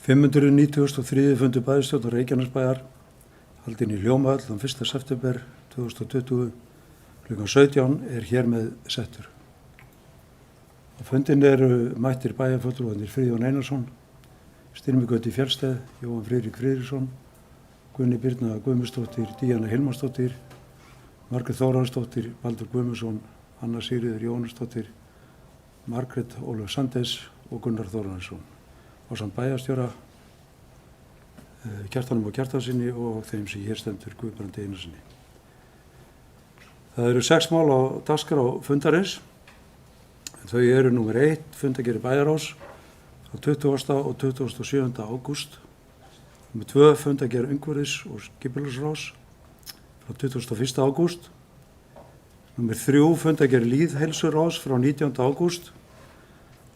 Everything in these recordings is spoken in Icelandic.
593. fundur bæjarstjórnar Reykjanesbæjar haldinn í Hljómahöll þann 1. september 2020 klukkan 17 hér með settur. Á fundinn eru mættir bæjarfulltrúarnir Friðjón Einarsson, Styrmi Gauti Fjellsteð, Jóhann Friðrik Friðriksson, Gunni Birna Guðmundsdóttir, Díana Hilmarsdóttir, Margrét Þórhallsdóttir, Baldur Guðmundsson, Anna Sigríður Jóhannesdóttir, Margrét Ólöf Sandes og Gunnar Þórhallsson. Ásamt bæjarstjóra, Kjartanum og Kjartansinni og þeim sem hér stendur Guðbrandi Einarsinni. Það eru 6 mál á dagskrá fundarins. Þau eru númer 1, fundargerð bæjarráðs á 20. og 27. ágúst. Númer 2, fundargerð umhverfis- og skipulagsráðs frá 21. ágúst. Númer 3, fundargerð lýðheilsuráðs frá 19. ágúst.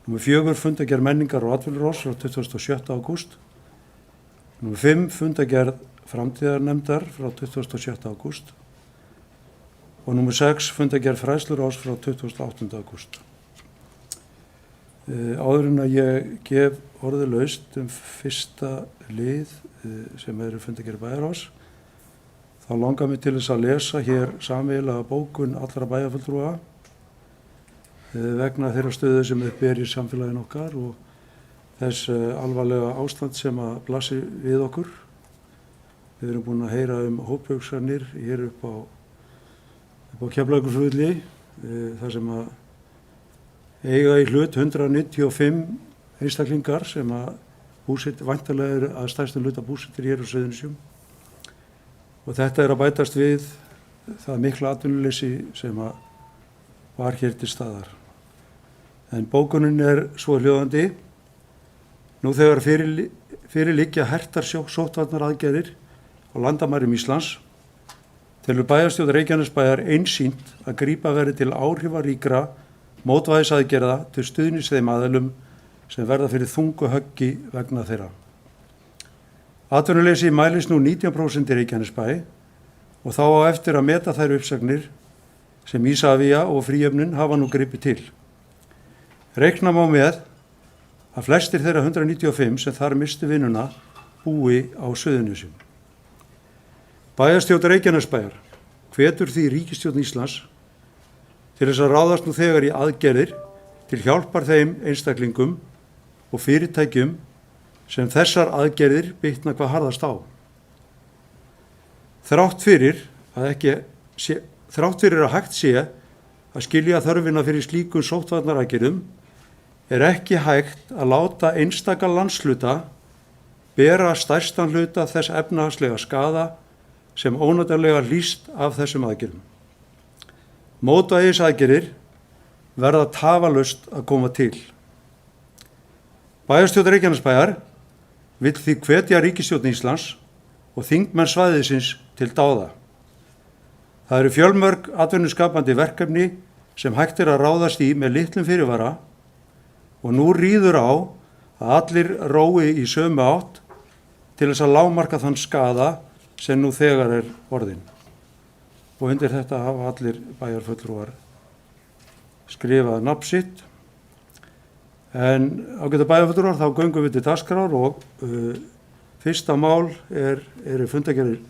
Númer 4, fundargerð menningar- og atvinnuráðs frá 27. ágúst. Númer 5, fundargerð framtíðarnefndar frá 26. ágúst. Og númer 6, fundargerð fræðsluráðs frá 28. ágúst. Áður en að ég gef orðið laust fyrsta lið sem eru fundargerð bæjarráðs, þá langar mig til þess að lesa hér sameiginlega bókun allra bæjarfulltrúa vegna þeirra stöðu sem í samfélaginu okkar og þess alvarlega ástand sem að blasir við okkur. Við erum búin að heyra hóphugsanir hér upp á Keflavíkurflugvelli, þar sem að eiga í hlut 195 einstaklingar sem að væntanlega eru að stærstum hluta búsettir hér á Suðurnesjum. Og þetta að bætast við það mikla atvinnuleysi sem að var hér til staðar. En bókunin svo hljóðandi: Nú þegar fyrir liggja hertar sóttvarnaraðgerðir á landamærum Íslands, telur bæjarstjórn Reykjanesbæjar einsýnt að grípa verði til áhrifaríkra mótvægisaðgerða til stuðnings þeim aðilum sem verða fyrir þungu höggi vegna þeirra. Atvinnuleysi mælist nú 19% í Reykjanesbæ og þá á eftir að meta þær uppsagnir sem Isavia og Fríhöfnin hafa nú gripið til. Reikna má með að flestir þeirra 195 sem þar mistu vinnuna búi á Suðurnesjum. Bæjarstjórn Reykjanesbæjar hvetur því ríkisstjórn Íslands til þess að ráðast nú þegar í aðgerðir til hjálpar þeim einstaklingum og fyrirtækjum sem þessar aðgerðir bitna hvað harðast á. Þrátt fyrir að hægt sé að skilja þörfina fyrir slíkum sóttvarnaraðgerðum ekki hægt að láta einstaka landshluta bera stærstan hluta þess efnahagslega skaða sem óneitanlega hlýst af þessum aðgerðum. Mótvægisaðgerðir verða tafarlaust að koma til. Bæjarstjórn Reykjanesbæjar vill því hvetja ríkisstjórn Íslands og þingmenn svæðisins til dáða. Það eru fjölmörg atvinnuskapandi verkefni sem hægt að ráðast í með litlum fyrirvara og nú ríður á að allir rói í sömu átt til þess að lágmarka þann skaða sem nú þegar orðinn. Og undir þetta hafa allir bæjarfulltrúar skrifað nafn sitt. En ágætu bæjarfulltrúar, þá göngum við til dagskrár og fyrsta mál eru fundargerðir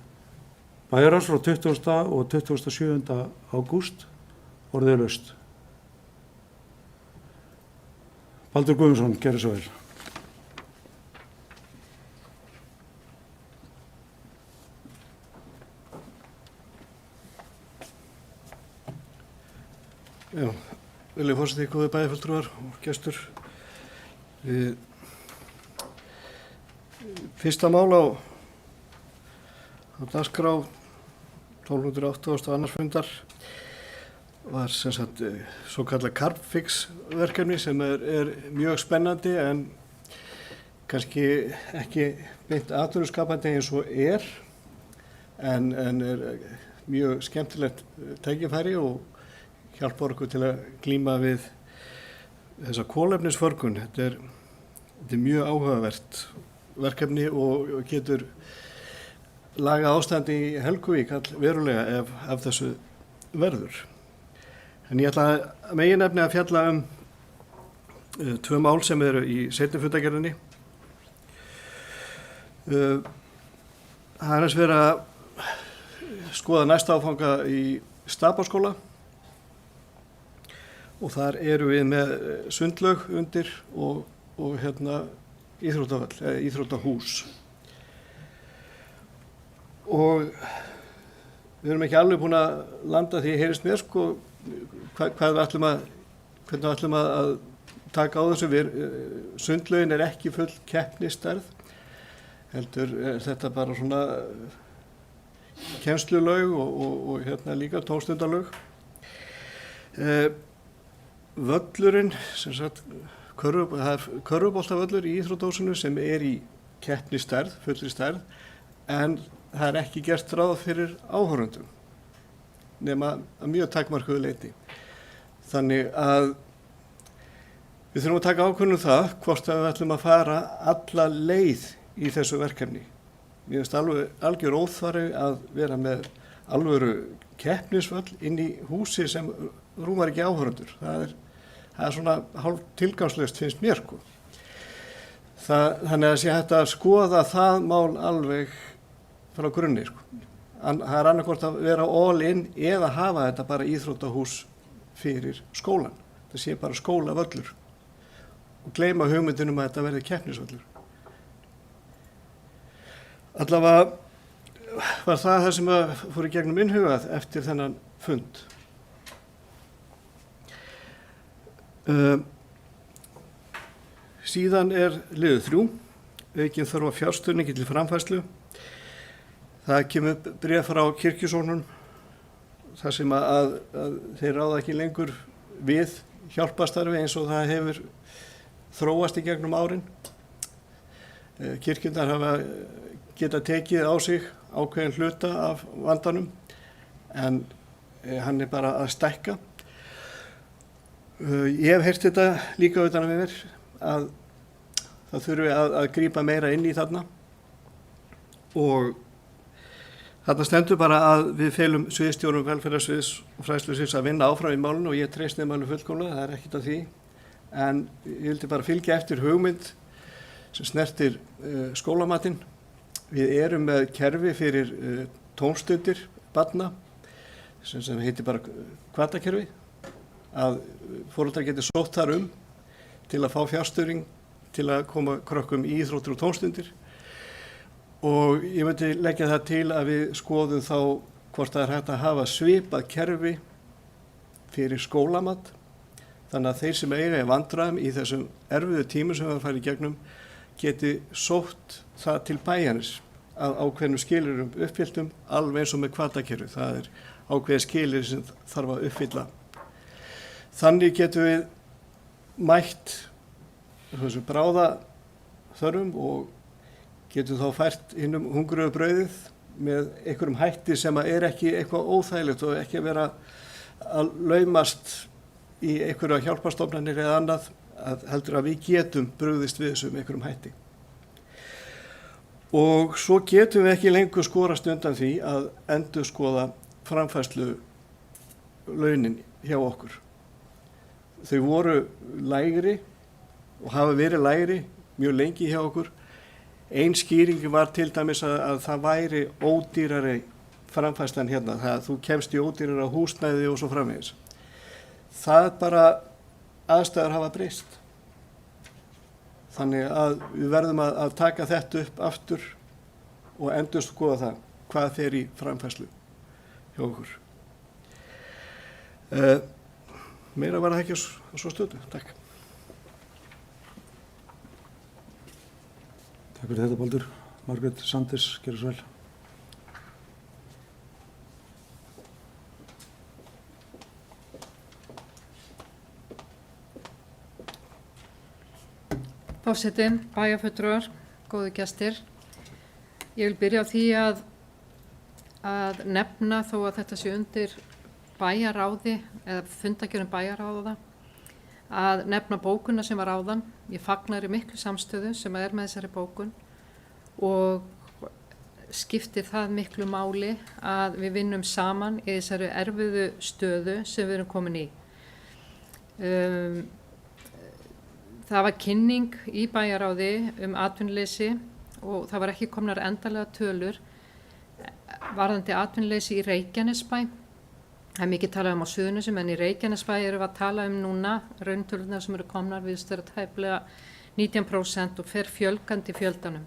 bæjarráðs frá 20. og 27. ágúst, orðið laust. Baldur Guðmundsson, gerðu svo vel. Já, viljum forseti, góði bæjarfulltrúar og gestur. Fyrsta mál á dagskrá 1280. annars fundar var sem sagt svo kallað Carbfix verkefni sem mjög spennandi en kannski ekki beint atvinnuskapandi eins og en mjög skemmtilegt tækifæri og hjálpar okkur til að glíma við þessa kolefnisförgun. Þetta er mjög áhugavert verkefni og getur lagað ástandi í Helguvík verulega ef þessu verður. En ég ætla að meginefni að fjalla 2 mál sem eru í seinni fundargerðinni Það er þess verið að skoða næsta áfanga í Stapaskóla og þar eru við með sundlaug undir og íþróttahús. Og við erum ekki alveg búin að landa því heyrist mér sko hvernig við ætlum að taka á þessu. Sundlaugin er ekki full keppnisstærð, heldur er þetta bara svona kennslulaug og líka tómstundalaug. Völlurinn, sem sagt, það er körfuboltavöllur í íþróttahúsinu sem er í keppnisstærð, fullri stærð, en það er ekki gert ráð fyrir áhorfendum nema að mjög takmarkuðu leyti. Þannig að við þurfum að taka ákvörðun það hvort að við ætlum að fara alla leið í þessu verkefni. Mér finnst algjör óþarfi að vera með alvöru keppnisvöll inn í húsi sem rúmar ekki áhorfendur. Það er svona hálf tilgangslaust finnst mér sko. Þannig að sé hægt að skoða það mál alveg frá grunni sko. Það er annarkvort að vera all in eða hafa þetta bara íþróttahús fyrir skólan. Það sé bara skólavöllur og gleyma hugmyndunum að þetta verði keppnisvöllur. Allavega var það sem fór í gegnum minn hugað eftir þennan fund. Síðan er liður 3, aukin þörf á fjárstuðningi til framfærslu. Það kemur bréf frá kirkjusóknum þar sem að þeir ráða ekki lengur við hjálparstarfi eins og það hefur þróast í gegnum árin. Kirkjurnar hafa geta tekið á sig ákveðin hluta af vandanum en hann er bara að stækka. Ég hef heyrt þetta líka utan að mér að það þurfi að grípa meira inn í þarna og þarna stendur bara að við felum sviðsstjórum velferðarsviðs og fræðslusviðs að vinna áfram í málinu og ég treysti þeim alveg fullkomlega, það er ekkert af því. En ég vildi bara fylgja eftir hugmynd sem snertir skólamatinn. Við erum með kerfi fyrir tómstundir barna sem heitir bara hvatakerfi, að foreldrar geti sótt þar til að fá fjárstuðning til að koma krökkum í íþróttir og tómstundir. Og ég myndi leggja það til að við skoðum þá hvort það er hægt að hafa svipað kerfi fyrir skólamat. Þannig að þeir sem eiga í vandræðum í þessum erfiðu tímum sem við farið í gegnum geti sótt það til bæjarins að ákveðnum skilyrðum uppfylltum alveg eins og með hvatakerfi. Það er ákveðið skilyrði sem þarf að uppfylla. Þannig getum við mætt þessu bráða þörfum og getum þá fært hinum hungruðu brauðið með einhverjum hætti sem er ekki eitthvað óþægilegt og ekki að vera að laumast í einhverja hjálparstofnanir eða annað, heldur að við getum brugðist við þessu með einhverjum hætti. Og svo getum við ekki lengur skorast undan því að endurskoða framfærslu launin hjá okkur. Þau voru lægri og hafa verið lægri mjög lengi hjá okkur. Ein skýring var til dæmis að það væri ódýrari framfærslan hérna, þú kemst í ódýrara húsnæði og svo framvegis. Það bara aðstæður hafa breyst. Þannig að við verðum að taka þetta upp aftur og endurskoða það hvað fer í framfærslu hjá okkur. Meira var það ekki á svo stöðu. Takk. Takk fyrir þetta, Baldur. Margrét Sanders, gerðu svo vel. Forseti, bæjarfulltrúar, góðu gestir. Ég vil byrja á því að nefna þó að þetta sé undir bæjarráði eða fundakjörum bæjarráða að nefna bókuna sem var áðan. Ég fagnar í miklu samstöðu sem er með þessari bókun og skiptir það miklu máli að við vinnum saman í þessari erfiðu stöðu sem við erum komin í. Það var kynning í bæjarráði atvinnuleysi og það var ekki komnar endalega tölur varðandi atvinnuleysi í Reykjanesbæ. Það er mikið talað á Suðurnesjum en í Reykjanesbæ erum við að tala núna rauntölunar sem eru komnar við stöður tæplega 19% og fer fjölgandi fjöldanum,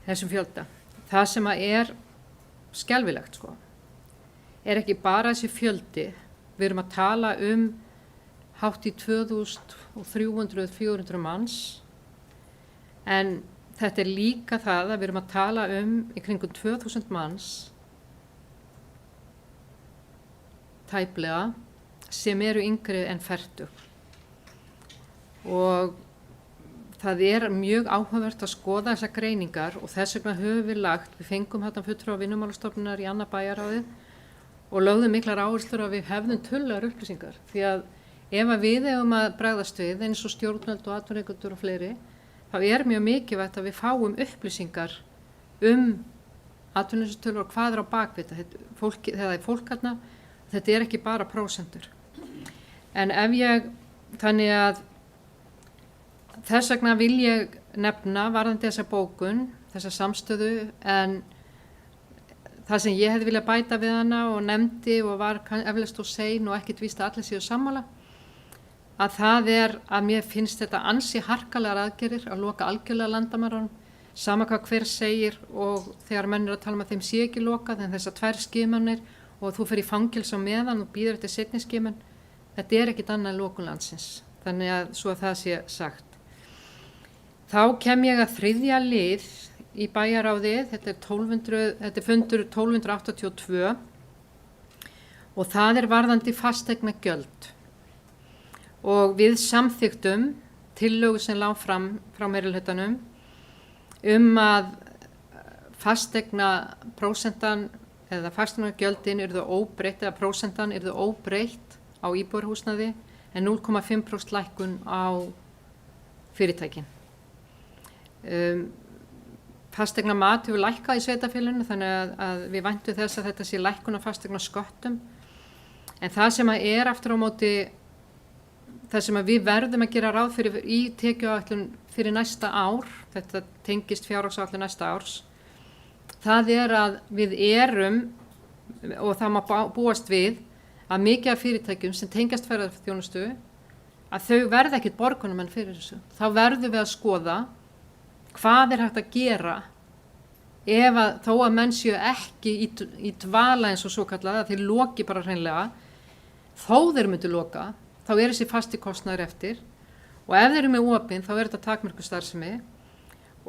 þessum fjölda. Það sem er skelfilegt sko, er ekki bara þessi fjöldi, við erum að tala hátt í 2300-400 manns, en þetta er líka það að við erum að tala í kringum 2000 manns, tæplega, sem eru yngri en 40. Og það er mjög áhugavert að skoða þessar greiningar og þess vegna höfum við fengum þetta fulltrúa Vinnumálastofnunar í annað bæjarráðið og lögðum miklar áherslur að við hefðum tölulegar upplýsingar. Því að ef við eigum að bregðast við eins og stjórnvöld og atvinnurekendur og fleiri, þá er mjög mikilvægt að við fáum upplýsingar atvinnuleysistölur og hvað er á bakvið þetta. Það er fólk þarna, þetta er ekki bara prósentur. En þannig að þess vegna vil ég nefna varðandi þessa bókun, þessa samstöðu, en það sem ég hefði viljað bæta við hana og nefndi og var eflaust og sein og ekkert víst að allir séu sammála, að það er að mér finnst þetta ansi harkalegar aðgerðir að loka algjörlega landamærunum, sama hvað hver segir og þegar menn eru að tala að þeim sé ekki lokað, en þessar 2 skimanir og þú fer í fangelsi á meðan og býður eftir seinni skimun, þetta er ekkit annað en lokun landsins, þannig að svo að það sé sagt. Þá kem ég að 3. lið í bæjarráðið, þetta er fundur 1282 og það er varðandi fasteignagjöld. Og við samþykktum tillögu sem lá fram frá meirihlutanum að fasteignaprósentan eða fasteignagjöldin yrðu óbreytt eða prósentan yrðu óbreytt á íbúðarhúsnæði en 0,5% lækkun á fyrirtækin. Fasteignamat hefur lækkað í sveitarfélaginu þannig að við væntum þess að þetta sé lækkun á fasteignasköttum, en það sem er aftur á móti það sem við verðum að gera ráð fyrir í tekjuáætlun fyrir næsta ár, þetta tengist fjárhagsáætlun næsta árs, það er að við og það má búast við að mikið af fyrirtækjum sem tengjast ferðaþjónustu að þau verða ekkit borgunarmenn fyrir þessu. Þá verðum við að skoða hvað er hægt að gera þó að menn séu ekki í dvala eins og svo kallað, að þeir loki bara hreinlega, þó þeir myndu loka, þá er þessi fasti kostnaður eftir og ef þeir eru með opin þá er þetta takmörkuð starfsemi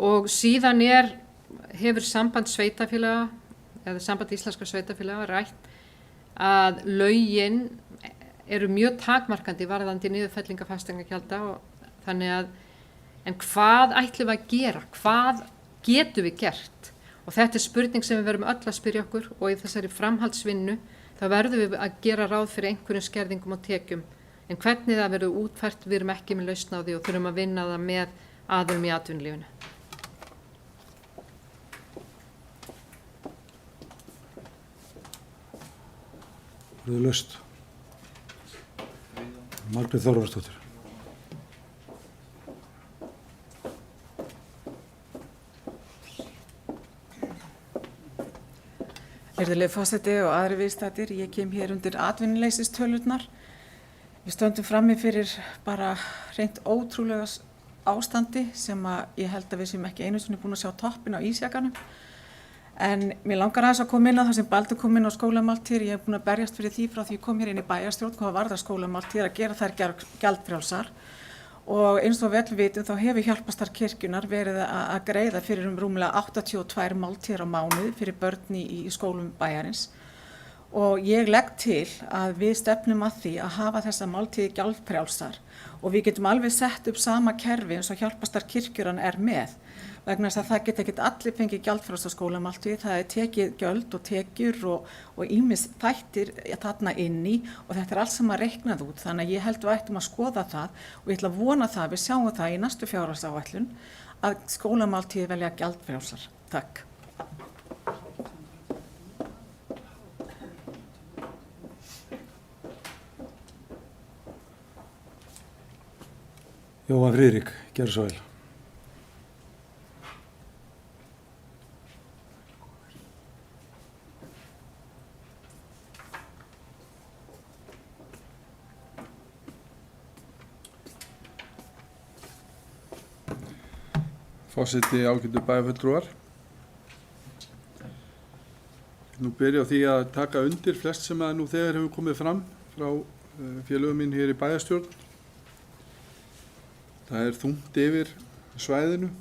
og síðan hefur samband sveitafélaga eða samband íslenskra sveitafélaga rætt að lögin eru mjög takmarkandi varðandi niðurfellinga fasteignagjalda og þannig að en hvað ætlum við að gera? Hvað getum við gert? Og þetta er spurning sem við verðum öll að spyrja okkur og í þessari framhaldsvinnu þá verðum við að gera ráð fyrir einhverjum skerðingum og tekjum. En hvernig það verður útfært, við erum ekki með lausn á því og þurfum að vinna það með aðilum í atvinnulífinu. Verður laust. Margrét Þorvarsdóttir. Virðulegi forseti og aðrir viðstaddir, ég kem hér undir atvinnuleysistölurnar. Við stöndum frammi fyrir bara hreint ótrúlega ástandi sem ég held að við séum ekki einu sinni búin að sjá toppinn á ísjakanum. En mér langar aðeins að koma inn á það sem Baldur kom inn á skólamáltíðir. Ég búin að berjast fyrir því frá því ég kom hér inn í bæjarstjórn hvað varðar skólamáltíðir að gera þær gjaldfrjálsar. Og eins og við öll vitum þá hefur Hjálparstarf kirkjunnar verið að greiða fyrir rúmlega 82 máltíðir á mánuði fyrir börn í skólum bæjarins. Og ég legg til að við stefnum að því að hafa þessa máltíði gjaldfrjálsar og við getum alveg sett upp sama kerfi eins og Hjálparstarf kirkjunnar með. Vegna þess að það geta ekkert allir fengið gjaldfrjálsa skólamáltíð, það er tekið gjöld og tekjur og ýmis þættir þarna inni og þetta er allt saman reiknað út. Þannig að ég held við ættum að skoða það og ég ætla að vona það að við sjáum það í næstu fjárhagsáætlun að skólamáltíð velja gjaldfrjálsar. Takk. Jóhann Friðrik, gerðu svo vel. Forseti, ágætu bæjarfulltrúar. Nú byrja á því að taka undir flest sem að nú þegar hefur komið fram frá félögum mín hér í bæjarstjórn. Það er þungt yfir svæðinu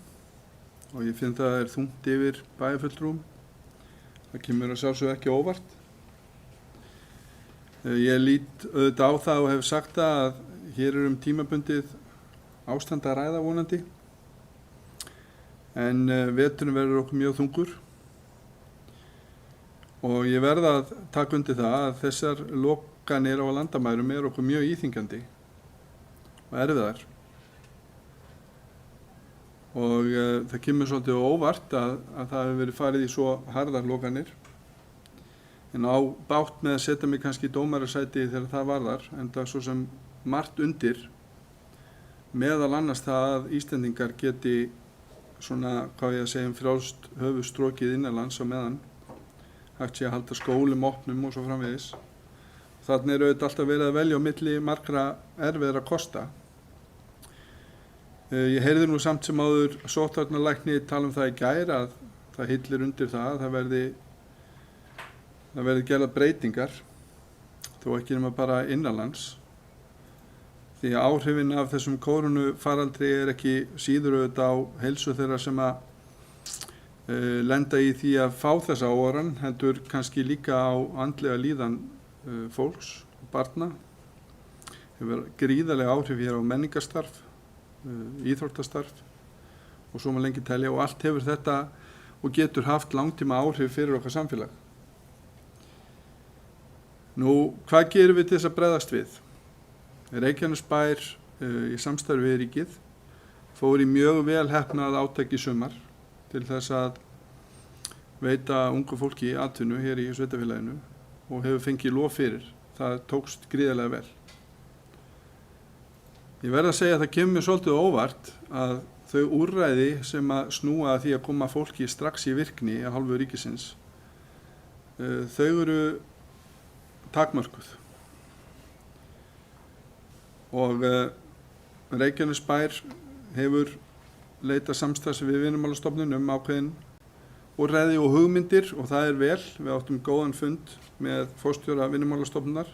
og ég finn það er þungt yfir bæjarfulltrúum. Það kemur að sjálfsögðu ekki óvart. Ég lít auðvitað á það og hef sagt það að hér tímabundið ástand að ræða vonandi. En veturinn verður okkur mjög þungur og ég verð að taka undir það að þessar lokanir á landamærum er okkur mjög íþyngjandi og erfiðar. Og það kemur svolítið óvart að það hefur verið farið í svo harðar lokanir. En á bátt með að setja mig kannski í dómarasæti þegar það varðar, en það er svo sem margt undir, meðal annars það að Íslendingar geti svona, hvað ég að segja, frjálst höfuðstrokið innanlands á meðan hægt sé að halda skólum opnum og svo framvegis. Þarna er auðvitað alltaf verið að velja á milli margra erfiðra kosta. Ég heyrði nú samt sem áður sóttvarnalækni tala það í gær að það hillir undir það að það verði gerðar breytingar, þó ekki nema bara innanlands. Því að áhrifin af þessum kórónufaraldri er ekki síður auðvitað á heilsu þeirra sem að lenda í því að fá þessa áoran, heldur kannski líka á andlega líðan fólks og barna. Hefur gríðarlega áhrif hér á menningarstarf, íþróttastarf og svo má lengi telja, og allt hefur þetta og getur haft langtíma áhrif fyrir okkar samfélag. Nú, hvað gerum við til þess að bregðast við? Reykjanesbær í samstarfi við ríkið fór í mjög vel heppnað átak í sumar til þess að veita ungu fólki atvinnu hér í sveitarfélaginu og hefur fengið lof fyrir. Það tókst gríðarlega vel. Ég verð að segja að það kemur mér svolítið óvart að þau úrræði sem að snúa að því að koma fólki strax í virkni af hálfu ríkisins, þau eru takmörkuð. Og Reykjanesbær hefur leitað samstarfs við Vinnumálastofnun ákveðin úrræði og hugmyndir og það er vel. Við áttum góðan fund með forstjóra Vinnumálastofnunar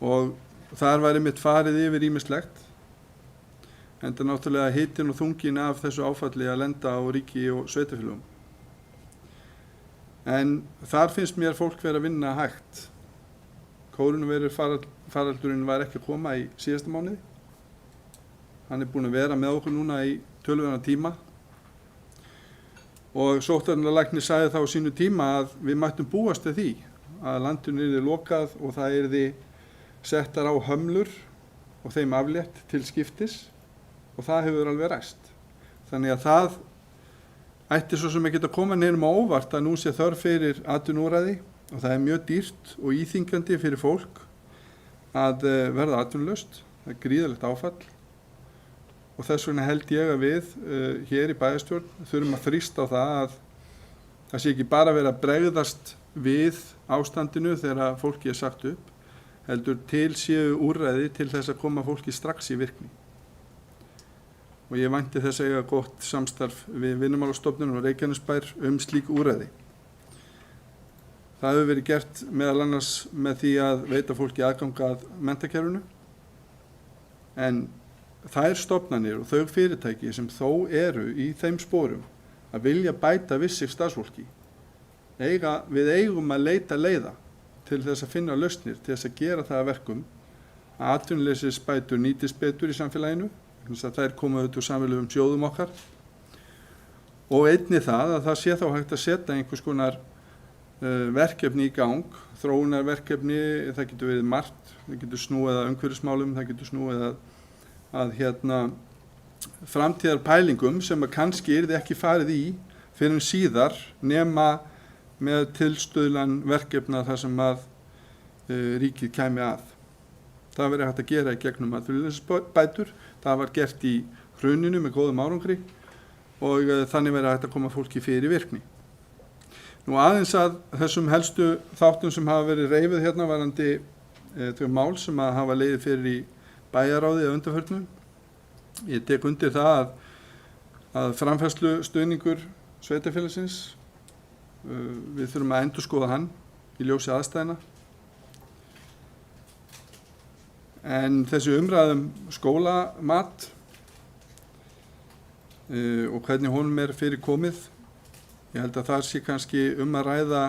og þar var einmitt farið yfir ýmislegt. Enda náttúrulega hitinn og þungin af þessu áfalli að lenda á ríki og sveitarfélögum. En þar finnst mér fólk vera að vinna hægt. Kórónuveirufaraldurinn var ekki að koma í síðasta mánuði. Hann er búinn að vera með okkur núna í töluverðan tíma og sóttvarnalæknir sagði þá á sínu tíma að við mættum búast við því að landinu yrði lokað og það yrði settar á hömlur og þeim aflétt til skiptis og það hefur alveg ræst. Þannig að það ætti svo sem ekki að koma neinum á óvart að nú sé þörf fyrir atvinnuúrræði og það er mjög dýrt og íþyngjandi fyrir fólk að verða atvinnulaust. Það er gríðarlegt áfall. Og þess vegna held ég að við hér í bæjarstjórn þurfum að þrýsta á það að það sé ekki bara verið að bregðast við ástandinu þegar fólki er sagt upp, heldur til séu úrræði til þess að koma fólki strax í virkni. Og ég vænti þess að eiga gott samstarf við Vinnumálastofnun og Reykjanesbær slík úrræði. Það hefur verið gert meðal annars með því að veita fólki aðgang að menntakerfinu, en þær stofnanir og þau fyrirtæki sem þó eru í þeim sporum að vilja bæta við sig starfsfólki, við eigum að leita leiða til þess að finna lausnir, til þess að gera það að verkum að atvinnuleysisbætur nýtist betur í samfélaginu, þannig að þær koma auðvitað úr samfélögum sjóðum okkar, og einnig það að það sé þá hægt að setja einhvers konar verkefni í gang, þróunarverkefni, það getur verið margt, það getur snúið að umhverfismálum, það getur snúið að framtíðarpælingum sem að kannski yrði ekki farið í fyrir síðar nema með tilstuðlan verkefna þar sem að ríkið kæmi að. Það verið hægt að gera í gegnum atvinnuleysisbætur. Það var gert í hruninu með góðum árangri og þannig verið hægt að koma fólki fyrir virkni. Nú aðeins að þessum helstu þáttum sem hafa verið reifið hérna varandi þau mál sem að hafa legið fyrir í bæjarráði að undanförnu. Ég tek undir það að að framfærslu stuðningur sveitarfélagsins, við þurfum að endurskoða hann í ljósi aðstæðina. En þessi umræðum skólamat og hvernig honum fyrir komið, ég held að það sé kannski að ræða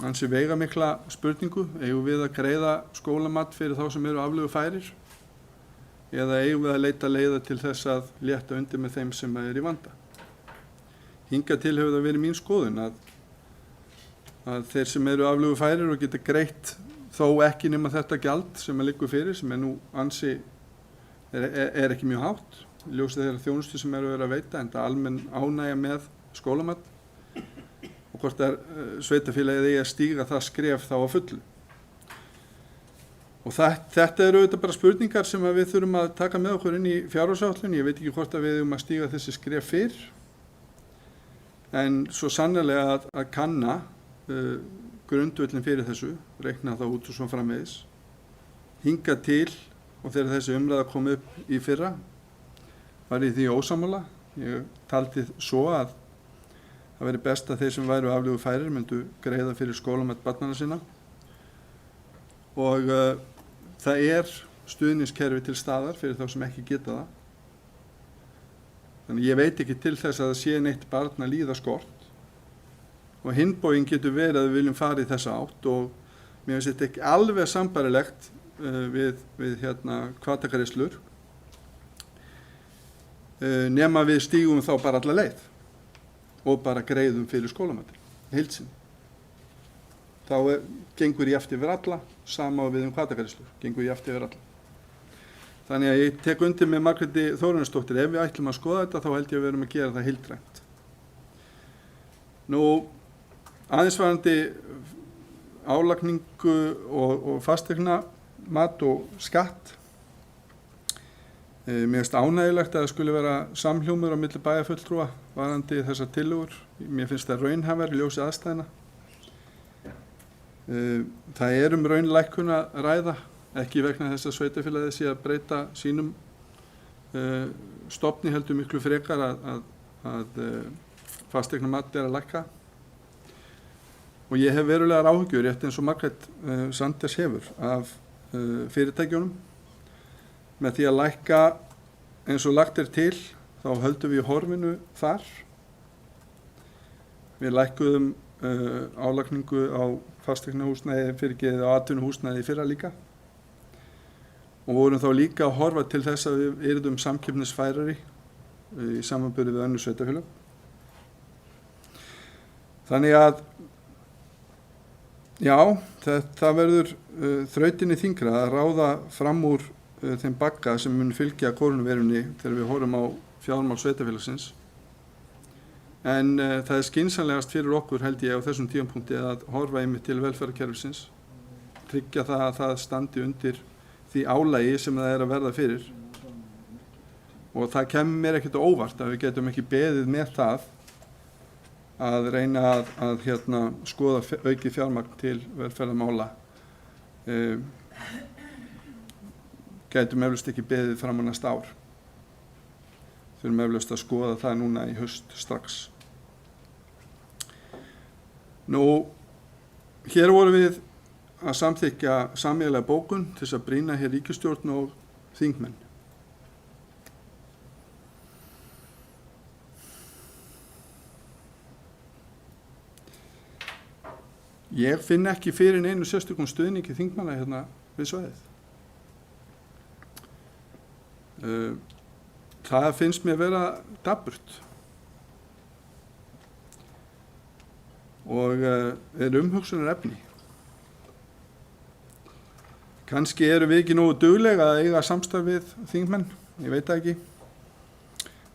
ansi veigamikla spurningu. Eigum við að greiða skólamat fyrir þá sem eru aflögufærir eða eigum við að leita leiða til þess að létta undir með þeim sem í vanda? Hingað til hefur það verið mín skoðun að þeir sem eru aflögufærir og geta greitt þó ekki nema þetta gjald sem liggur fyrir, sem nú ansi ekki mjög hátt, ljósið þeirra þjónustu sem verið að veita, en það almenn ánægja með skólamat og hvort sveitarfélagið eigi að stíga það skref þá að fullu. Og þetta eru auðvitað bara spurningar sem við þurfum að taka með okkur inn í fjárhagsáætlun. Ég veit ekki hvort að við eigum að stíga þessi skref fyrr, en svo sannarlega að kanna grundvöllin fyrir þessu, reikna það út og svo framvegis. Hingað til, og þegar þessi umræða kom upp í fyrra, var ég því ósammála. Ég taldi svo að það veri best að þeir sem væru aflögufærir myndu greiða fyrir skólamat barnanna sinna. Og það stuðningskerfi til staðar fyrir þá sem ekki geta það. Þannig ég veit ekki til þess að það sé neitt barn að líða skort. Og hinbóginn getur verið að við viljum fara í þessa átt, og mér finnst þetta ekki alveg sambarilegt við hvatagreiðslur, nema við stígum þá bara alla leið og bara greiðum fyrir skólamatinn heild sinni. Þá gengur jafnt yfir alla, sama við hvatagreiðslur, gengur jafnt yfir alla. Þannig að ég tek undir með Margréti Þórarinsdóttur, ef við ætlum að skoða þetta þá held ég að við erum að gera það heildrænt. Nú, aðeins varðandi álagningu og fasteignamat og skatt. Mér finnst ánægjulegt að það skuli vera samhljómur á milli bæjarfulltrúa varðandi þessar tillögur. Mér finnst það raunhæfar í ljósi aðstæðna. Það raunlækkun að ræða, ekki vegna þess að sveitarfélagið sé að breyta sínum stofni, heldur miklu frekar að fasteignamat að lækka. Og ég hef verulegar áhyggjur, rétt eins og Margrét Sanders hefur, af fyrirtækjunum. Með því að lækka eins og lagt til, þá höldum við horfinu þar. Við lækkuðum álagningu á fasteignahúsnæði, á atvinnuhúsnæði í fyrra líka. Og vorum þá líka að horfa til þess að við yrðum samkeppnisfærari í samanburði við önnur sveitarfélög. Þannig að já, það verður þrautinni þyngra að ráða fram úr þeim bagga sem mun fylgja kórónuveirunni þegar við horfum á fjármál sveitarfélagsins. En það skynsamlegast fyrir okkur, held ég, á þessum tímapunkti að horfa einmitt til velferðarkerfisins, tryggja það að það standi undir því álagi sem það að verða fyrir. Og það kemur mér ekkert óvart að við getum ekki beðið með það að reyna að skoða aukið fjármagn til velferðarmála. Gætum eflaust ekki beðið fram á næsta ár. Þurfum eflaust að skoða það núna í haust strax. Nú, hér vorum við að samþykkja sameiginlega bókun til þess að brýna hér ríkisstjórn og þingmenn. Ég finn ekki fyrir neinu sérstökum stuðningi þingmanna hérna við svæðið. Það finnst mér vera dapurt og umhugsunar efni. Kannski erum við ekki nógu duglega að eiga samstarf við þingmenn, ég veit það ekki.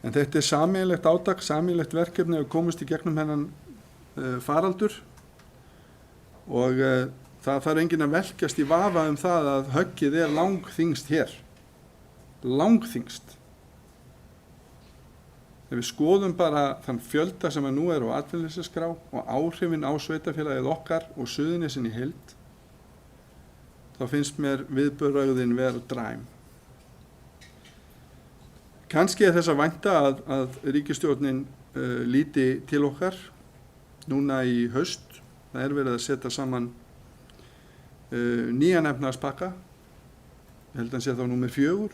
En þetta sameiginlegt átak, sameiginlegt verkefni að komast í gegnum hennan faraldur. Og það þarf enginn að velkjast í vafa það að höggið langþyngst hér. Langþyngst. Ef við skoðum bara þann fjölda sem nú á atvinnuleysisskrá og áhrifin á sveitarfélagið okkar og Suðurnesin í heild, þá finnst mér viðbrögðin vera dræm. Kannski er þess að vænta að ríkisstjórnin líti til okkar núna í haust. Það er verið að setja saman nýjan efnahagspakka. Ég held að hann sé þá númer 4.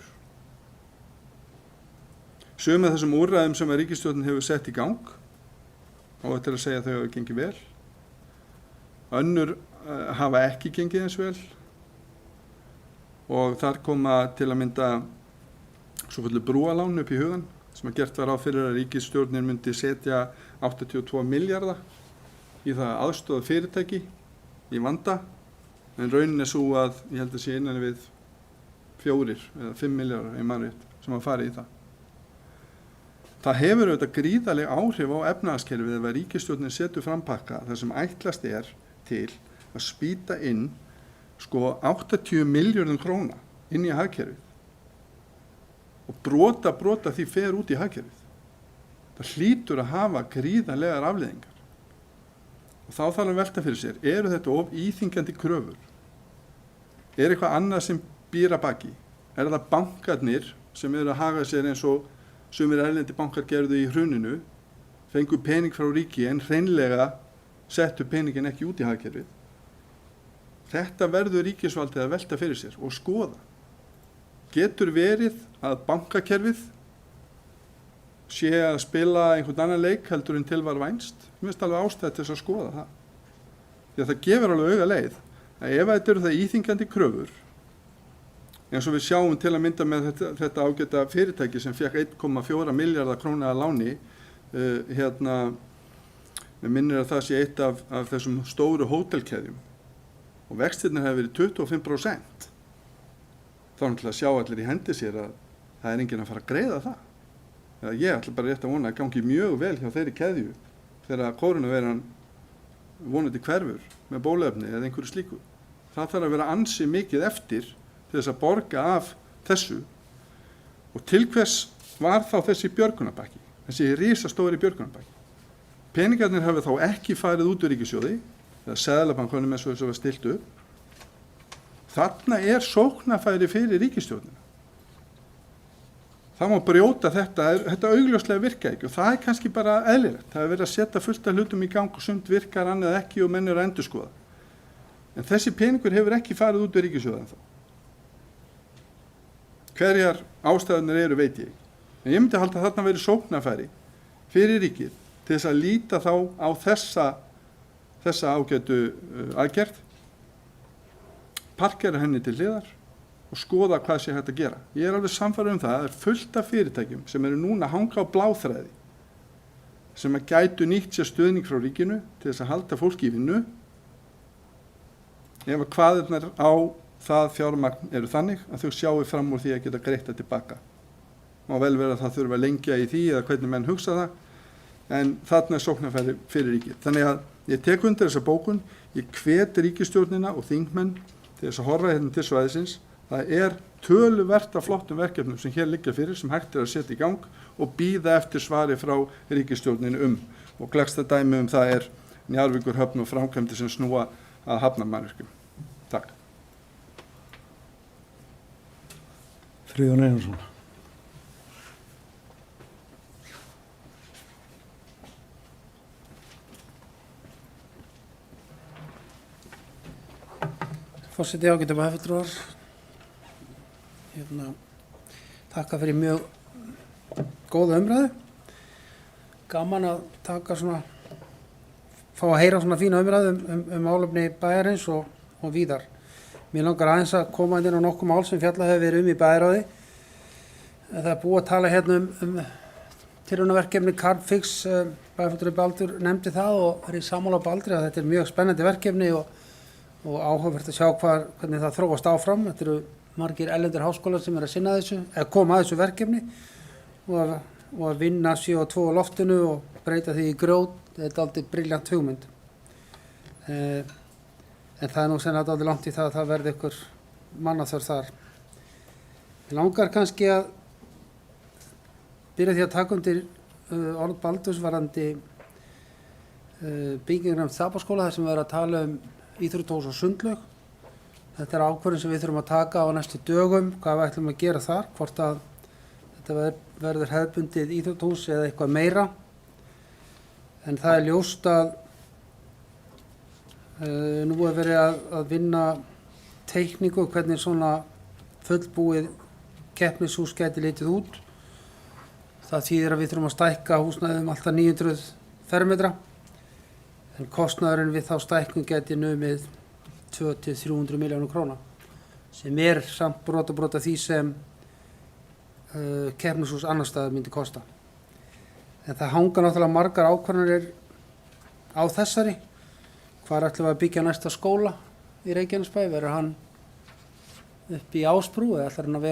Sum af þessum úrræðum sem að ríkisstjórnin hefur sett í gang og þetta er að segja að þau hafa gengið vel. Önnur hafa ekki gengið eins vel og þar koma til að mynda svokölluð brúalán upp í hugan sem að gert var á fyrir að ríkisstjórnin myndi setja 82 milljarða í það aðstoða fyrirtæki í vanda, en raunin er svo að ég held að sé innan við 4 eða 5 milljarðar í mannrétt sem að fara í það. Það hefur auðvitað gríðaleg áhrif á efnahagskerfið ef að ríkisstjórnin setur fram pakka þar sem ætlast er til að spýta inn 80 milljörðum króna inn í hagkerfið og brota því fer út í hagkerfið. Það hlýtur að hafa gríðalegar afleiðingar. Og þá þarf að velta fyrir sér, eru þetta of íþyngjandi kröfur? Er eitthvað annað sem býr að baki? Er það bankarnir sem eru að haga sér eins og sumir erlendi bankar gerðu í hruninu, fengu pening frá ríki en hreinlega settu peningin ekki út í hagkerfið? Þetta verður ríkisvaldið að velta fyrir sér og skoða. Getur verið að bankakerfið sé að spila einhvern annan leik heldur en til var vænst? Mér finnst alveg ástæða til þess að skoða það. Því að það gefur alveg auga leið að ef þetta eru það íþyngjandi kröfur, eins og við sjáum til að mynda með þetta ágæta fyrirtæki sem fekk 1,4 milljarða króna að láni, mér minnir að það sé eitt af þessum stóru hótelkeðjum og vextirnir hefur verið 25%. Þá er náttúrulega að sjá allir í hendi sér að það er enginn að fara að greiða það. Ég ætla bara rétt að vona að gangi mjög vel hjá þeirri keðju þegar kórónuveiran vonandi hverfur með bóluefni eða einhverju slíku. Það þarf að vera ansi mikið eftir til þess að borga af þessu. Og til hvers var þá þessi björgunarbakki, þessi risastóri björgunarbakki? Peningarnir hafa þá ekki farið út úr ríkissjóði, eða seðlabankanum eins og þess að var stilt upp. Þarna er sóknarfæri fyrir ríkisstjórnina. Það má brjóta þetta augljóslega virka ekki og það er kannski bara eðlilegt. Það er verið að setja fullt af hlutum í gang og sumt virkar annað ekki og menn eru að endurskoða. En þessi peningur hefur ekki farið út úr ríkissjóði ennþá. Hverjar ástæðunir eru veit ég. En ég myndi halda að þarna verið sóknarfæri fyrir ríkið til þess að líta þá á þessa ágætu aðgerð, parkera henni til hliðar og skoða hvað sé hægt að gera. Ég er alveg sannfærður það er fullt af fyrirtækjum sem eru núna að hanga á bláþræði sem að gætu nýtt sér stuðning frá ríkinu til þess að halda fólki í vinnu ef að kvaðirnar á það fjármagn eru þannig að þau sjáu fram úr því að geta greitt það tilbaka. Má vel vera að það þurfa að lengja í því eða hvernig menn hugsa það, en þarna er sóknarfæri fyrir ríkið. Þannig að ég tek undir þessa bókun, ég hvet ríkisstjórnina og þingmenn til þess að horfa hérna til svæðisins. Það er töluvert af flottum verkefnum sem hér liggja fyrir sem hægt er að setja í gang og bíða eftir svari frá ríkisstjórninu og gleggsta dæmi það er Njarðvíkurhöfn og framkvæmdir sem snúa að hafnarmannvirkjum. Takk. Friðjón Einarsson. Forseti, ágætu bæjarfulltrúar. Takka fyrir mjög góða umræðu. Gaman að fá að heyra svona fína umræðu málefni bæjarins og víðar. Mér langar aðeins að koma inn á nokkuð mál sem fjallað hefur verið í bæjarráði. Það er búið að tala hérna tilraunaverkefni Carbfix, bæjarfulltrúi Baldur nefndi það og er í sammála Baldri að þetta er mjög spennandi verkefni og áhugavert að sjá hvernig það þróast áfram. Þetta eru margir erlendir háskólar sem eru að sinna þessu, eða koma að þessu verkefni og að vinna CO2 á loftinu og breyta því í grjót. Þetta er aldrei brilljant hugmynd. En það er nú sennilega aldrei langt í það að það verði ykkur mannaþörf þar. Ég langar kannski að byrja því að taka undir orð Baldurs varðandi byggingar Þapaskóla þar sem við erum að tala íþróttahús og sundlaug. Þetta er ákvörðun sem við þurfum að taka á næstu dögum, hvað við ætlum að gera þar, hvort að þetta þetta verður hefðbundið íþróttahús eða eitthvað meira. En það er ljóst að nú er verið að vinna teikningu hvernig svona fullbúið keppnishús gæti litið út. Það þýðir að við þurfum að stækka húsnæðum alltaf 900 fermetra. En kostnaðurinn við þá stækkun gæti numið 200-300 milljónir króna, sem er samt brot af því sem keppnishús annar staðar myndi kosta. En það hanga náttúrulega margar ákvarðanir á þessari. Hvar ætlum við að byggja næsta skóla í Reykjanesbæ? Verður hann upp í Ásbrú eða ætlar hann að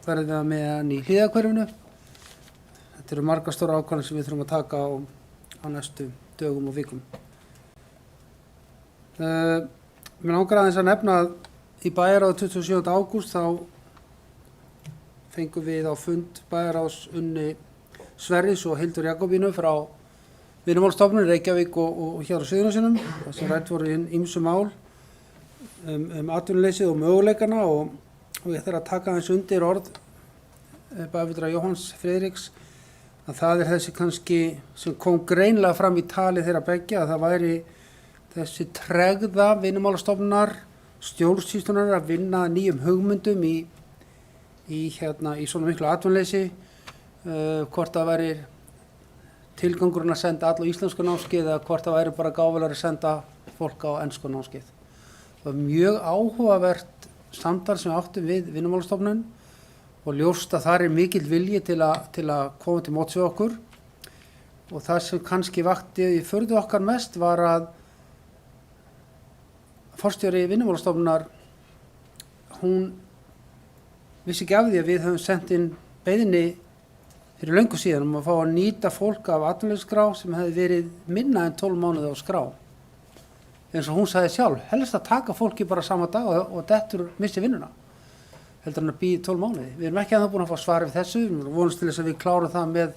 verða með hann í Hlíðahverfinu? Þetta eru margar stóra ákvarðanir sem við þurfum að taka á næstu dögum og vikum. Mér langar aðeins að nefna að í bæjarráði 27. ágúst þá fengum við á fund bæjarráðs Unni Sverris og Hildur Jakobínu frá Vinnumálastofnun Reykjavík og hér á Suðurnesjum, þar sem rætt voru ýmsu mál atvinnuleysið og möguleikana og ég þarf að taka aðeins undir orð bæjarfulltrúa Jóhanns Friðriks að það er þessi kannski sem kom greinilega fram í tali þeirra beggja að það væri þessi tregða Vinnumálastofnunar, stjórnsýslunar að vinna nýjum hugmyndum í svona miklu atvinnuleysi, hvort það væri tilgangurinn að senda alla íslensku námskeið eða hvort það væri bara gáfulegar að senda fólk á ensku námskeið. Það var mjög áhugavert samtal sem við áttum við Vinnumálastofnun og ljóst að það er mikill vilji til að koma til móts við okkur og það sem kannski vakti í furðu okkar mest var að forstjóri Vinnumálastofnunar hún vissi ekki af því að við höfum sendt inn beiðni fyrir löngu síðan að fá að nýta fólk af atvinnuleysisskrá sem hefði verið minna en 12 mánuði á skrá. Eins og hún sagði sjálf, helst að taka fólki bara sama dag og dettur missi vinnuna. Heldur hann að bíða 12 mánuði. Við erum ekki að það búin að fá svar við þessu, við vonumst til þess að við klárum það með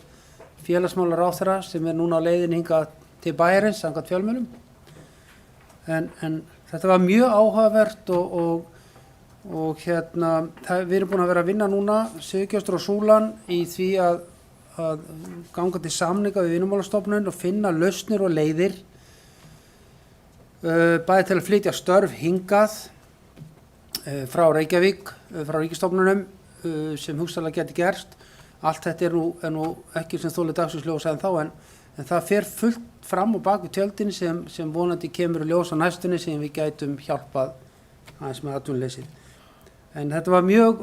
félagsmálaráðherra sem er núna á leiðin hingað til bæjarins samkvæmt fjölmiðlum. En þetta var mjög áhugavert og við erum búin að vera að vinna núna Sigurgestur og Súlan í því að ganga til samninga við Vinnumálastofnun og finna lausnir og leiðir bæði til að flytja störf hingað frá Reykjavík, frá ríkisstofnunum sem hugsanlega geti gerst. Allt þetta er nú ekki sem þolið dagsins ljós en það fer fullt fram og bak við tjöldin sem vonandi kemur í ljós á næstunni sem við gætum hjálpað aðeins með atvinnuleysið. En þetta var mjög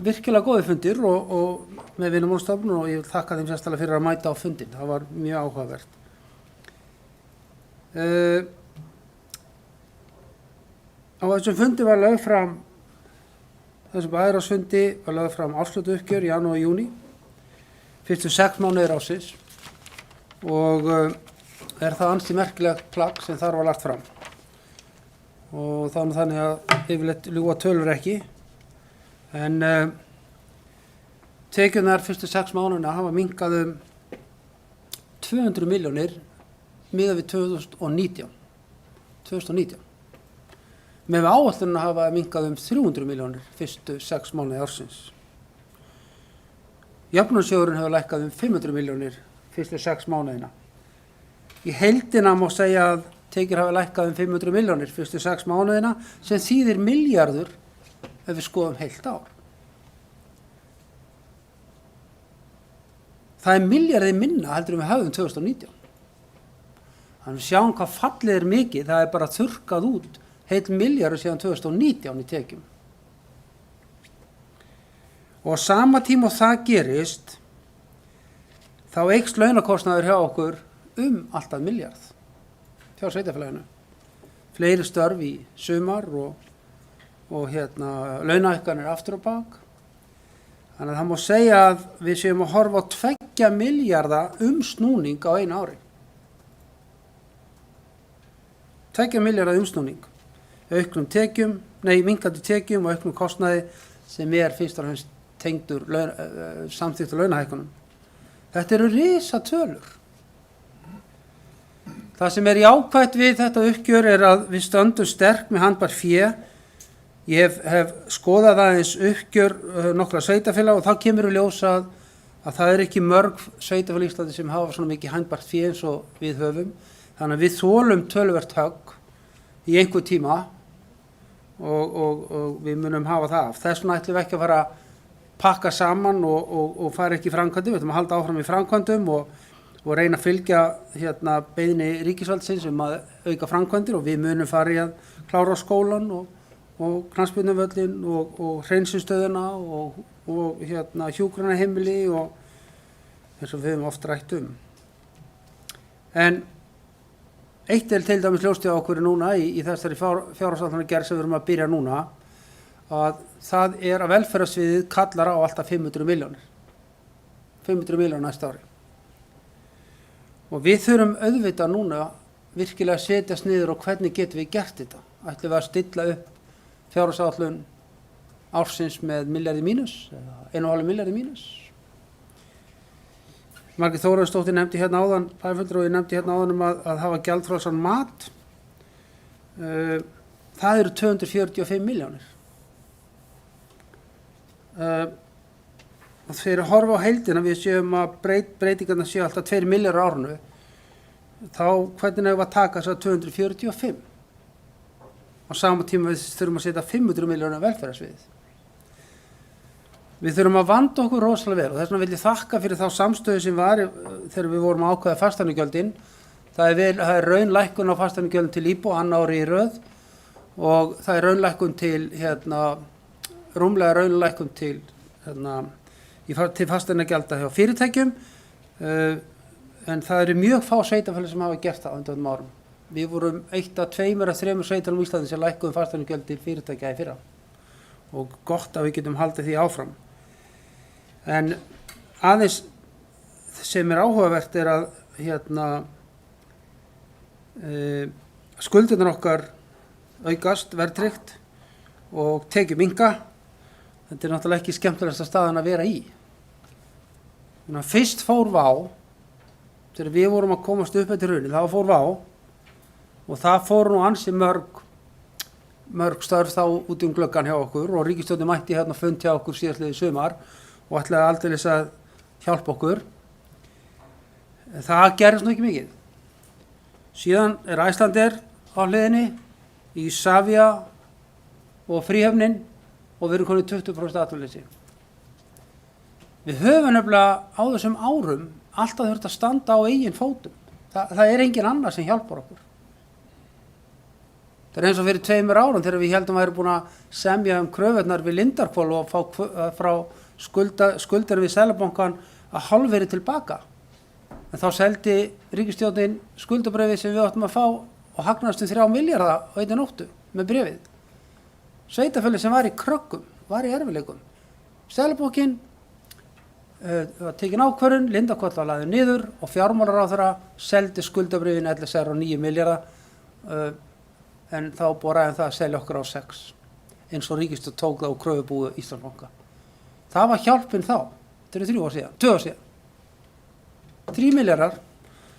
virkilega góði fundir og með Vinnumálastofnun og ég vil þakka þeim sérstaklega fyrir að mæta á fundin. Það var mjög áhugavert. Á þessum fundi var lögð fram, þessum bæjarráðsfundi var lögð fram árslutauppgjör í janúar og júní, fyrstu 6 mánuðir ársins og er það ansi merkilegt plagg sem þar var lagt fram. Og þannig að yfirleitt ljúga tölur ekki, en tekjurnar fyrstu 6 mánuðina hafa minnkað 200 milljónir miðað við 2019. Með áætlunina hafa minnkað 300 milljónir fyrstu 6 mánuði ársins. Jöfnunarsjóðurinn hefur lækkað 500 milljónir fyrstu 6 mánuðina. Í heildina má segja að tekjur hafa lækkað 500 milljónir fyrstu 6 mánuðina sem þýðir milljarður ef við skoðum heilt ár. Það er milljarði minna heldur en við höfðum 2019. Þannig við sjáum hvað fallið er mikið, það er bara þurrkað út heil milljarður síðan 2019 í tekjum. Og á sama tíma og það gerist, þá eykst launakostnaður hjá okkur alltaf milljarð hjá sveitarfélaginu. Fleiri störf í sumar og launahækkanir aftur á bak. Þannig að það má segja að við séum að horfa á 2 milljarða snúning á einu ári. 2 milljarða snúning. Minnkandi tekjum og auknum kostnaði sem er fyrst og fremst tengdur samþykktu launahækkunum. Þetta eru risatölur. Það sem er jákvætt við þetta uppgjör er að við stöndum sterk með handbært fé. Ég hef skoðað aðeins uppgjör nokkra sveitarfélaga og þá kemur í ljós að að það er ekki mörg sveitarfélög í Íslandi sem hafa svona mikið handbært fé eins og við höfum. Þannig að við þolum töluvert högg í einhver tíma og við munum hafa það af. Þess vegna ætlum við ekki að fara að pakka saman og fara ekki í framkvæmdum. Við ætlum að halda áfram í framkvæmdum og reyna að fylgja beiðni ríkisvaldsins að auka framkvæmdir og við munum fara í að klára skólan og knattspyrnuvöllinn og hreinsinstöðina og hjúkrunarheimili og eins og við höfum oft rætt um. En eitt til dæmis ljóst hjá okkur núna í þessari fjárhagsáætlanagerð sem við erum að byrja núna, að það er að velferðarsviðið kallar á alltaf 500 milljónir. 500 milljónir næsta ári. Og við þurfum auðvitað núna virkilega að setjast niður og hvernig getum við gert þetta. Ætlum við að stilla upp fjárhagsáætlun ársins með milljarði mínus, eða 1,5 milljarði mínus. Margrét Þórarinsdóttir nefndi hérna áðan, bæjarfulltrúi nefndi hérna áðan að hafa gjaldfrjálsan mat. Það eru 245 milljónir. Og þegar við horfa á heildina, við séum að breytingarna séu alltaf 2 milljarðar á árinu, þá hvernig hefur að taka þess að 245? Á sama tíma við þurfum að setja 500 milljónir velferðarsviðið. Við þurfum að vanda okkur rosalega vel og þess vegna vil ég þakka fyrir þá samstöðu sem var þegar við vorum að ákveða fasteignagjöldin. Það er raunlækkun á fasteignagjöldin til íbúa annað árið í röð og það er raunlækkun til rúmlega raunlækkun til fasteignagjalda hjá fyrirtækjum, en það eru mjög fá sveitarfélög sem hafa gert það á undanfarnum árum. Við vorum 1 af 2 eða 3 sveitarfélögum í Íslandi sem lækkuðu fasteignagjöld til fyrirtækja í fyrra og gott að við getum haldið því áfram. En aðeins sem er áhugavert er að skuldirnar okkar aukast verðtryggt og tekjur minnka. Þetta er náttúrulega ekki skemmtilegasta staðan að vera í. Þannig að fyrst fór Vá, þegar við vorum að komast upp eftir hrunið, þá fór Vá og það fór nú ansi mörg störf þá út gluggann hjá okkur og ríkisstjórnin mætti fund hjá okkur síðastliðið sumar og ætlaði aldeilis að hjálpa okkur. Það gerðist nú ekki mikið. Síðan er Icelandair á hliðinni, Isavia og Fríhöfnin og við erum komin 20% atvinnuleysi. Við höfum nefnilega á þessum árum alltaf þurft að standa á eigin fótum. Það er engin annar sem hjálpar okkur. Það er eins og fyrir 2 árum þegar við heldum að við erum búin að semja kröfurnar við Lindarhvol og fá frá skuldar við Seðlabankann að hálfverði tilbaka. En þá seldi ríkisstjórnin skuldabréfið sem við áttum að fá og hagnaðist 3 milljarða á einni nóttu með bréfið. Sveitarfélagið sem var í kröggum, var í erfiðleikum. Seðlabankinn var tekin ákvörðun, Lindarhvol var lagður niður og fjármálaráðherra seldi skuldabréfin LSR á 9 milljarða. En þá boraði það að selja okkur á 6, eins og ríkisstjórn tók það á kröfubúi Íslandsbanka. Það var hjálpin þá, þetta er 2 ár síðan. 3 milljarðar,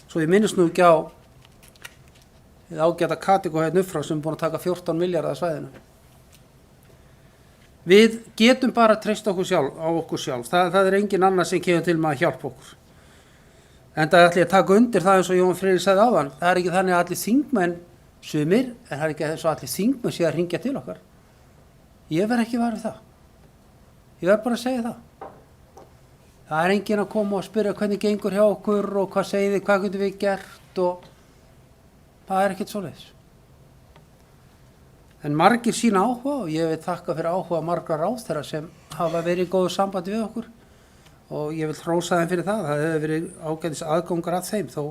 svo ég minnist nú ekki á ágæta Katríku hérna upp frá sem er búin að taka 14 milljarða að svæðinu. Við getum bara treyst á okkur sjálf. Það er engin annar sem kemur til með að hjálpa okkur. En það ætla ég að taka undir það eins og Jón Friðrik sagði áðan. Það er ekki þannig að allir þingmenn sumir, en það er ekki eins og allir þingmenn sé að hringja til okkar. Ég verð ekki var við það. Ég verð bara að segja það. Það er enginn að koma og spyrja hvernig gengur hjá okkur og hvað segið þið, hvað getum við gert og það er ekkert svoleiðis. En margir sína áhuga og ég vil þakka fyrir áhuga margra ráðherra sem hafa verið í góðu sambandi við okkur og ég vil hrósa þeim fyrir það. Það hefur verið ágætis aðgangur að þeim þó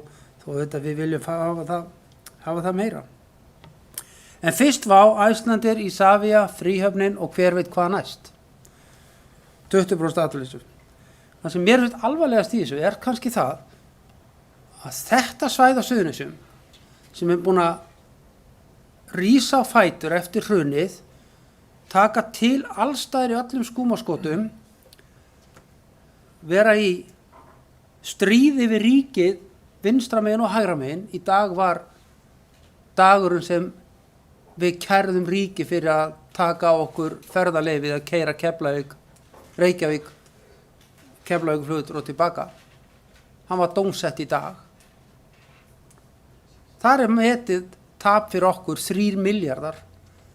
þetta við viljum hafa það meira. En fyrst Vá, Icelandair, Isavia, Fríhöfnin og hver veit hvað næst. 20% atvinnuleysi. Það sem mér finnst alvarlegast í þessu er kannski það að þetta svæði á Suðurnesjum sem er búin að rísa á fætur eftir hrunið, taka til allstaðar í öllum skúmaskotum, vera í stríði við ríkið vinstra megin og hægra megin. Í dag var dagurinn sem við kærðum ríki fyrir að taka á okkur ferðaleyfið að keyra Keflavík, Reykjavík, Keflavíkurflugvöllur og tilbaka. Hann var dómsett í dag. Þar metið tap fyrir okkur 3 milljarðar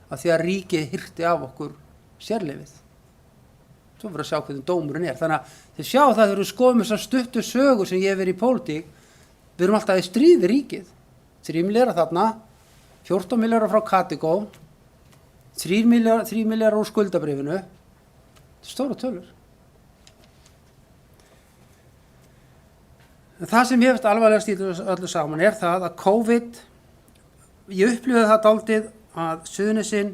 af því að ríkið hirti af okkur sérleyfið. Svo fyrir að sjá hvernig dómurinn er. Þannig að þið sjá það þegar við skoðum þessar stuttu sögur sem ég hef verið í pólitík, við erum alltaf í stríð við ríkið. 3 milljarðar þarna, 14 milljarðar frá Katigó, 3 milljarðar úr skuldabrifinu. Þetta er stóra tölur. En það sem ég finnst alvarlegast í öllu saman er það að COVID, ég upplifði það dálítið að Suðurnesin,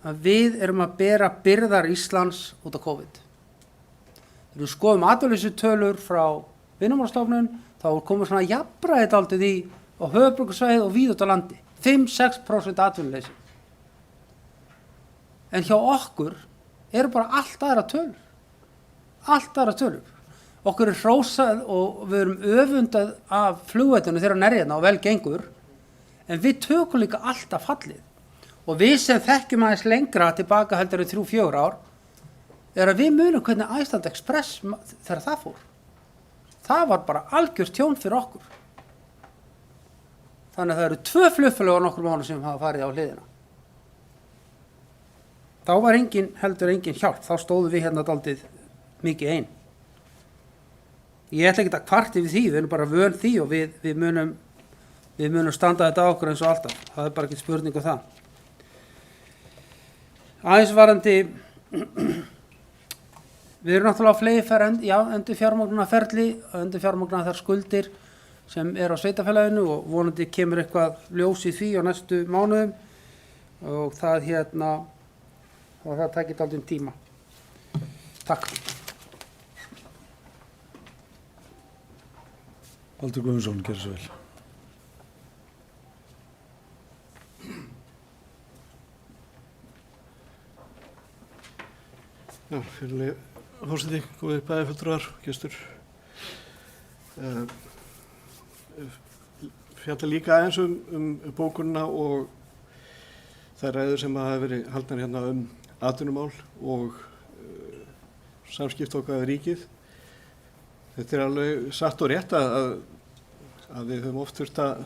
að við erum að bera byrðar Íslands út af COVID. Þegar við skoðum atvinnuleysistölur frá Vinnumálastofnun, þá komum svona jafnræði dálítið í á höfuðborgarsvæðið og víða út á landi. 5-6% atvinnuleysi. En hjá okkur eru bara allt aðra tölur. Allt aðra tölur. Okkur er hrósað og við erum öfundað af flugvellinu þegar hann er hérna og vel gengur, en við tökum líka alltaf fallið. Og við sem þekkjum aðeins lengra tilbaka heldur í 3-4 ár, er að við munum hvernig Iceland Express þegar það fór. Það var bara algjört tjón fyrir okkur. Þannig að það eru 2 flugfélög á nokkrum mánuðum sem hafa farið á hliðina. Þá var heldur engin hjálp, þá stóðum við hérna dálítið mikið ein. Ég ætla ekki að kvarta yfir því, við erum bara vön því og við munum standa þetta á okkur eins og alltaf. Það er bara ekki spurning um það. Aðeins varandi, við erum náttúrulega á fleygiferð, endurfjármögnunarferli, endurfjármögnunar þær skuldir sem er á sveitarfélaginu og vonandi kemur eitthvað ljós í því á næstu mánuðum og það takir dálítinn tíma. Takk. Baldur Guðmundsson, gerðu svo vel. Já, fyrirlega fórseti, góðir bæjarfulltrúar, gestur. Fjalla líka aðeins bókunina og þær ræður sem hafa verið haldnar hérna atvinnumál og samskipt okkar við ríkið. Þetta er alveg satt og rétt að við höfum oft þurft að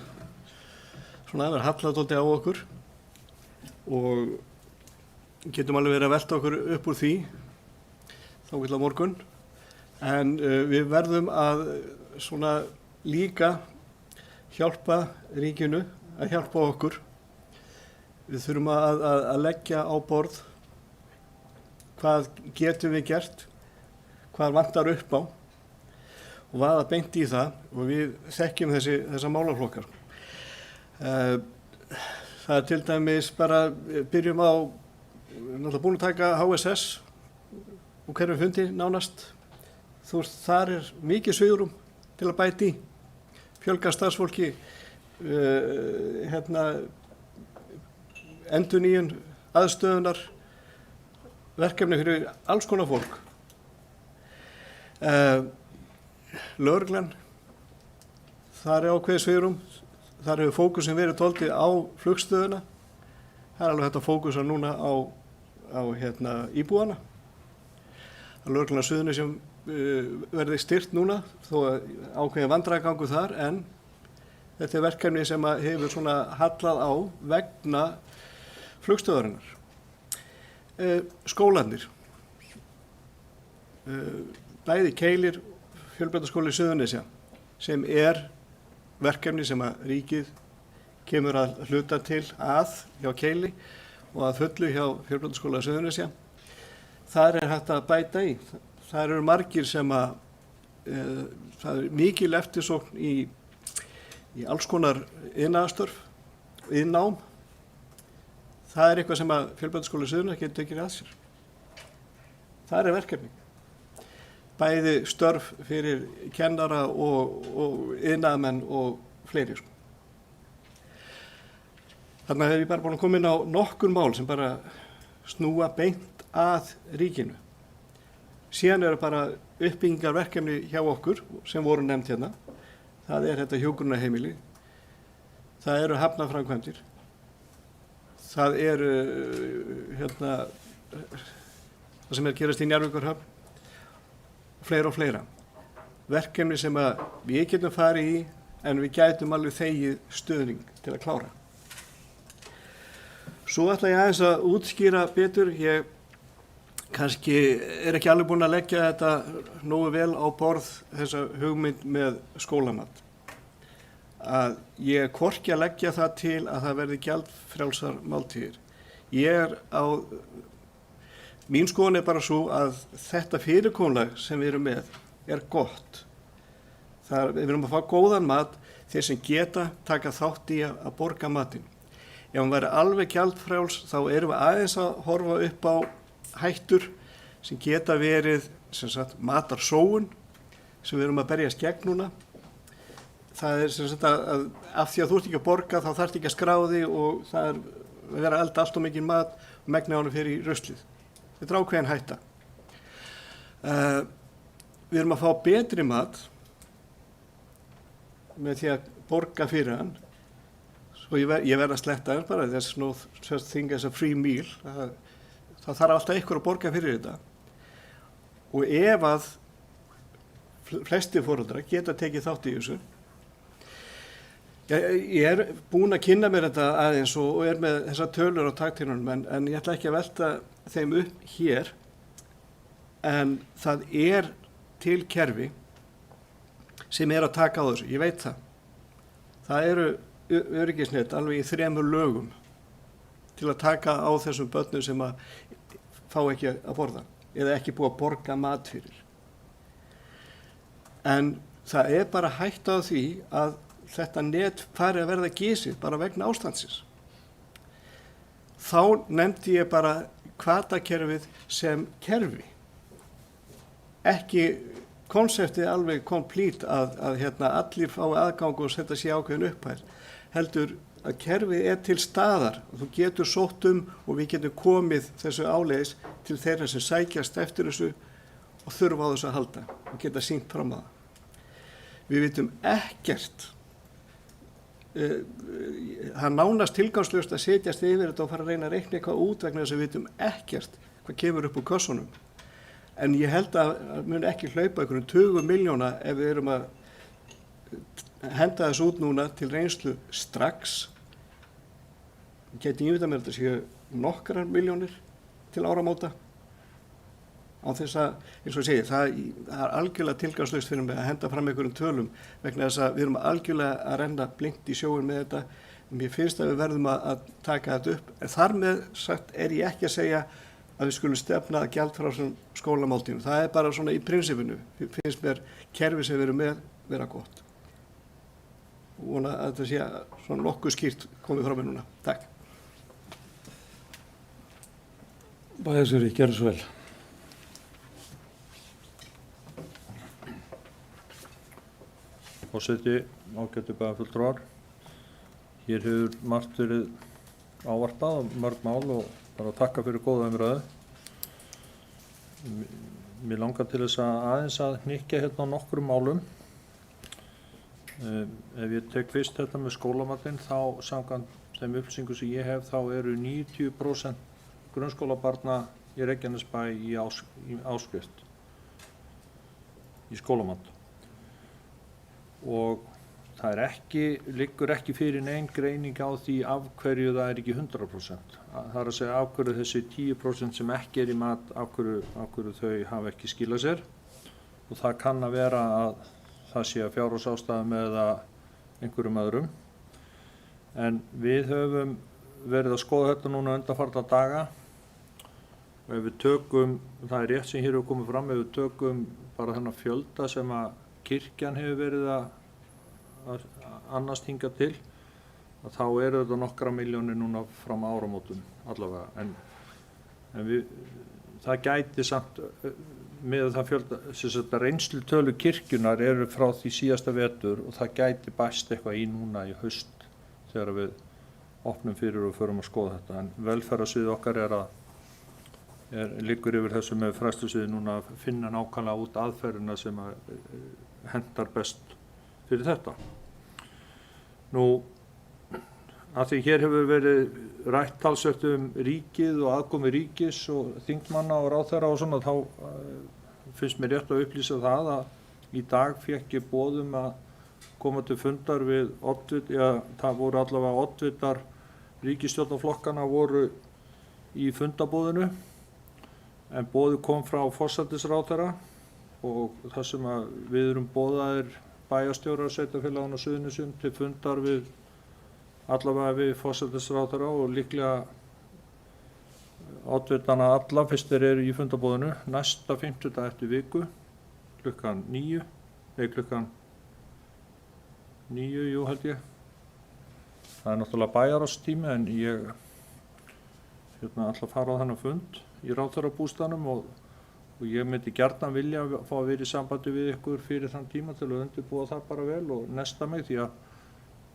vera hallað dálítið á okkur og getum alveg verið að velta okkur upp úr því þangað til á morgun. En við verðum að líka hjálpa ríkinu að hjálpa okkur. Við þurfum að leggja á borð hvað getum við gert, hvað vantar upp á og vaða beint í það og við þekkjum þessa málaflokkar. Það er til dæmis bara, byrjum á, náttúrulega búin að taka HSS og hverjum fundi nánast. Þar er mikið svigrúm til að bæta í, fjölga starfsfólki, endurnýjun aðstöðunar, verkefni fyrir alls konar fólk. Lögreglan, þar er ákveðið svigrúm, þar hefur fókusin verið dálítið á flugstöðuna. Það er alveg hægt að fókusa núna á íbúana. Lögreglan á Suðurnesjum verði styrkt núna, þó að ákveðið vandræðagangur þar, en þetta er verkefni sem hefur hallað á vegna flugstöðarinnar. Skólarnir, bæði Keilir, Fjölbrautaskóli Suðurnesja, sem er verkefni sem að ríkið kemur að hluta til hjá Keili og að fullu hjá Fjölbrautaskóla Suðurnesja. Þar er hægt að bæta í. Það eru margir sem það er mikil eftirsókn í alls konar iðnaðarstörf, iðnnám. Það er eitthvað sem að Fjölbrautaskóli Suðurnesja getur tekið að sér. Það er verkefni. Bæði störf fyrir kennara og iðnaðarmenn og fleiri. Þannig að ég bara búin að koma inn á nokkur mál sem bara snúa beint að ríkinu. Síðan eru bara uppbyggingarverkefni hjá okkur sem voru nefnd hérna. Það er þetta hjúkrunarheimili. Það eru hafnarframkvæmdir. Það eru það sem er að gerast í Njarðvíkurhöfn. og fleira. Verkefni sem að við getum farið í en við gætum alveg þegið stuðning til að klára. Svo ætla ég aðeins að útskýra betur. Ég kannski ekki alveg búinn að leggja þetta nógu vel á borð, þessa hugmynd með skólamat. Að ég er hvorki að leggja það til að það verði gjaldfrjálsar máltíðir. Mín skoðun er bara svo að þetta fyrirkomulag sem við erum með er gott. Við erum að fá góðan mat, þeir sem geta taka þátt í að borga matinn. Ef hann væri alveg gjaldfrjáls þá erum við aðeins að horfa upp á hættur sem geta verið matarsóun sem við erum að berjast gegn núna. Það er að af því að þú ert ekki að borga þá þarf ekki að skráði og það er að vera að elda allt og mikið mat og megna honum fyrir í ruslið. Þetta er ákveðin hætta. Við erum að fá betri mat með því að borga fyrir hann. Svo ég verð að sletta hann bara, there's no such thing as a free meal. Það þarf alltaf einhver að borga fyrir þetta. Og ef að flestir foreldrar geta tekið þátt í þessu, ég er búinn að kynna mér þetta aðeins og er með þessar tölur á taktínunum en ég ætla ekki að velta þeim upp hér, en það er til kerfi sem er að taka á þessu, ég veit það. Það eru öryggisnet alveg í 3 lögum til að taka á þessum börnum sem að fá ekki að borða eða ekki búið að borga mat fyrir. En það er bara hætta á því að þetta net fari að verða gisið bara vegna ástandsins. Þá nefndi ég bara hvatakerfið sem kerfi. Ekki konseptið alveg komplít að allir fái aðgang og setja sér ákveðin upphæð. Heldur að kerfið er til staðar og þú getur sótt og við getum komið þessu áleiðis til þeirra sem sækjast eftir þessu og þurfa á þessu að halda og geta sýnt fram á það. Við vitum ekkert, það nánast tilgangslaust að setjast yfir þetta og fara að reyna að reikna eitthvað út vegna þess að við vitum ekkert hvað kemur upp úr kössunum. En ég held að mun ekki hlaupa einhverjum 20 milljóna ef við erum að henda þessu út núna til reynslu strax. Geti ímyndað mér að þetta séu nokkrar milljónir til áramóta. Á þess að, eins og ég segi, það er algjörlega tilgangslaust fyrir mig að henda fram einhverjum tölum vegna þess að við erum algjörlega að renna blint í sjóin með þetta. Mér finnst að við verðum að taka þetta upp. En þar með sagt er ég ekki að segja að við skulum stefna að gjaldfrjálsum skólamáltíðum. Það er bara svona í prinsipinu. Finnst mér kerfi sem við erum með vera gott. Vona að þetta sé svona nokkuð skýrt komið frá mér núna. Takk. Bæjarstjóri, gerðu svo vel. Forseti, ágætu bæjarfulltrúar. Hér hefur margt verið ávarpað og mörg mál og bara takka fyrir góða umræðu. Mér langar til þess að aðeins að hnykkja hérna á nokkrum málum. Ef ég tek fyrst þetta með skólamatinn þá samkvæmt þeim upplýsingum sem ég hef þá eru 90% grunnskólabarna í Reykjanesbæ í áskrift í skólamat. Og það liggur ekki fyrir nein greining á því af hverju það er ekki 100%. Það er að segja af hverju þessi 10% sem ekki er í mat, af hverju þau hafa ekki skilað sér. Og það kann að vera að það sé að fjárhagsástæðum eða einhverjum öðrum. En við höfum verið að skoða þetta núna undanfarna daga. Og ef við tökum, það er rétt sem hér hefur komið fram, ef við tökum bara þennan fjölda sem að kirkjan hefur verið að annast hingað til, að þá eru þetta nokkra milljónir núna fram áramótum allavega. En það gæti samt með það fjölda, reynslutölu kirkjunar eru frá því síðasta vetur og það gæti bæst eitthvað í núna í haust þegar við opnum fyrir og förum að skoða þetta. En velferðarsvið okkar liggur yfir þessu með fræðslusviði núna að finna nákvæmlega út aðferðina sem hendar best fyrir þetta. Nú, að því hér hefur verið rætt talsvert ríkið og aðkomi ríkis og þingmanna og ráðherra og svona, þá finnst mér rétt að upplýsa það að í dag fékk ég boð að koma til fundar við það voru allavega oddvitar ríkisstjórnarflokkana voru í fundaboðinu, en boðið kom frá forsætisráðherra og þar sem að við erum boðaðir bæjarstjórar sveitarfélaganna á Suðurnesjum til fundar allavega við forsætisráðherra og líklega oddvitana alla fyrst þeir eru í fundaboðinu næsta 50 eftir viku klukkan 9, jú held ég. Það er náttúrulega bæjarástími en ég ætla að fara á þennan fund í ráðherrabústaðnum og ég myndi gjarnan vilja fá að vera í sambandi við ykkur fyrir þann tíma til að undirbúa það bara vel og nesta mig, því að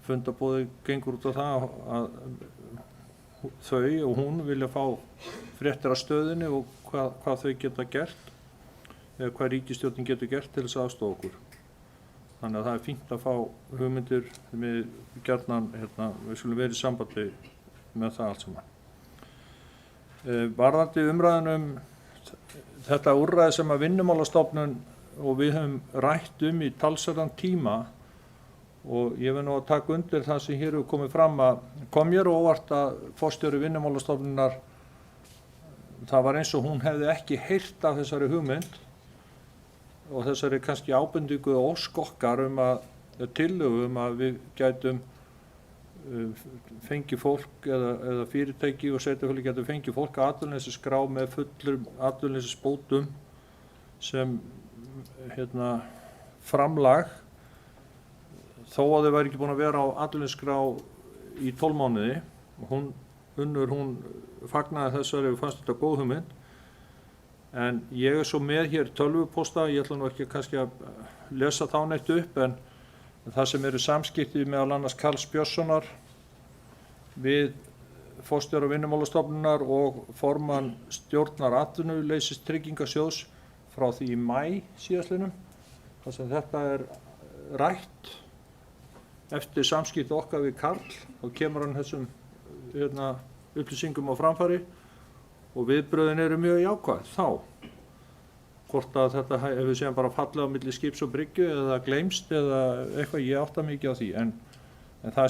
fundaboðið gengur út á það að þau og hún vilja fá fréttir af stöðunni og hvað þau geta gert eða hvað ríkisstjórnin getur gert til þess að aðstoða okkur. Þannig að það er fínt að fá hugmyndir með gjarnan, við skulum vera í sambandi með það allt saman. Varðandi umræðan þetta úrræði sem að Vinnumálastofnun og við höfum rætt í talsverðan tíma, og ég vil nú að taka undir það sem hér hefur komið fram að kom mér óvart að forstjóri Vinnumálastofnunar, það var eins og hún hefði ekki heyrt af þessari hugmynd og þessari kannski ábendingu og óskokkar tillögu að við gætum fengi fólk eða fyrirtæki og sveitarfélög getur fengið fólk að atvinnuleysisskrá með fullum atvinnuleysisbótum sem framlag þó að þau væri ekki búin að vera á atvinnuleysisskrá í 12 mánuði og hún fagnaði þessari og fannst þetta góð hugmynd. En ég er svo með hér tölvupósta, ég ætla nú ekki kannski að lesa þá neitt upp, en það sem eru samskipti meðal annars Karls Björnssonar við forstjóra Vinnumálastofnunar og formann stjórnar atvinnuleysistryggingasjóðs frá því í maí síðastliðnum, þar sem þetta er rætt eftir samskipti okkar við Karl og kemur hann þessum upplýsingum á framfæri og viðbröðin eru mjög jákvæð þá. Hvort að þetta hefur séðan bara fallið á milli skips og bryggju eða gleymst eða eitthvað, ég átta mikið á því. En það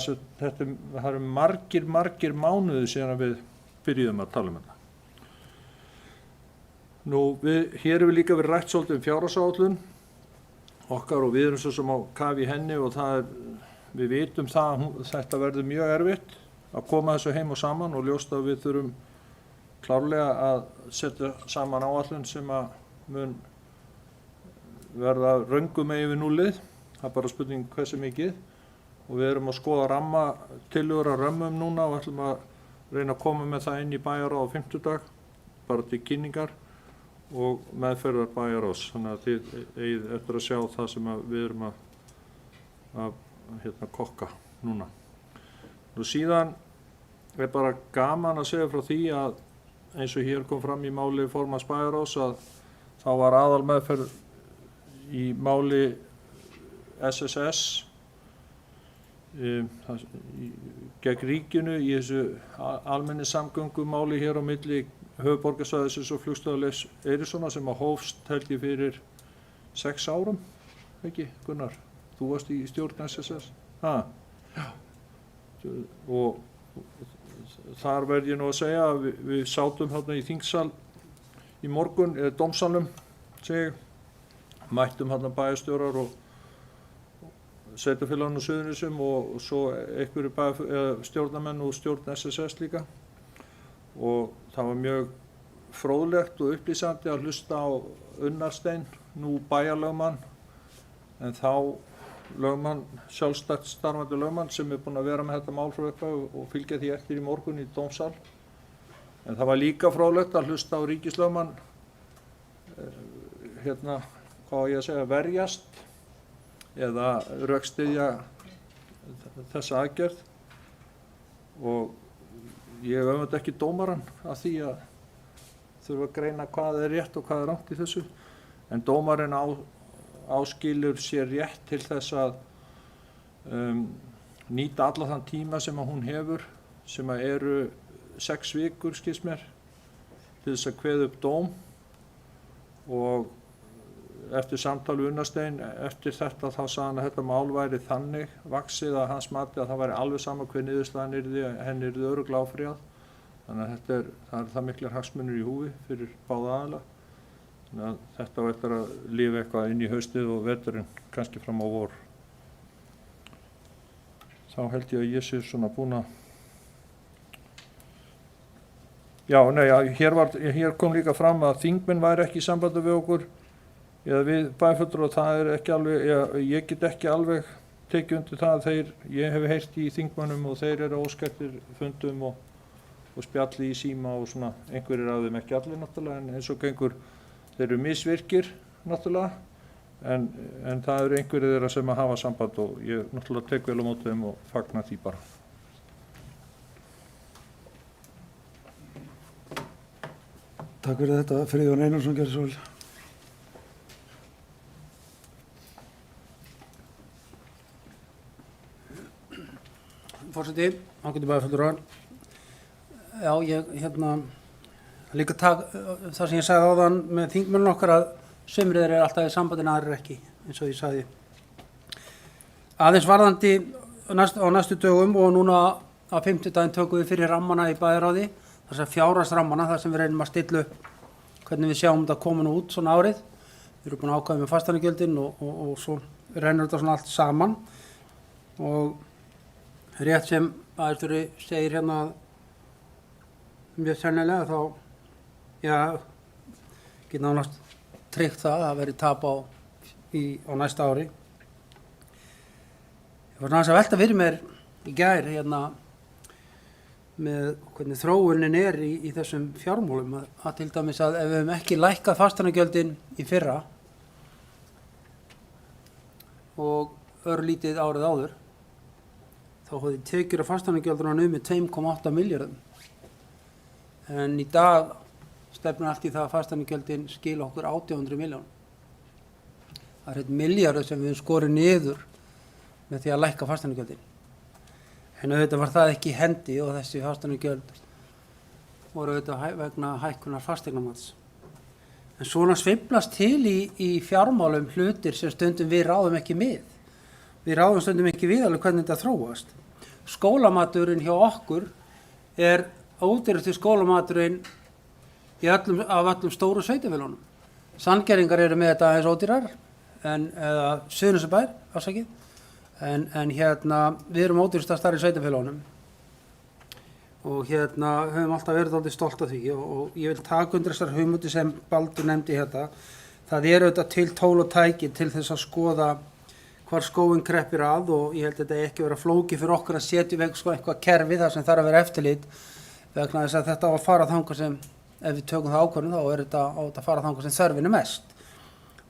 eru margir mánuði síðan við byrjuðum að tala þetta. Hér hefur líka verið rætt svolítið fjárhagsáætlun okkar og við erum svo sem á kafi í henni og við vitum það að þetta verður mjög erfitt að koma þessu heim og saman og ljóst að við þurfum klárlega að setja saman áætlun sem að mun verða röngum yfir núllið, það er bara spurning hversu mikið og við erum að skoða tillögur að römmum núna og ætlum að reyna að koma með það inn í bæjarráð á 50 bara til kynningar og meðferðar bæjarráðs, þannig að þið eigið eftir að sjá það sem við erum að kokka núna. Síðan er bara gaman að segja frá því að eins og hér kom fram í máli formanns bæjarráðs að þá var aðalmeðferð í máli SSS gegn ríkinu í þessu almenningssamgöngumáli hér á milli höfuðborgarsvæðisins og Flugstöðvar Leifs Eiríkssonar sem að hófst held ég fyrir 6 árum, ekki Gunnar? Þú varst í stjórn SSS? Já. Og þar verð ég nú að segja að við sátum hérna í þingsal í morgun, eða dómsalnum, mættum hérna bæjarstjórar og sveitarfélaginu á Suðurnesjum og svo einhverju stjórnarmenn og stjórn SSS líka. Og það var mjög fróðlegt og upplýsandi að hlusta á Unnar Stein, nú bæjarlögmann, en þá sjálfstætt starfandi lögmann sem er búinn að vera með þetta mál frá upphafi og fylgja því eftir í morgun í dómsal. En það var líka fróðlegt að hlusta á ríkislögmann hvað ég að segja, verjast eða rökstyðja þessa aðgerð og ég öfund ekki dómarann af því að þurfa að greina hvað er rétt og hvað er rangt í þessu, en dómarinn áskilur sér rétt til þess að nýta alla þann tíma sem að hún hefur, sem að eru 6 vikur skilst mér, til þess að kveða upp dóm og eftir samtali Unnastein eftir þetta þá sagði hann að þetta mál væri þannig vaxið að hans mati að það væri alveg sama hver niðurstaðan yrði, henni yrði örugglega áfrýjað. Þannig að það er það miklar hagsmunir í húfi fyrir báða aðila. Þannig að þetta á eftir að lifa eitthvað inn í haustið og veturinn kannski fram á vor. Þá held ég að ég sé svona búin að hér kom líka fram að þingmenn væri ekki í sambandi við okkur eða við bæjarfulltrúar og það er ekki alveg, ég get ekki alveg tekið undir það að ég hef heyrt í þingmönnum og þeir eru óskættir fundum og spjalli í síma og svona, einhverjir af þeim ekki allir náttúrulega en eins og gengur, þeir eru misvirkir náttúrulega en það eru einhverjir þeirra sem að hafa samband og ég náttúrulega tek vel á móti þeim og fagna því bara. Takk fyrir þetta, Friðjón Einarsson, gerði svo vel. Forseti, ágætu bæjarfulltrúar. Já, ég líka það sem ég sagði áðan með þingmönnum okkar að sumir þeir eru alltaf í sambandinu, aðrir ekki, eins og ég sagði. Aðeins varðandi á næstu dögum og núna á 50-daginn tökum við fyrir rammana í bæjarráði, þess að fjárhagsrammana, þar sem við reynum að stilla upp hvernig við sjáum þetta koma nú út svona árið. Við erum búin að ákvæða með fastanegjöldin og svo rennur þetta svona allt saman. Og rétt sem bæjarstjóri segir hérna mjög sennilega þá, get nánast tryggt það að það veri tap á næsta ári. Ég var náttúrulega að velta fyrir mér í gær hérna með hvernig þróunin í þessum fjármálum að til dæmis að ef við hefum ekki lækkað fastanegjöldin í fyrra og örlítið árið áður þá hefði tekjur af fastanegjöldunum numið 2,8 milljörðum en í dag stefnir allt í það að fastanegjöldin skila okkur 800 milljón. Það er 1 milljarður sem við skorið niður með því að lækka fastanegjöldin. En auðvitað var það ekki í hendi og þessi fastanegjöld voru auðvitað vegna hækkunar fasteignamats. En svona sveiflast til í fjármálum hlutir sem stundum við ráðum ekki með. Við ráðum stundum ekki við alveg hvernig þetta þróast. Skólamaturinn hjá okkur er ódýrasti skólamaturinn af öllum stóru sveitarfélögunum. Sandgerðingar eru með þetta aðeins ódýrar eða Suðurnesjabær, afsakið. En við erum ódýrasta stærri sveitarfélögunum og höfum alltaf verið dálítið stolt af því og ég vil taka undir þessar hugmyndir sem Baldur nefndi hérna. Það eru auðvitað til tól og tæki til þess að skoða hvar skóinn kreppir að og ég held þetta ekki vera flókið fyrir okkur að setja í veg eitthvað kerfi þar sem þarf að vera eftirlit vegna þess að þetta á að fara þangað sem, ef við tökum það ákvörðun þá er þetta á að fara þangað sem þörfin er mest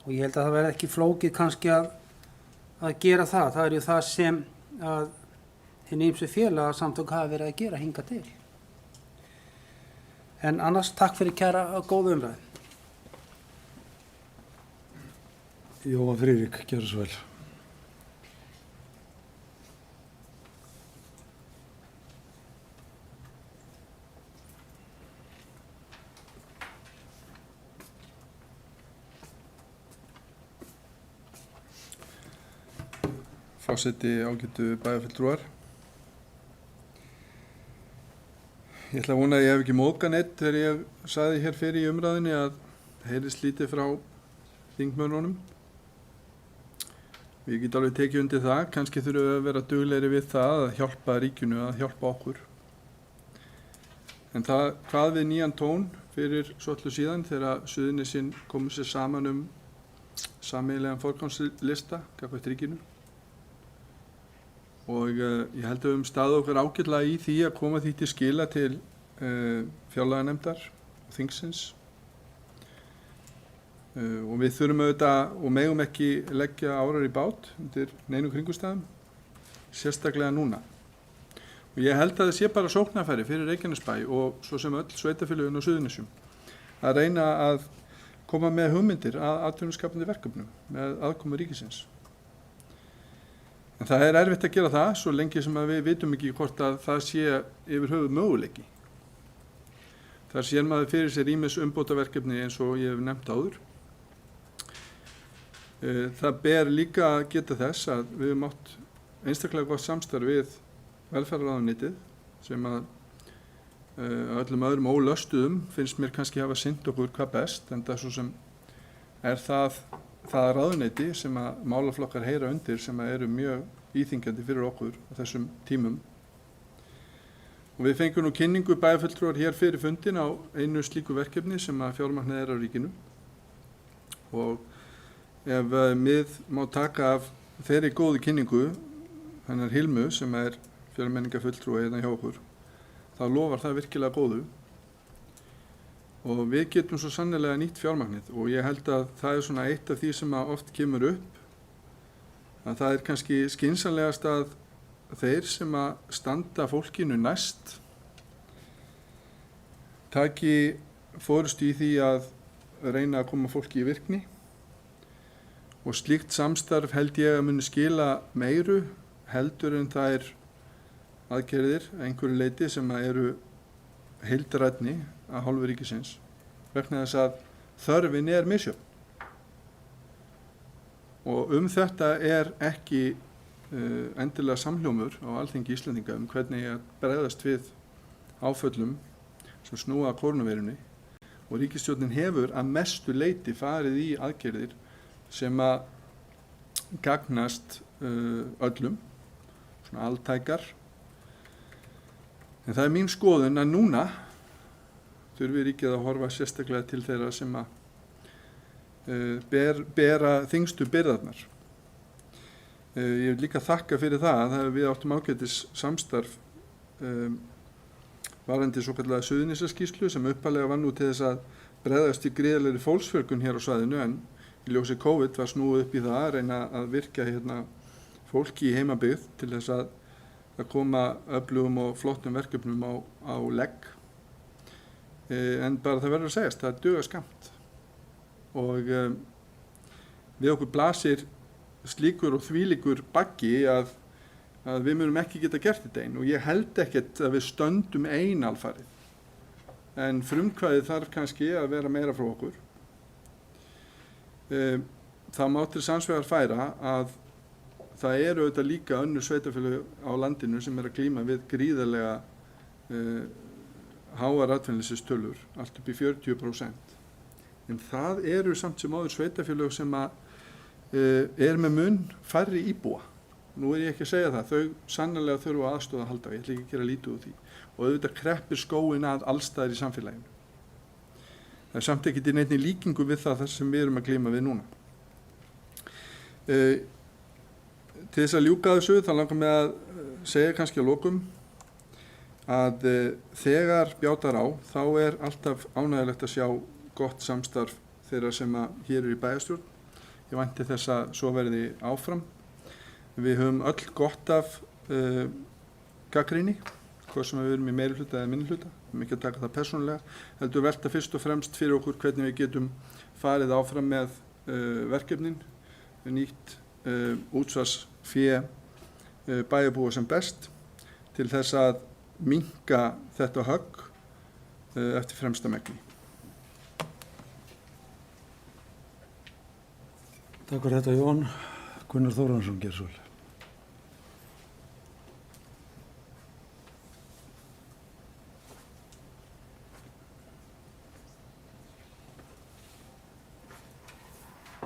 og ég held að það verði ekki flókið kannski að gera það. Það er ju það sem að hinn ýmsu félagasamtök hafa verið að gera hingað til. En annars takk fyrir kæra og góða umræðu. Jóhann Friðrik, gerðu svo vel. Forseti, ágætu bæjarfulltrúar. Ég ætla að vona að ég hef ekki móðgað neitt þegar ég sagði hér fyrir í umræðinni að heyrðist lítið frá þingmönnunum. Ég get alveg tekið undir það, kannski þurfum við að vera duglegri við það að hjálpa ríkinu að hjálpa okkur. En það hvað við nýjan tón fyrir svolítið síðan þegar Suðurnesin komu sér saman sameiginlegan forgangslista gagnvart ríkinu. Og ég held að við höfum staðið okkur ágætlega í því að koma því til skila til fjárlaganefndar og þingsins. Og við þurfum auðvitað og megum ekki leggja árar í bát undir neinum kringumstæðum, sérstaklega núna. Og ég held að það sé bara sóknarfæri fyrir Reykjanesbæ og svo sem öll sveitarfélögin og Suðurnesjum að reyna að koma með hugmyndir að atvinnuskapandi verkefnum með aðkomu ríkisins. En það er erfitt að gera það svo lengi sem að við vitum ekki hvort að það sé yfir höfuð möguleiki. Þar sér maður fyrir sér ýmis umbótaverkefni eins og ég hef nefnt áður. Það ber líka að geta þess að við höfum átt einstaklega gott samstarf við velferðarráðuneytið sem að öllum öðrum ólöstuðum finnst mér kannski hafa sinnt okkur hvað best, en það svo sem er það ráðuneyti sem að málaflokkar heyra undir sem að eru mjög íþyngjandi fyrir okkur á þessum tímum. Og við fengum nú kynningu bæjarfulltrúar hér fyrir fundin á einu slíku verkefni sem að fjármagnið er á ríkinu. Og ef mið má taka af þeirri góðu kynningu, hennar Hilmu sem er fjölmenningarfulltrúi hérna hjá okkur, þá lofar það virkilega góðu. Og við getum svo sannlega nýtt fjármagnið og ég held að það er svona eitt af því sem að oft kemur upp, að það er kannski skynsamlegast að þeir sem að standa fólkinu næst taki forystu í því að reyna að koma fólki í virkni og slíkt samstarf held ég að muni skila meiru heldur en það er aðgerðir að einhverju leyti sem að eru heildarænni að hálfu ríkisins vegna þess að þörfin er misjöfn. Og þetta er ekki endilega samhljómur á Alþingi Íslendinga hvernig að bregðast við áföllum sem snúa að kórnuveirunni og ríkisstjórnin hefur að mestu leyti farið í aðgerðir sem að gagnast öllum, svona altækar. En það er mín skoðun að núna þurfi ríkið að horfa sérstaklega til þeirra sem að bera þyngstu byrðarnar. Ég vil líka þakka fyrir það að við áttum ágætis samstarf varðandi svokallaða Suðurnesjaskýrslu sem upphaflega var nú til þess að bregðast í gríðarlegri fólksfjölgun hér á svæðinu, en í ljósi COVID var snúið upp í það að reyna að virkja fólki í heimabyggð til þess að koma öflugum og flottum verkefnum á legg. En bara það verður að segjast, það dugar skammt og við okkur blasir slíkur og þvílíkur baggi að við munum ekki geta gert þetta einn, og ég held ekkert að við stöndum ein alfarið, en frumkvæðið þarf kannski að vera meira frá okkur. Það má til samsvegar færa að það eru auðvitað líka önnur sveitarfélög á landinu sem er að glíma við gríðarlega háar atvinnuleysis-tölur, allt upp í 40%. En það eru samt sem áður sveitarfélög sem að er með mun færri íbúa. Nú er ég ekki að segja það, þau sannarlega þurfa aðstoð að halda, ég ætla ekki að gera lítið úr því. Og auðvitað kreppir skóin að allstaðar í samfélaginu. Það er samt ekkert í neinni líkingu við það sem við erum að glíma við núna. Til þess að ljúka þessu, þá langar mig að segja kannski að lokum að þegar bjátar á, þá er alltaf ánægjulegt að sjá gott samstarf þeirra sem hér eru í bæjarstjórn. Ég vænti þess að svo verði áfram. Við höfum öll gott af gagnrýni, hvað sem við erum í meiri hluta eða minni hluta. Við höfum ekki að taka það persónulega. Heldur velta fyrst og fremst fyrir okkur hvernig við getum farið áfram með verkefnin, nýtt útsvarsfé bæjarbúa sem best til þess að minnka þetta högg eftir fremsta megni. Takk fyrir þetta, Jón. Gunnar Þórðarsson, gerð svo vel.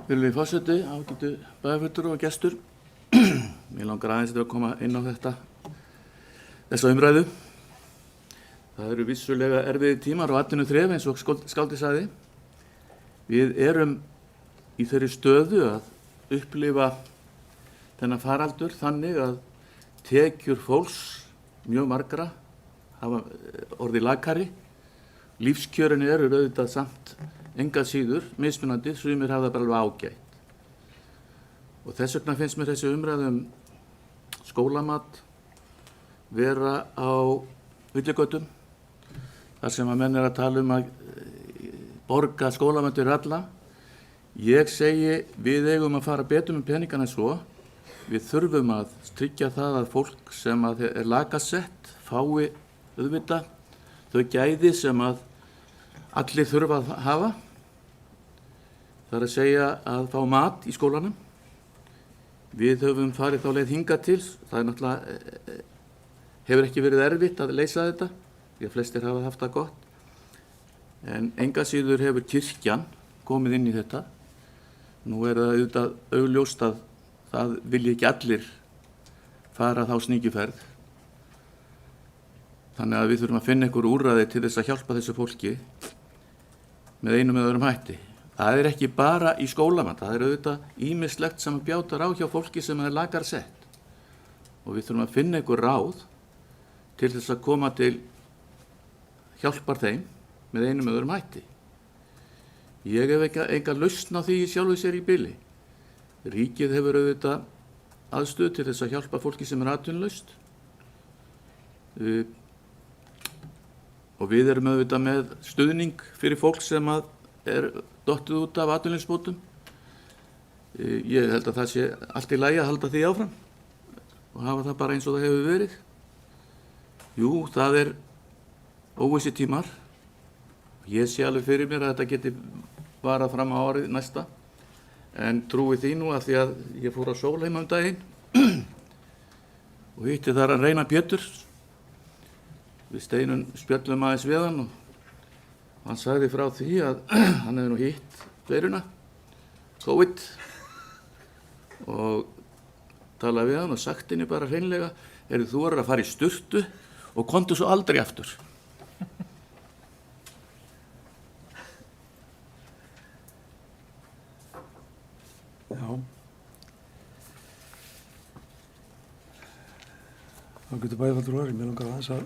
Virðulegi forseti, ágætu bæjarfulltrúar og gestur. Mér langar aðeins að koma inn á þessa umræðu. Það eru vissulega erfiðir tímar á atvinnuþref eins og skáldið sagði. Við erum í þeirri stöðu að upplifa þennan faraldur þannig að tekjur fólks, mjög margra, hafa orðið lakari. Lífskjörin eru auðvitað samt engar síður, mismunandi, sumir hafa það bara alveg ágætt. Og þess vegna finnst mér þessi umræða skólamat vera á villigötum, þar sem að menn er að tala að borga skólamat fyrir alla. Ég segi, við eigum að fara betur með peningana svo. Við þurfum að tryggja það að fólk sem að er lakasett fái auðvitað þau gæði sem að allir þurfa að hafa. Það er að segja að fá mat í skólanum. Við höfum farið þá leið hingað til. Það er náttúrulega, hefur ekki verið erfitt að leysa þetta, því að flestir hafa haft það gott. En enga síður hefur kirkjan komið inn í þetta. Nú er það auðvitað augljóst að það vilja ekki allir fara þá sníkjuferð. Þannig að við þurfum að finna einhver úrræði til þess að hjálpa þessu fólki með einum eða öðrum hætti. Það er ekki bara í skólamat, það er auðvitað ýmislegt sem bjátar á hjá fólki sem er lakar sett. Og við þurfum að finna einhver ráð til þess að koma til hjálpar þeim með einum eða öðrum hætti. Ég hef enga lausn á því sjálfu sér í bili. Ríkið hefur auðvitað aðstöð til þess að hjálpa fólki sem er atvinnulaust. Og við erum auðvitað með stuðning fyrir fólk sem er dottið út af atvinnuleysisbótum. Ég held að það sé allt í lagi að halda því áfram og hafa það bara eins og það hefur verið. Jú, það er óvissi tímar. Ég sé alveg fyrir mér að þetta geti varað fram á árið næsta. En trúi því nú að því að ég fór á Sólheim daginn og hitti þar að Reyna Pétur. Við Steinun spjöllum aðeins við hann og hann sagði frá því að hann hefði nú hitt veiruna, COVID, og talaði við hann og sagt henni bara hreinlega, þú að fara í sturtu og komdu svo aldrei aftur. Já. Þá getur bæjarfaldur orðið. Mér langar aðeins að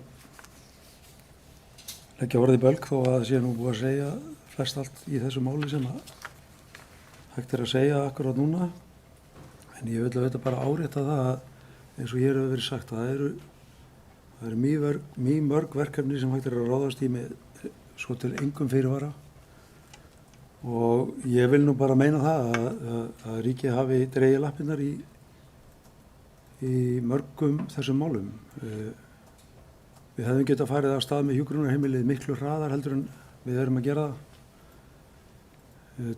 leggja orðið í belg þó að það sé nú búið að segja flest allt í þessu máli sem hægt er að segja akkurat núna. En ég vil auðvitað bara árétta það að eins og hér hefur verið sagt að það eru mjög mörg verkefni sem hægt er að ráðast í með svo til engum fyrirvara. Og ég vil nú bara meina það að ríkið hafi dregið lappirnar í mörgum þessum málum. Við hefðum getað farið af stað með hjúkrunarheimilið miklu hraðar heldur en við erum að gera það.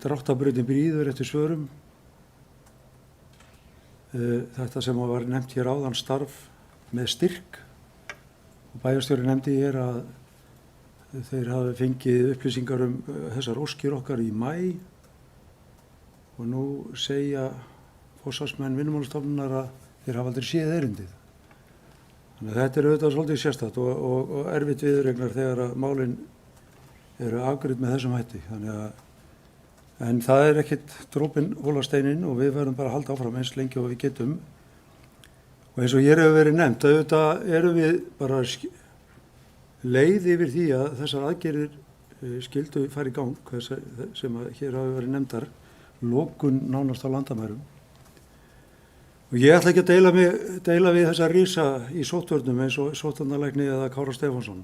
Dráttarbrautin bíður eftir svörum. Þetta sem var nefnt hér áðan, starf með styrk. Og bæjarstjóri nefndi hér að þeir hafi fengið upplýsingar þessar óskir okkar í maí og nú segja forsvarsmenn Vinnumálastofnunar að þeir hafa aldrei séð erindið. Þannig að þetta er auðvitað svolítið sérstakt og erfitt viðuregnar þegar að málin eru afgreidd með þessum hætti. En það er ekkert drópinn holar steininn og við verðum bara að halda áfram eins lengi og við getum. Og eins og hér hefur verið nefnt, auðvitað erum við bara leið yfir því að þessar aðgerðir skyldu fara í gang sem hér hafi verið nefndar, lokun nánast á landamærum. Og ég ætla ekki að deila við þessa rísa í sóttvörnum eins og sóttvarnalækni eða Kára Stefánsson.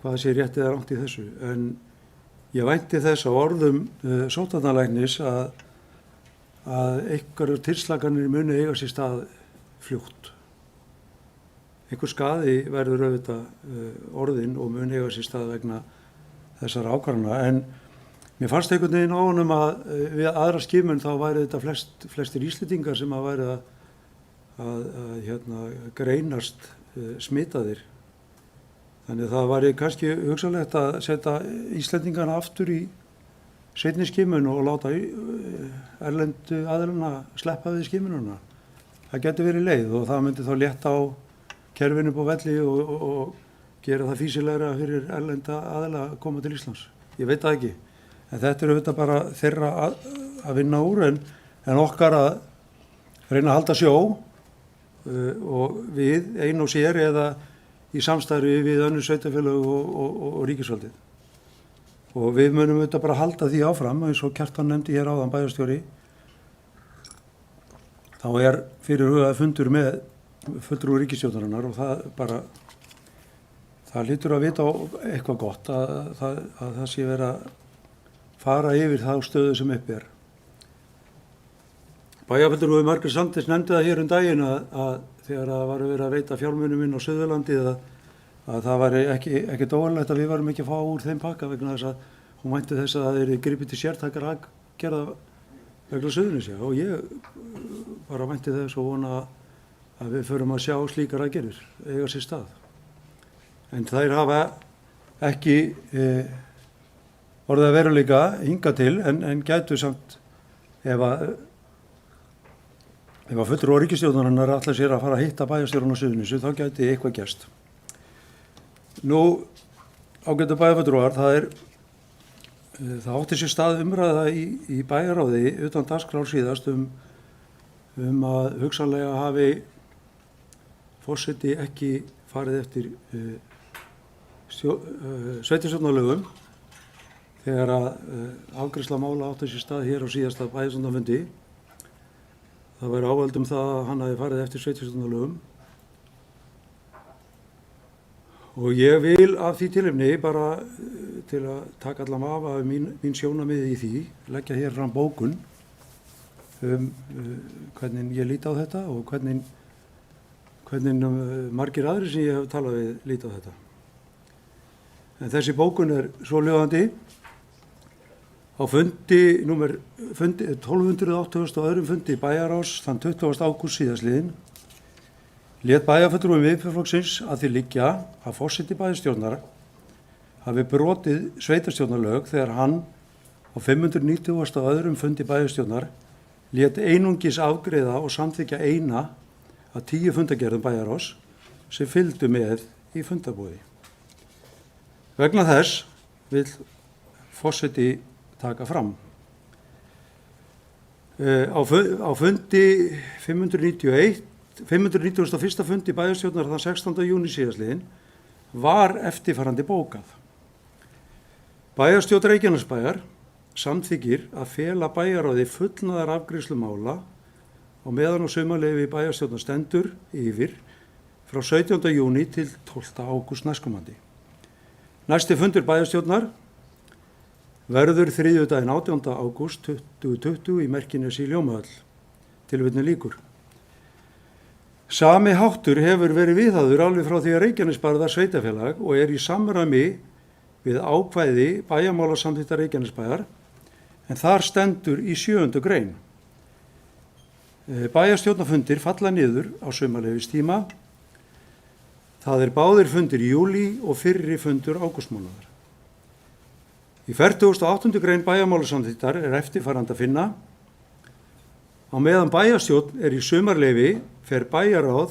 Hvað sé rétt eða rangt í þessu. En ég vænti þess á orðum sóttvarnalæknis að einhverjar tilslaganir muni eiga sér stað fljótt. Einhver skaði verður auðvitað orðinn og mun eiga sér stað vegna þessara ákvarðana. En mér fannst einhvern veginn á honum að við aðra skimun þá væri þetta flestir Íslendingar sem að væri að greinast smitaðir. Þannig að það væri kannski hugsanlegt að setja Íslendingana aftur í seinni skimun og láta erlendu aðilana sleppa við skimununa. Það getur verið leið og það myndi þá létta á kerfinu upp á velli og gera það fýsilegra fyrir erlenda aðila að koma til Íslands. Ég veit það ekki. En þetta er auðvitað bara þeirra að vinna úr en okkar að reyna að halda sjó og við ein og sér eða í samstarfi við önnur sveitarfélög og ríkisvaldið. Og við munum auðvitað bara halda því áfram eins og Kjartan nefndi hér áðan bæjarstjóri. Þá er fyrirhugað fundur með fulltrúi ríkisstjórnarinnar og það hlýtur að vita eitthvað gott að það sé verið að fara yfir þá stöðu sem uppi er. Bæjarfulltrúi Margrét Sandnes nefndi það hér daginn að þegar það var verið að veita fjármunum inn á Suðurlandi að það var ekkert óvanlegt að við varum ekki að fá úr þeim pakka vegna þess að hún vænti þess að það er gripið til sértækar aðgerða vegna Suðurnesja og ég bara vænti þess og vona að við förum að sjá slíkar aðgerðir eiga sér stað. En þær hafa ekki orðið að veruleika hingað til en gætu samt ef að fulltrúar ríkisstjórnarinnar ætla sér að fara að hitta bæjarstjórann á Suðurnesju þá gæti eitthvað gerst. Nú, ágætu bæjarfulltrúar, það átti sér stað umræða í bæjarráði utan dagskrár síðast um að hugsanlega hafi forseti ekki farið eftir sveitarstjórnarlögum þegar að afgreiðsla mála átti sér stað hér á síðasta bæjarstjórnarfundi. Það væri áhald það að hann hafi farið eftir sveitarstjórnarlögum og ég vil af því tilefni bara til að taka allan vafa mín sjónarmið í því, leggja hér fram bókun hvernig ég líti á þetta og hvernig margir aðrir sem ég hef talað við líti á þetta. En þessi bókun er svohljóðandi. Á fundi 1282. fundi Bæjarráðs þann 20. ágúst síðastliðinn lét bæjarfulltrúi Miðflokksins að því liggja að forseti bæjarstjórnar hafi brotið sveitarstjórnarlög þegar hann á 592. fundi bæjarstjórnar lét einungis afgreiða og samþykkja eina af 10 fundagerðum Bæjarráðs sem fylgdu með í fundarbúði. Vegna þess vill forseti taka fram. Á fundi 591. fundi bæjarstjórnar þann 16. júní síðastliðinn var eftirfarandi bókað. Bæjarstjórn Reykjanesbæjar samþykkir að fela bæjarráði fullnaðar afgreiðslu mála og meðan á sumarleyfi bæjarstjórnar stendur yfir frá 17. júní til 12. ágúst næstkomandi. Næsti fundur bæjarstjórnar verður þriðjudaginn 18. ágúst 2020 í Merkinesi í Ljómahöll. Tilvitnun lýkur. Sami háttur hefur verið viðhafður alveg frá því að Reykjanesbær var sveitarfélag og er í samræmi við ákvæði bæjarmálasamþykktar Reykjanesbæjar en þar stendur í 7. grein. Bæjarstjórnarfundir falla niður á sumarleyfistíma. Það er báðir fundir í júlí og fyrri fundur ágústmánaðar. Í 48. grein bæjarmálasamþykktar er eftirfarandi að finna. Á meðan bæjarstjórn er í sumarleyfi fer bæjarráð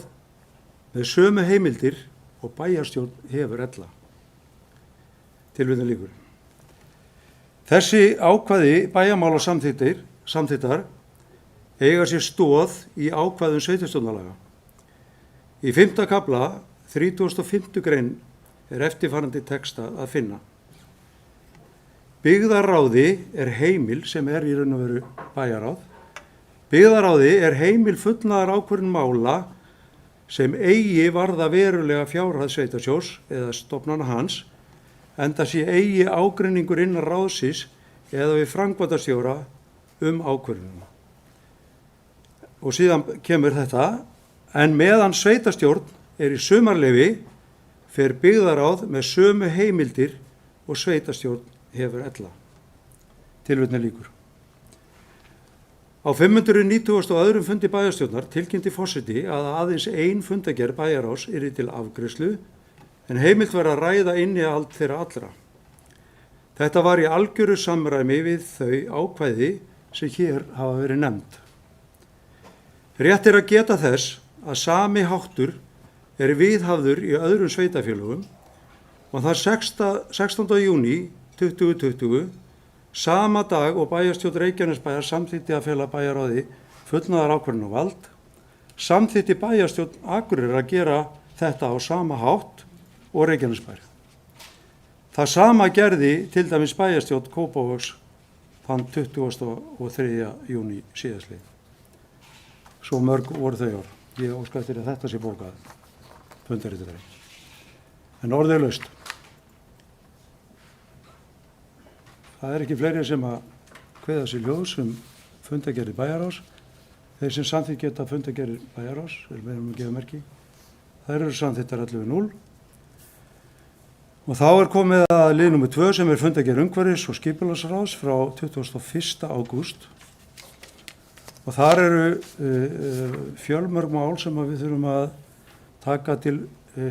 með sömu heimildir og bæjarstjórn hefur ella. Tilvitnun lýkur. Þessi ákvæði bæjarmálasamþykktar eiga sér stoð í ákvæðum sveitarstjórnarlaga. Í 5. kafla 35. grein er eftirfarandi texta að finna. Byggðarráði er heimil sem er í raun og veru bæjarráð. Byggðarráði er heimil fullnaðar ákvörðun mála sem eigi varða verulega fjárhæð sveitarsjóðs eða stofnana hans, enda sé eigi ágreiningur innan ráðsins eða við framkvæmdastjóra ákvörðunina. Og síðan kemur þetta, en meðan sveitarstjórn er í sumarleyfi fer byggðarráð með sömu heimildir og sveitarstjórn hefur ella. Tilvitnun lýkur. Á 592. fundi bæjarstjórnar tilkynnti forseti að aðeins ein fundagerð bæjarráðs yrði til afgreiðslu en heimilt var að ræða innihald þeirra allra. Þetta var í algjöru samræmi við þau ákvæði sem hér hafa verið nefnd. Rétt er að geta þess að sami háttur er viðhafður í öðrum sveitarfélögum og það 16. júní 2020, sama dag og bæjarstjórn Reykjanesbæjar samþykkti að fela bæjarráði fullnaðar ákvörðunarvald, samþykkti bæjarstjórn Akureyrar að gera þetta á sama hátt og Reykjanesbær. Það sama gerði til dæmis bæjarstjórn Kópavogs þann 23. júní síðastliðinn. Svo mörg voru þau ár. Ég óska eftir að þetta sé bókað fundarritari. En orðið er laust. Það er ekki fleiri sem að kveða sér hljóðs fundagerðir bæjarráðs. Þeir sem samþykkja fundagerðir bæjarráðs, meðan gefa merki, þær eru samþykktar 11.0. Og þá er komið að lið nr. 2 sem er fundargerð umhverfis- og skipulagsráðs frá 21. ágúst. Og þar eru fjölmörg mál sem við þurfum að taka til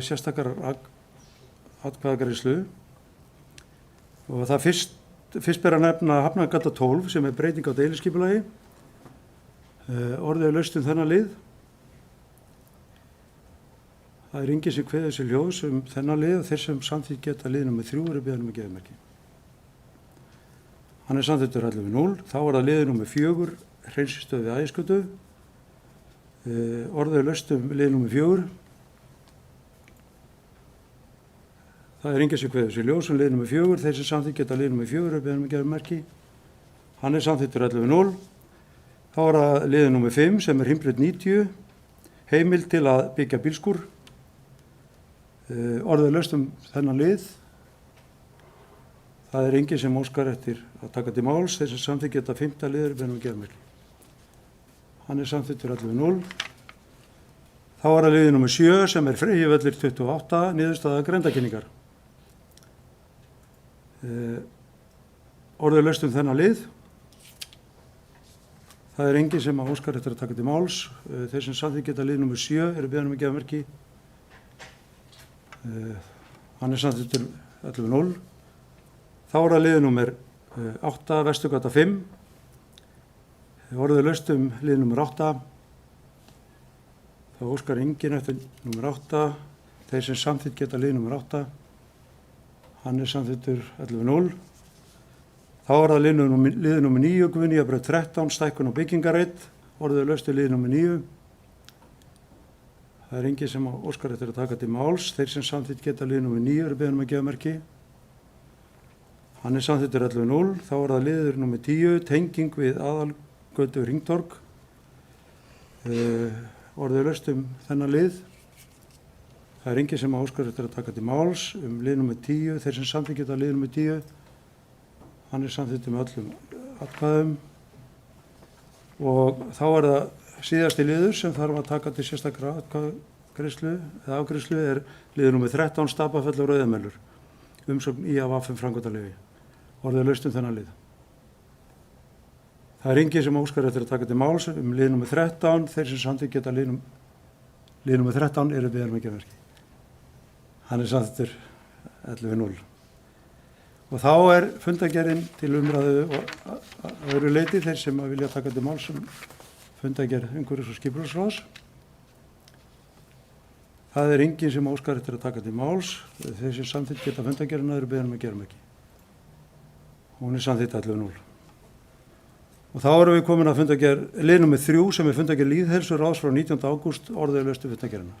sérstakar atkvæðagreiðslu. Og það fyrst ber að nefna Hafnargata 12 sem er breyting á deiliskipulagi. Orðið er laust þennan lið. Það er enginn sem kveður sér ljós þennan lið og þeir sem samþykkt geta lið nr. 3 eru beðnir um geðmerki. Hann er samþykktur 11-0. Þá er það lið nr. 4, hreinsistöð við Ægisgötu. Orðið er laust lið nr. 4. Það er enginn sem kveður sér ljós lið nr. 4. Þeir sem samþykkt geta lið nr. 4 eru beðnir um geðmerki. Hann er samþykktur 11-0. Þá er það lið nr. 5 sem er Himbraut 90. Heimild til að byggja bílskúr. Orðið er laust þennan lið. Það er enginn sem óskar eftir að taka til máls. Þeir sem samþykkt geta 5. liður beðnir um geðmerki. Hann er samþykktur 11-0. Þá er það lið nr. 7 sem er Freyjuvellir 28, niðurstaða grenndarkynningar. Orðið er laust þennan lið. Það er enginn sem óskar eftir að taka til máls. Þeir sem samþykkt geta lið nr. 7 eru beðnir um geðmerki. Hann er samþykktur 11-0. Þá er það lið nr. 8, Vesturgata 5. Orðið er laust lið nr. 8. Það óskar enginn eftir nr. 8. Þeir sem samþykkt geta lið nr. 8. Hann er samþykktur 11-0. Þá er það lið nr. 9, Guðnýjabraut 13, stækkun og byggingareit. Orðið er laust lið nr. 9. Það er enginn sem óskar eftir að taka til máls. Þeir sem samþykkt geta lið nr. 9 eru beðnir um geðmerki. Hann er samþykktur 11-0. Þá er það liður nr. 10, tenging við Aðalgötu Hringtorg. Orðið er laust þennan lið. Það er enginn sem óskar eftir að taka til máls lið nr. 10. Þeir sem samþykkt geta lið nr. 10. Hann er samþykktur með öllum atkvæðum. Og þá er það síðasti liður sem þarf að taka til sérstakra atkvæðagreiðslu eða afgreiðslu er liður nr. 13, Stapafell og Rauðamelur. Umsókn IAVF framkvæmdaleyfi. Orðið er laust þennan lið. Það er enginn sem óskar eftir að taka til máls lið nr. 13. Þeir sem samþykkt geta lið nr. 13 eru beðnir um geðmerki. Hann er samþykktur 11-0. Og þá er fundargerðin til umræðu og öðru leyti þeir sem vilja taka til máls fundargerð umhverfis- og skipulagsráðs. Það er enginn sem óskar eftir að taka til máls. Þeir sem samþykkt geta fundargerðina eru beðnir um geðmerki. Hún er samþykkt 11-0. Og þá erum við komin að fundargerð lið nr. 3 sem er fundargerð lýðheilsuráðs frá 19. ágúst. Orðið er laust fundargerðina.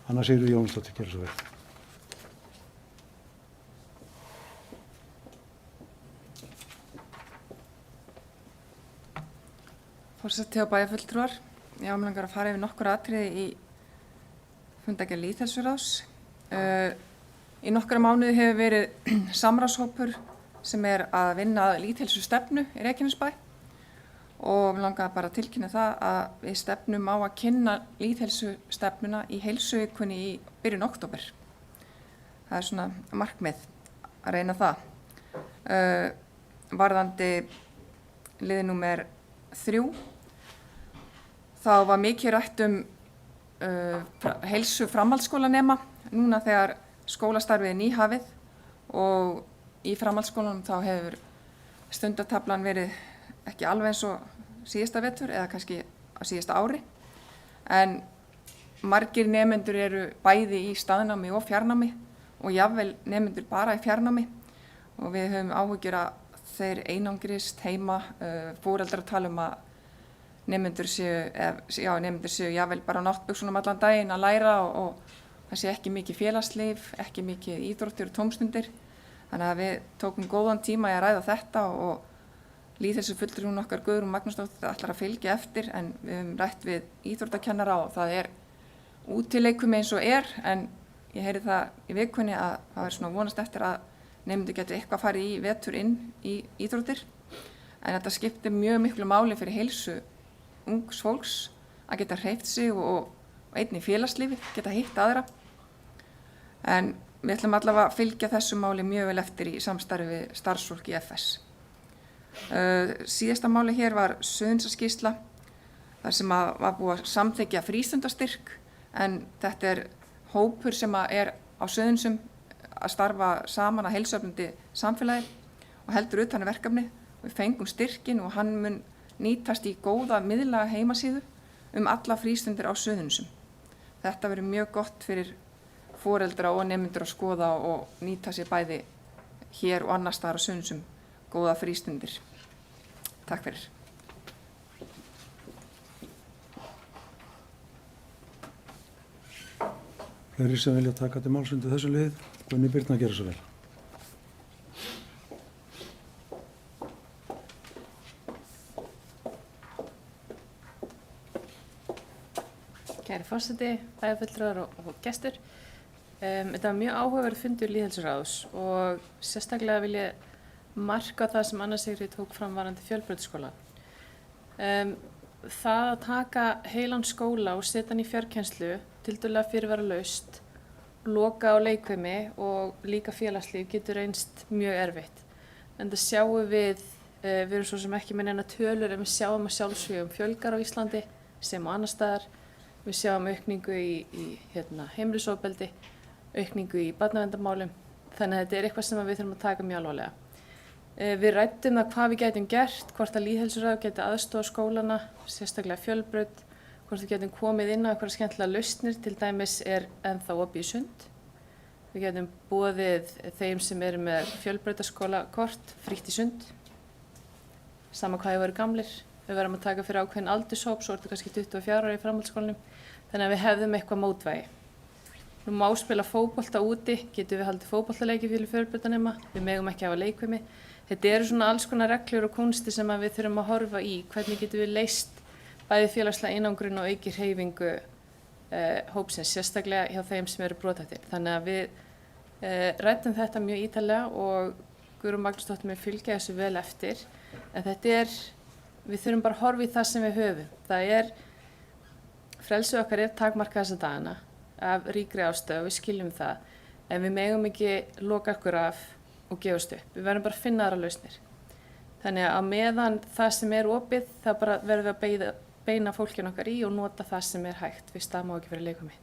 Anna Sigríður Jónsdóttir, gjörðu svo vel. Forseti og bæjarfulltrúar, ég mig langar að fara yfir nokkur atriði í fundargerð lýðheilsuráðs. Í nokkra mánuði hefur verið samráðshópur sem er að vinna að lýðheilsustefnu í Reykjanesbæ og mig langar bara að tilkynna það að við stefnum á að kynna lýðheilsustefnuna í heilsuvikunni í byrjun október. Það er svona markmið að reyna það. Varðandi lið númer 3. Þá var mikið rætt heilsu framhaldsskólanema núna þegar skólastarfið er nýhafið og í framhaldsskólanum þá hefur stundataflan verið ekki alveg eins og síðasta vetur eða kannski á síðasta ári. En margir nemendur eru bæði í staðnámi og fjarnámi og jafnvel nemendur bara í fjarnámi og við höfum áhyggjur að þeir einangrist heima, foreldrar tala að nemendur séu jafnvel bara á náttbuxunum allan daginn að læra og það sé ekki mikið félagslíf, ekki mikið íþróttir og tómstundir. Þannig að við tókum góðan tíma í að ræða þetta og lýðheilsufulltrúinn okkar Guðrún Magnúsdóttir ætlar að fylgja eftir en við höfum rætt við íþróttakennara og það er útileikum eins og en ég heyri það í vikunni að það er svona vonast eftir að nemendur getur eitthvað farið í vetur inn í íþróttir. En þetta skiptir mjög miklu máli fyrir heilsu ungs fólks að geta hreyft sig og einnig félagslífi, geta hitt aðra. En við ætlum allavega að fylgja þessu máli mjög vel eftir í samstarfi við starfsfólk í FS. Síðasta máli hér var Suðurnesaskýrsla þar sem var búið að samþykkja frístundastyrk, en þetta er hópur sem er á Suðurnesum að starfa saman að heilsueflandi samfélagi og heldur utan verkefni. Við fengum styrkin og hann mun nýtast í góða miðlæga heimasíðu alla frístundir á Suðurnesum. Þetta verður mjög gott fyrir foreldra og nemendur að skoða og nýta sér bæði hér og annars staðar á Suðurnesum góða frístundir. Takk fyrir. Fleiri sem vilja taka til máls undir þessu lið, Gunni Birna gera svo vel. Kæri forseti, bæjarfulltrúar og gestur. Þetta var mjög áhugaverður fundur lýðheilsuráðs og sérstaklega vil ég marka það sem Anna Sigríður tók fram varðandi fjölbrautaskóla. Það að taka heilan skóla og setja hann í fjarkennslu, tiltölulega fyrirvaralaust, loka á leikfimi og líka félagslíf getur reynst mjög erfitt. En það sjáum við erum svo sem ekki með neina tölur, en við sjáum að sjálfsvígum fjölgar á Íslandi sem á annar staðar. Við sjáum aukningu í heimilisofbeldi, aukningu í barnaverndarmálum, þannig að þetta er eitthvað sem við þurfum að taka mjög alvarlega. Við ræddum það hvað við gætum gert, hvort að lýðheilsuráð geti aðstoða skólana, sérstaklega Fjölbraut, hvort við getum komið inn á einhverja skemmtilega lausnir, til dæmis er ennþá opið í Sund. Við getum boðið þeim sem eru með fjölbrautaskóla kort frítt í Sund, sama hvað þau eru gamlir. Við verðum að taka fyrir ákveðin aldurshóp, svo er þetta kannski 24 ára í framhaldsskólanum, þannig að við hefðum eitthvað mótvægi. Nú má spila fótbolta úti, getum við haldið fótboltaleiki fyrir fjölbrautanema, við megum ekki hafa leikfimi. Þetta eru svona alls konar reglur og kúnsti sem við þurfum að horfa í, hvernig getum við leyst bæði félagslega einangrun og auki hreyfingu hópsins, sérstaklega hjá þeim sem eru brothættir. Þannig að við ræddum þetta mjög ítarlega og Guðrún Magnúsdóttir mun fylgja þessu vel eftir, en við þurfum bara að horfa í það sem við höfum. Frelsið okkar er takmarkað þessa dagana af ríkri ástæðu, við skiljum það, en við megum ekki loka okkur af og gefast upp. Við verðum bara að finna aðra lausnir. Þannig að meðan það sem er opið, það bara verðum við að beina fólkinu okkar í og nota það sem er hægt, fyrst það má ekki vera leikfimi.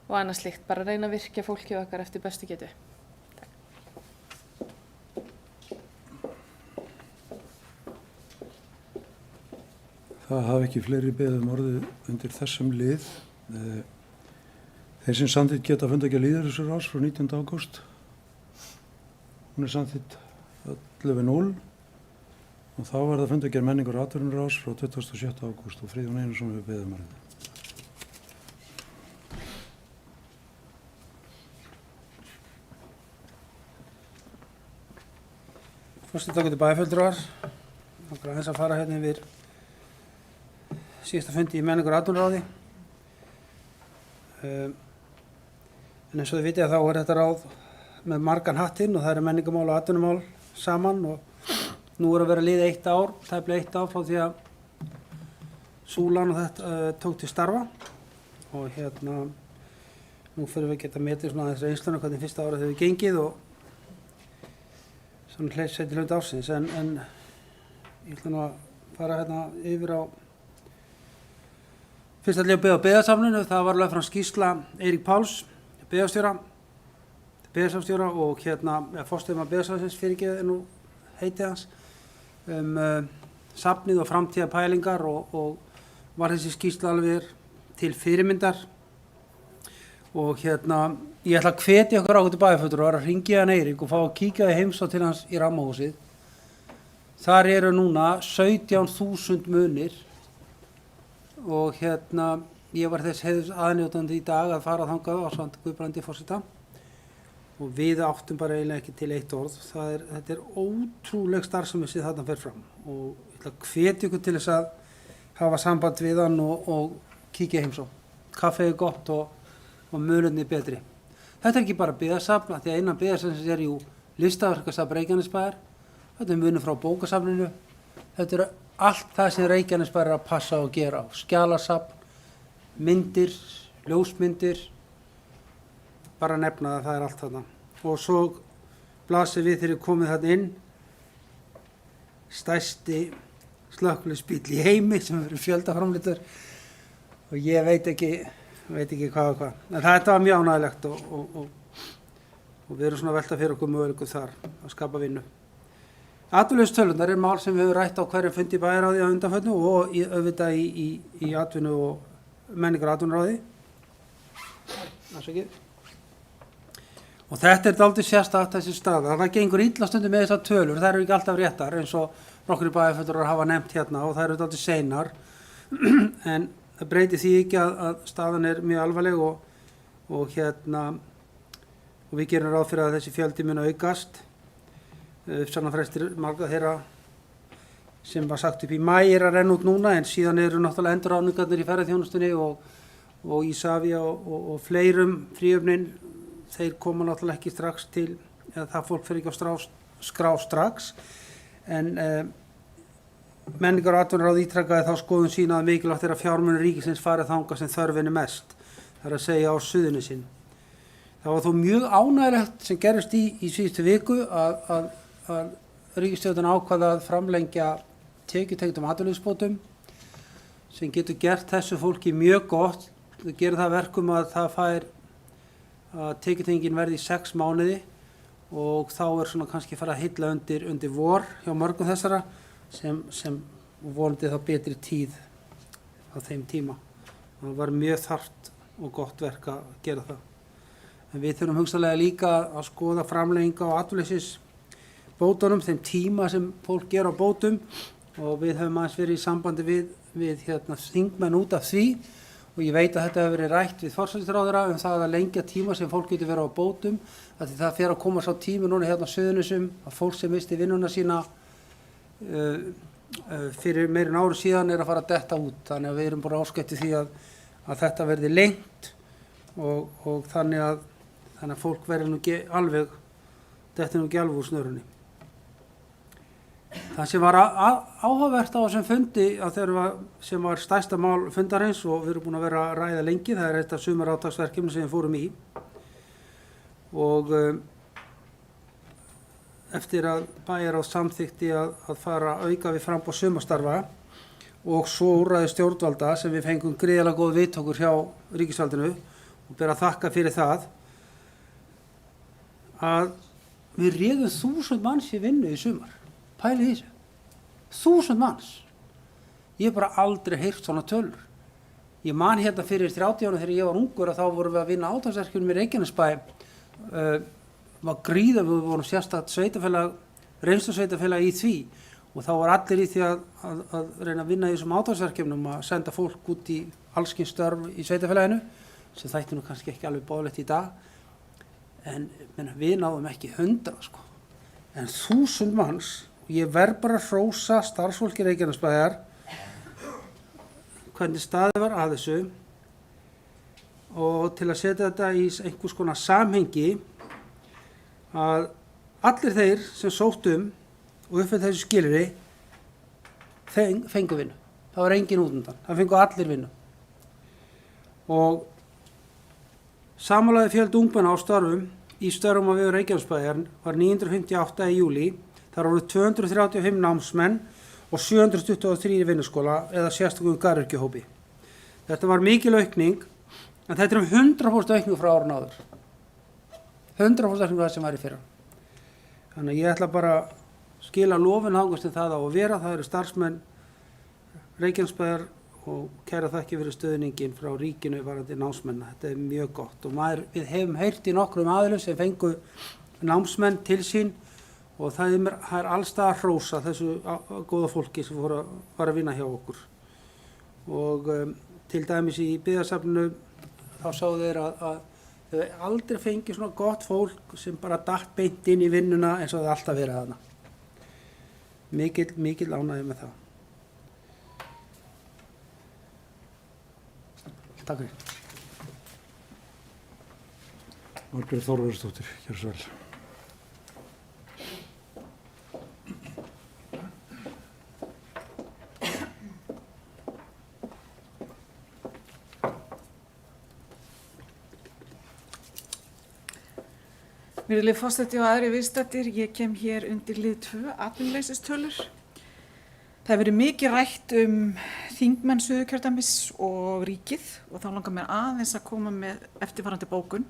Og annað slíkt, bara reyna að virkja fólkið okkar eftir bestu getu. Það hafa ekki fleiri beðið orðið undir þessum lið. Þeir sem samþykkt geta fundargerð lýðheilsuráðs frá 19. ágúst. Hún er samþykkt 11:0 og þá var það fundargerð menningar og atvinnuráðs frá 27. ágúst og Friðjón Einarsson hefur beðið orðið. Forseti tók til bæjarfulltrúar. Okkur aðeins að fara hérna yfir síðasta fundi í menningar og atvinnuráði. En eins og þið vitið að þá er þetta ráð með margan hattinn og það eru menningarmál og atvinnumál saman og nú er að vera liðið 1 ár, tæplega 1 ár frá því að súlan og þetta tók til starfa og nú fyrir við að geta metið svona þess reynsluna hvernig fyrsta árið hefur gengið og svona hleyst til hluti ársins en ég ætla nú að fara hérna yfir á fyrst ætla ég að biðja á byggðasafninu, það var lögð fram skýrsla Eirík Páls, byggðasafnstjóra og forstöðumaður byggðasafnsins fyrirgefið nú heitið hans safnið og framtíðarpælingar og var þessi skýrsla alveg til fyrirmyndar og ég ætla að hvetja okkur ákveðið bæjarfulltrúar að hringja hann Eirík og fá að kíkja í heimsókn til hans í Rammahúsið. Þar eru núna 17.000 munir og ég var þess heiðurs aðnjótandi í dag að fara þangað ásamt Guðbrandi forseta og við áttum bara eiginlega ekki til eitt orð. Þetta er ótrúleg starfsemi sem þarna fer fram og ég ætla að hvetja ykkur til þess að hafa samband við hann og kíkja heimsókn. Kaffið er gott og munirnir betri. Þetta er ekki bara byggðasafn, því að innan byggðasafnsins er listaverkasafn Reykjanesbæjar, þetta er munir frá bókasafninu, þetta er allt það sem Reykjanesbær er að passa og gera á. Skjalasafn, myndir, ljósmyndir, bara nefna að það er allt þarna. Og svo blasir við þegar komið þarna inn stærsti slökkviliðsbíll í heimi sem verið fjöldaframleitur og ég veit ekki hvað og hvað. En þetta var mjög ánægilegt og við erum svona að velta fyrir okkur möguleikum þar að skapa vinnu. Atvinnuleysistölunar er mál sem við höfum rætt á hverjum fundi í bæjarráði á undanförnu og auðvitað í atvinnu og menningar atvinnuráði. Og þetta er dálítið sérstakt þessi staða. Það gengur illa stundum með þessar tölur, það eru ekki alltaf réttar eins og nokkrir bæjarfulltrúar hafa nefnt hérna og það eru dálítið seinar. En það breytir því ekki að staðan er mjög alvarleg og við gerum ráð fyrir að þessi fjöldi mun aukast. Uppsagnarfrestir marga þeirra sem var sagt upp í maí er að renna út núna en síðan eru náttúrulega endurráðningarnir í ferðaþjónustunni og Isavia og fleirum fríöfnin, þeir koma náttúrulega ekki strax til, eða það fólk fyrir ekki á skrá strax, en menningar og atvinnuráð ítrekaði þá skoðun sína að mikilvægt er að fjármunir ríkisins farið þangað sem þörfin er mest, það er að segja á Suðurnesin. Það var þó mjög ánægilegt sem gerist í síðustu viku að ríkisstjórnin ákvað að framlengja tekjutengdum atvinnuleysisbótum sem getur gert þessu fólki mjög gott. Það gerir það verkum að það fær að tekjutengin verði í 6 mánuði og þá er svona kannski farið að hylla undir vor hjá mörgum þessara sem vonandi þá betri tíð á þeim tíma. Það var mjög þarft og gott verk að gera það. En við þurfum hugsanlega líka að skoða framlenginga á atvinnuleysisbótunum, þeim tíma sem fólk ger á bótum og við höfum aðeins verið í sambandi við þingmenn út af því og ég veit að þetta hefur verið rætt við forsætisráðherra það að lengja tíma sem fólk getur verið á bótum, að það fer að koma sá tími núna hérna á Suðurnesjum að fólk sem misti vinnuna sína fyrir meira en ári síðan er að fara að detta út, þannig að við erum bara áskætt í því að þetta verði lengt og þannig að fólk verði nú ekki alveg detti nú ekki alveg úr snörunni. Það sem var áhugavert á þessum fundi sem var stærsta mál fundarins og við erum búin að vera að ræða lengi, það er þetta sumarátaksverkefni sem við fórum í og eftir að bæjarráð samþykti að fara að auka við framboð sumarstarfa og svo úrræði stjórnvalda sem við fengum gríðarlega góð viðtökur hjá ríkisvaldinu og ber að þakka fyrir það að við réðum 1000 manns í vinnu í sumar. Pælið í þessu. 1000 manns. Ég hef bara aldrei heyrt svona tölur. Ég man hérna fyrir 30 árum þegar ég var ungur að þá vorum við að vinna átaksverkefni í Reykjanesbæ. Var gríða, við vorum sérstakt sveitafélag, reynslusveitafélag í því og þá var allir í því að reyna að vinna í þessum átaksverkefnum að senda fólk út í allskyns störf í sveitafélaginu sem þætti nú kannski ekki alveg boðlegt í dag. En við náðum ekki 100 sko. En 1000 manns og ég verð bara að hrósa starfsfólki Reykjanesbæjar hvernig staðið var að þessu og til að setja þetta í einhvers konar samhengi að allir þeir sem sóttu og uppfyllt þessu skilyrði fengu vinnu. Það var engin útundan, það fengu allir vinnu. Og samanlagði fjöldi ungmenna á störfum í störfum á vegum Reykjanesbæjar var 958 í júlí. Þar voru 235 námsmenn og 723 í vinnuskóla eða sérstökum garðyrkjuhópi. Þetta var mikil aukning, en þetta er 100% aukning frá árinu áður. 100% aukning það sem var í fyrra. Þannig að ég ætla bara að skila lofin hangast til það á að vera. Það eru starfsmenn Reykjanesbæjar og kæra þakki fyrir stuðningin frá ríkinu varðandi námsmenna. Þetta er mjög gott og við hefum heyrt í nokkrum aðilum sem fengu námsmenn til sín og það er allstaðar hrósa þessu góða fólki sem var að vinna hjá okkur. Og til dæmis í byggðasafninu þá sáu þeir að þau aldrei fengið svona gott fólk sem bara datt beint inn í vinnuna eins og það alltaf verið þarna. Mikil ánægja með það. Takk fyrir. Margrét Þórðarsdóttir, gjörðu svo vel. Virðulegi forseti og aðrir viðstaddir, ég kem hér undir lið 2, atvinnuleysistölur. Það hefur verið mikið rætt þingmenn Suðurkjördæmis og ríkið og þá langar mér aðeins að koma með eftirfarandi bókun.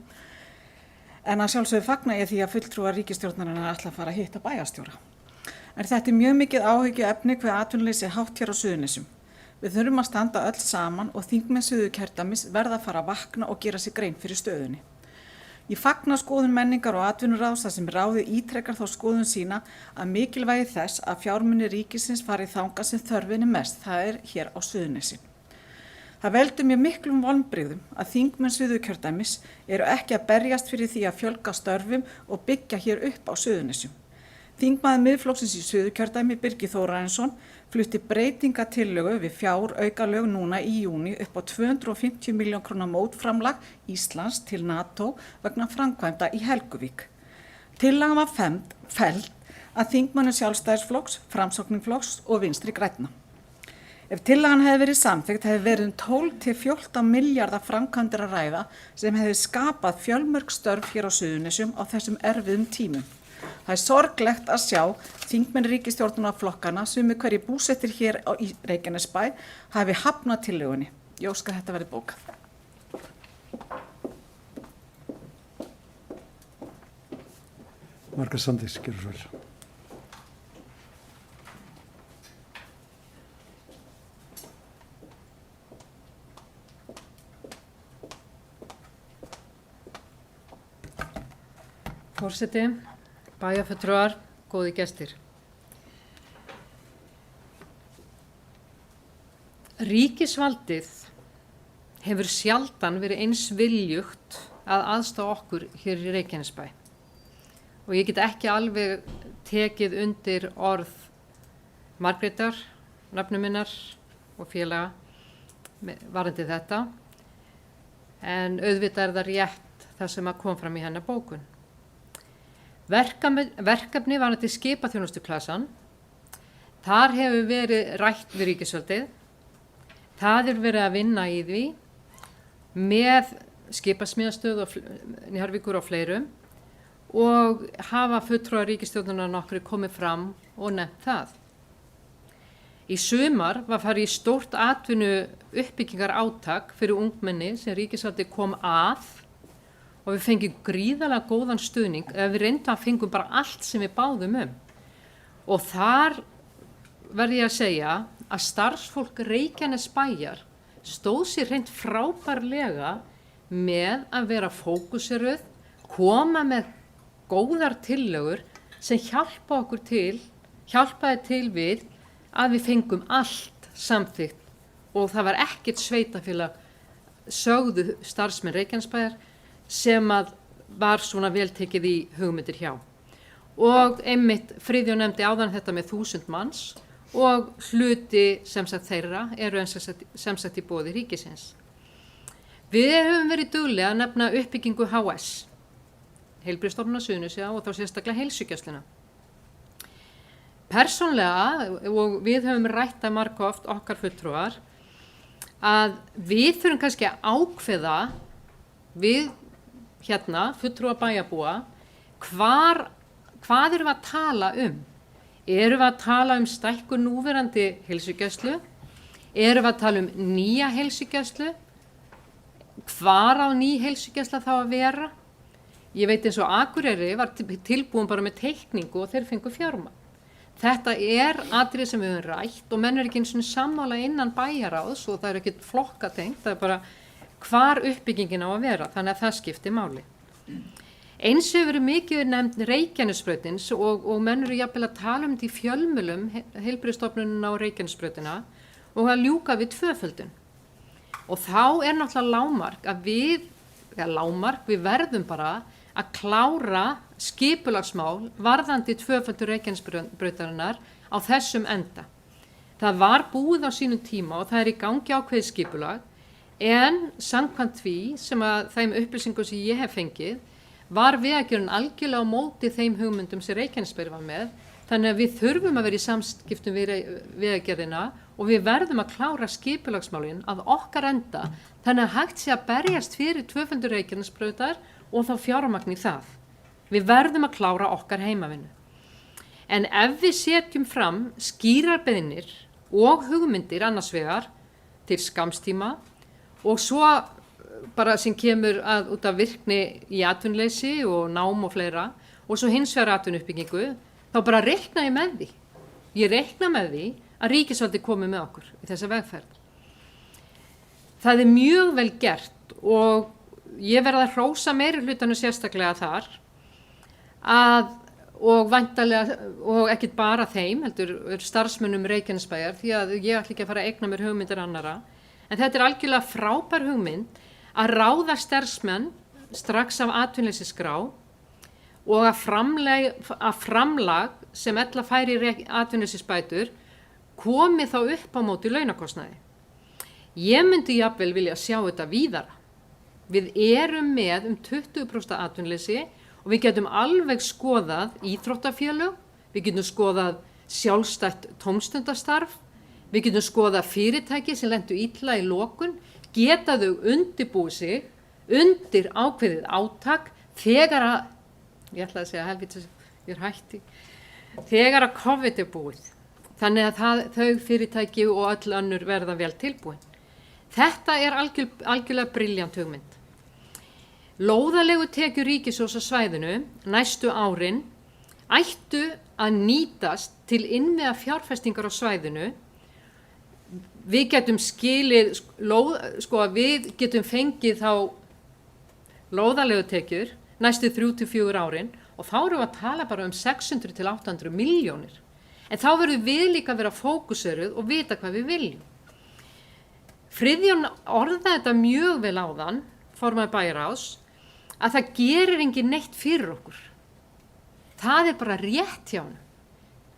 En að sjálfsögðu fagna ég því að fulltrúar ríkisstjórnarinnar ætla að fara að hitta bæjarstjóra. En þetta mjög mikið áhyggjuefni hve atvinnuleysi er hátt hér á Suðurnesjum. Við þurfum að standa öll saman og þingmenn Suðurkjördæmis verða að fara að vakna og gera sig grein fyrir stöðunni. Ég fagna skoðun menningar og atvinnuráðs þar sem ráðið ítrekkar þá skoðun sína að mikilvægi þess að fjármuni ríkisins fari þangað sem þörfin er mest, það er hér á Suðurnesjum. Það veldur mér miklum vonbrigðum að þingmenn Suðurkjördæmis eru ekki að berjast fyrir því að fjölga störfum og byggja hér upp á Suðurnesjum. Þingmaður Miðflokksins í Suðurkjördæmi, Birgir Þórarinsson, flutti breytingatillögu við fjáraukalög núna í júní upp á 250 milljón króna mótframlag Íslands til NATO vegna framkvæmda í Helguvík. Tillagan var felld að þingmönnum Sjálfstæðisflokks, Framsóknarflokks og Vinstri grænna. Ef tillagan hefði verið samþykkt hefði verið 12 til 14 milljarða framkvæmdir að ræða sem hefði skapað fjölmörg störf hér á Suðurnesjum á þessum erfiðum tímum. Það er sorglegt að sjá þingmenn ríkisstjórnarflokkana sumir hverjir búsettir hér í Reykjanesbæ hafi hafnað tillögunni. Ég óska að þetta verði bókað. Margrét Sandís, gerðu svo vel. Forseti, bæjarfulltrúar, góði gestir. Ríkisvaldið hefur sjaldan verið eins viljugt að aðstoða okkur hér í Reykjanesbæ. Og ég get ekki alveg tekið undir orð Margrétar, nafnu minnar og félaga varðandi þetta. En auðvitað er það rétt það sem að kom fram í hennar bókun. Verkefni varðandi skipaþjónustuklasann. Þar hefur verið rætt við ríkisvaldið. Það er verið að vinna í því með skipasmíðastöð og Njarðvíkur og fleirum og hafa fulltrúar ríkisstjórnarinnar nokkrir komið fram og nefnt það. Í sumar var farið í stórt atvinnu uppbyggingar átak fyrir ungmenni sem ríkisvaldið kom að og við fengjum gríðarlega góðan stuðning eða við reyndum að fengum bara allt sem við báðum Og þar verð ég að segja að starfsfólk Reykjanesbæjar stóð sér hreint frábærlega með að vera fókuseruð, koma með góðar tillögur sem hjálpaði til við að við fengum allt samþykkt og það var ekkert sveitafélag sögðu starfsmenn Reykjanesbæjar sem að var svona veltekið í hugmyndir hjá. Og einmitt Friðjón nefndi áðan þetta með 1000 manns og hluti sem sagt þeirra eru sem sagt í boði ríkisins. Við höfum verið duglega að nefna uppbyggingu HS, Heilbrigðisstofnunar Suðurnesja og þá sérstaklega heilsugæsluna. Persónlega, og við höfum rætt að margoft okkar fulltrúar, að við þurfum kannski að ákveða við fulltrúa bæjarbúa, hvað erum við að tala um? Erum við að tala um stækkun núverandi heilsugæslu? Erum við að tala um nýja heilsugæslu? Hvar á ný heilsugæsla þá að vera? Ég veit eins og Akureyri var tilbúin bara með teikningu og þeir fengu fjármagn. Þetta er atriði sem við höfum rætt og menn er ekki eins og sammála innan bæjaráðs og það er ekki flokkatengt, það er bara hvar uppbyggingin á að vera, þannig að það skiptir máli. Eins hefur verið mikið nefnd Reykjanesbrautins og menn eru jafnvel að tala um því fjölmiðlum, heilbrigðisstofnunina og Reykjanesbrautina og að ljúka við tvöföldun. Og þá er náttúrulega lágmark að við verðum bara að klára skipulagsmál varðandi tvöföldur Reykjanesbrautarinnar á þessum enda. Það var búið á sínum tíma og það er í gangi ákveðið skipulag en samkvæmt því sem að þeim upplýsingum sem ég hef fengið var Vegagerðin algjörlega á móti þeim hugmyndum sem Reykjanesbær var með, þannig að við þurfum að vera í samskiptum við Vegagerðina og við verðum að klára skipulagsmálin að okkar enda, þannig að hægt sé að berjast fyrir tvöföldur Reykjanesbrautar og þá fjármagn í það. Við verðum að klára okkar heimavinnu. En ef við setjum fram skýrar beiðnir og hugmyndir annars vegar til skamstíma og svo bara sem kemur út af virkni í atvinnuleysi og nám og fleira og svo hins vegar atvinnuuppbyggingu, þá bara reikna ég með því. Ég reikna með því að ríkisvaldið komi með okkur í þessa vegferð. Það er mjög vel gert og ég verð að hrósa meiri hlutanu sérstaklega þar og væntanlega, og ekkert bara þeim, heldur starfsmönnum Reykjanesbæjar, því að ég ætla ekki að fara að eigna mér hugmyndir annara, en þetta er algjörlega frábær hugmynd að ráða starfsmenn strax af atvinnuleysisskrá og að framlag sem ella færi atvinnuleysisbætur komi þá upp á móti launakostnaði. Ég myndi jafnvel vilja sjá þetta víðara. Við erum með 20% atvinnuleysi og við getum alveg skoðað íþróttafélög, við getum skoðað sjálfstætt tómstundastarf, við getum skoðað fyrirtæki sem lentu illa í lokun, geta þau undirbúið sig undir ákveðið átak þegar að, ég ætla að segja helvítið, ég er hætti, þegar að COVID er búið. Þannig að þau fyrirtæki og öll önnur verða vel tilbúin. Þetta er algjörlega brilljant hugmynd. Lóðalegu tekjur ríkissjóðs á svæðinu næstu árin ættu að nýtast til innviða fjárfestingar á svæðinu. Við getum skilið, við getum fengið þá lóðalegu tekjur næstu 3-4 árin og þá erum við að tala bara 600 til 800 milljónir. En þá verðum við líka að vera fókuseruð og vita hvað við viljum. Friðjón orðaði þetta mjög vel áðan, formaður bæjarráðs, að það gerir engin neitt fyrir okkur. Það er bara rétt hjá honum.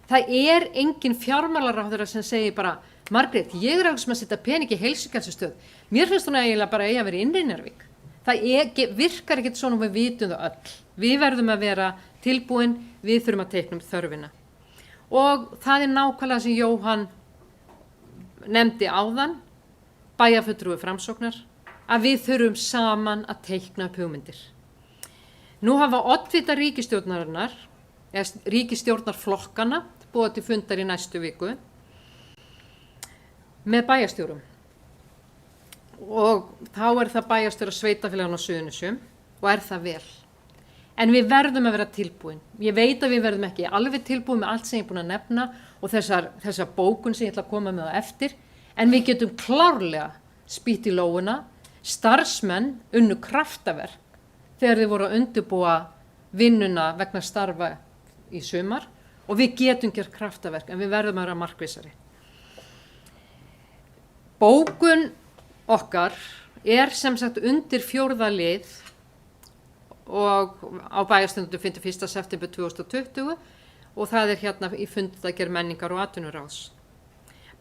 Það er engin fjármálaráðherra sem segir bara, Margrét, ég er að setja pening í heilsugæslustöð. Mér finnst hún eiginlega bara að vera í Innri-Njarðvík. Það virkar ekkert svona og við vitum það öll. Við verðum að vera tilbúin, við þurfum að teikna þörfina. Og það er nákvæmlega sem Jóhann nefndi áðan, bæjarfulltrúi Framsóknar, að við þurfum saman að teikna upp hugmyndir. Nú hafa oddvita ríkisstjórnarinnar, eða ríkisstjórnarflokkana, búið til fundar í næstu viku með bæjarstjórum. Og þá er það bæjarstjóra sveitarfélagana á Suðurnesjum og er það vel. En við verðum að vera tilbúin. Ég veit að við verðum ekki alveg tilbúin með allt sem ég er búin að nefna og þessa bókun sem ég ætla að koma með á eftir, en við getum klárlega spýtt í lóuna. Starfsmenn unnu kraftaverk þegar þeir voru að undirbúa vinnuna vegna starfa í sumar og við getum gert kraftaverk en við verðum að vera markvissari. Bókun okkar er sem sagt undir 4. lið og á bæjarstundu 1. september 2020 og það er hérna í fundagerð menningar og atvinnuráðs.